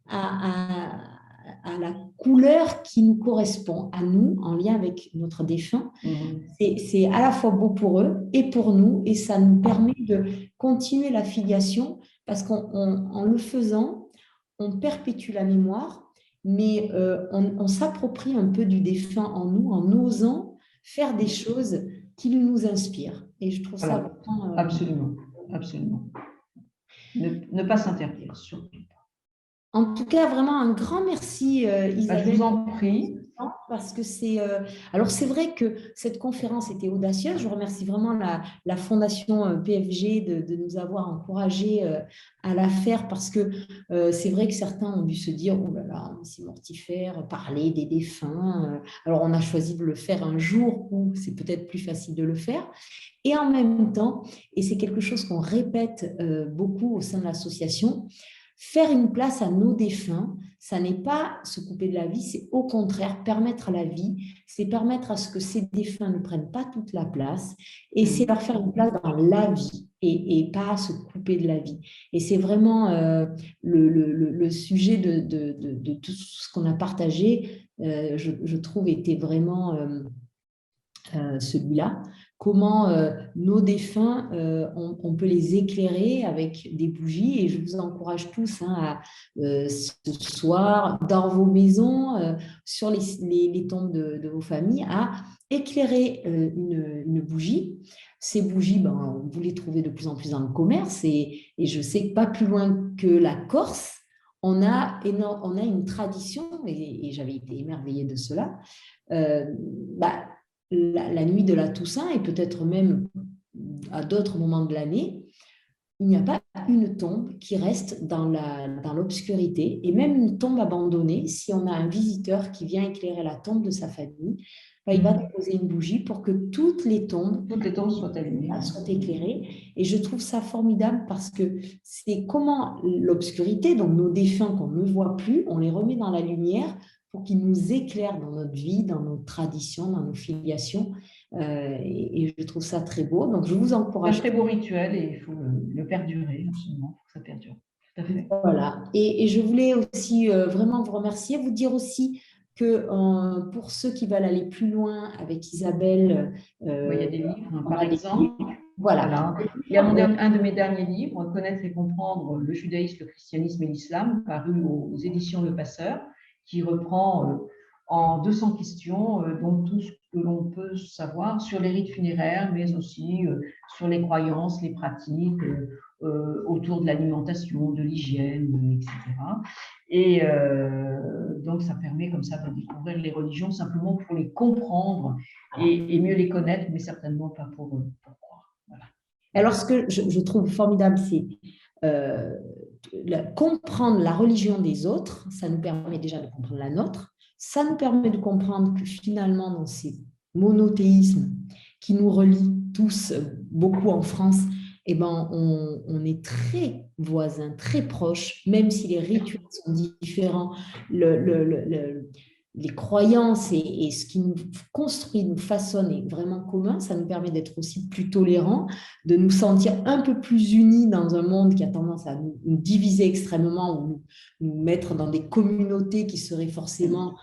à la couleur qui nous correspond à nous, en lien avec notre défunt. C'est à la fois beau pour eux et pour nous, et ça nous permet de continuer la filiation, parce qu'en le faisant, on perpétue la mémoire, mais on s'approprie un peu du défunt en nous, en osant faire des choses qui nous inspirent. Et je trouve ça vraiment... Absolument, absolument. Ne pas s'interdire, surtout. En tout cas, vraiment un grand merci, Isabelle. Je vous en prie. Parce que alors c'est vrai que cette conférence était audacieuse. Je remercie vraiment la Fondation PFG de nous avoir encouragés à la faire, parce que c'est vrai que certains ont dû se dire oh là là, c'est mortifère, parler des défunts. Alors on a choisi de le faire un jour où c'est peut-être plus facile de le faire. Et en même temps, et c'est quelque chose qu'on répète beaucoup au sein de l'association, faire une place à nos défunts, ça n'est pas se couper de la vie, c'est au contraire permettre à la vie, c'est permettre à ce que ces défunts ne prennent pas toute la place, et c'est leur faire une place dans la vie et pas se couper de la vie. Et c'est vraiment le sujet de tout ce qu'on a partagé, je trouve, était vraiment celui-là. Comment nos défunts, on peut les éclairer avec des bougies. Et je vous encourage tous à ce soir, dans vos maisons, sur les tombes de vos familles, à éclairer une bougie. Ces bougies, vous les trouvez de plus en plus dans le commerce. Et je sais que pas plus loin que la Corse, on a une tradition, et j'avais été émerveillée de cela, la nuit de la Toussaint, et peut-être même à d'autres moments de l'année, il n'y a pas une tombe qui reste dans l'obscurité, et même une tombe abandonnée, si on a un visiteur qui vient éclairer la tombe de sa famille, il va déposer une bougie pour que toutes les tombes soient allumées, soient éclairées. Et je trouve ça formidable, parce que c'est comment l'obscurité, donc nos défunts qu'on ne voit plus, on les remet dans la lumière pour qu'ils nous éclairent dans notre vie, dans nos traditions, dans nos filiations. Et je trouve ça très beau. Donc, je vous encourage. C'est un très beau rituel, et il faut le perdurer, absolument, pour que ça perdure. Tout à fait. Voilà. Et je voulais aussi vraiment vous remercier, vous dire aussi que pour ceux qui veulent aller plus loin avec Isabelle, il y a des livres, par exemple. Voilà. Il y a un de mes derniers livres, Connaître et comprendre le judaïsme, le christianisme et l'islam, paru aux éditions Le Passeur, qui reprend en 200 questions donc tout ce que l'on peut savoir sur les rites funéraires, mais aussi sur les croyances, les pratiques autour de l'alimentation, de l'hygiène, etc. Et donc, ça permet comme ça de découvrir les religions simplement pour les comprendre et mieux les connaître, mais certainement pas pour croire. Voilà. Alors, ce que je trouve formidable, c'est comprendre la religion des autres. Ça nous permet déjà de comprendre la nôtre. Ça nous permet de comprendre que finalement, dans ces monothéismes qui nous relient tous, beaucoup en France, on est très voisins, très proches, même si les rituels sont différents. les croyances et ce qui nous construit, nous façonne est vraiment commun. Ça nous permet d'être aussi plus tolérants, de nous sentir un peu plus unis dans un monde qui a tendance à nous diviser extrêmement ou nous mettre dans des communautés qui seraient forcément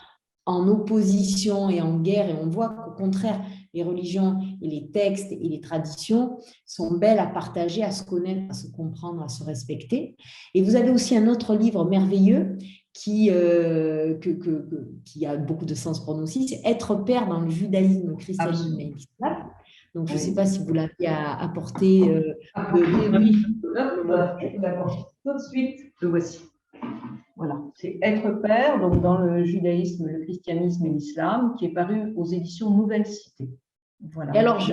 en opposition et en guerre. Et on voit qu'au contraire, les religions et les textes et les traditions sont belles à partager, à se connaître, à se comprendre, à se respecter. Et vous avez aussi un autre livre merveilleux qui a beaucoup de sens pour nous aussi, c'est Être père dans le judaïsme, le christianisme et l'islam. Donc, je ne sais pas si vous l'avez apporté. Oui, tout de suite, le voici. Voilà, c'est Être père, donc dans le judaïsme, le christianisme et l'islam, qui est paru aux éditions Nouvelle Cité. Voilà. Et alors,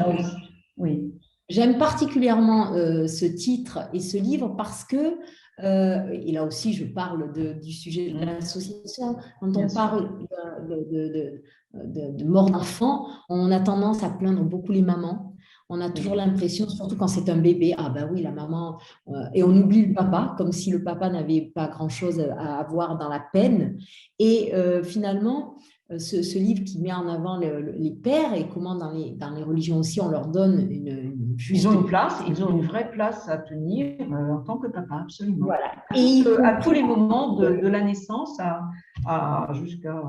oui. J'aime particulièrement ce titre et ce livre parce que, et là aussi je parle du sujet de l'association, quand on parle de mort d'enfant, on a tendance à plaindre beaucoup les mamans. On a toujours l'impression, surtout quand c'est un bébé, ah ben oui, la maman, et on oublie le papa, comme si le papa n'avait pas grand-chose à avoir dans la peine. Et finalement, ce livre qui met en avant les pères et comment dans les religions aussi on leur donne une juste... Ils ont une place, ils ont une vraie place à tenir en tant que papa, absolument. Voilà. Et à tous les moments de la naissance jusqu'à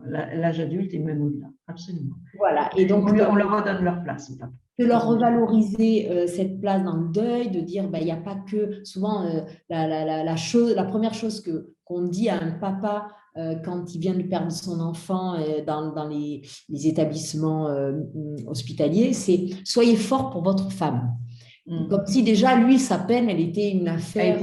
l'âge adulte et même au-delà, absolument. Voilà. Et donc on leur redonne leur place. De leur revaloriser cette place dans le deuil, de dire il n'y a pas que souvent la première chose qu'on dit à un papa quand il vient de perdre son enfant dans les établissements hospitaliers, c'est soyez fort pour votre femme. Comme si déjà, lui, sa peine, elle était une affaire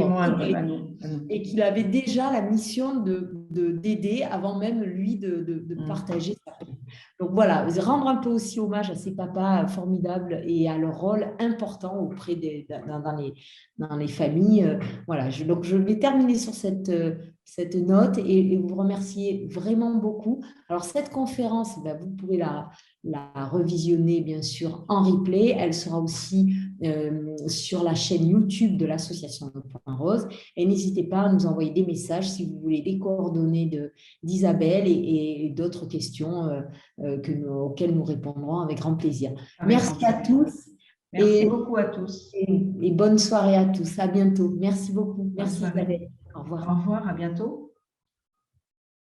et qu'il avait déjà la mission d'aider avant même lui de partager sa peine. Donc voilà, rendre un peu aussi hommage à ces papas formidables et à leur rôle important auprès dans les familles. Voilà, donc je vais terminer sur cette note et vous remercier vraiment beaucoup. Alors cette conférence, vous pouvez la revisionner bien sûr en replay. Elle sera aussi sur la chaîne YouTube de l'association Le Point Rose. Et n'hésitez pas à nous envoyer des messages si vous voulez des coordonnées d'Isabelle et d'autres questions auxquelles nous répondrons avec grand plaisir. Merci à tous. Merci beaucoup à tous. Et bonne soirée à tous. À bientôt. Merci beaucoup. Merci Isabelle. Au revoir. Au revoir, à bientôt.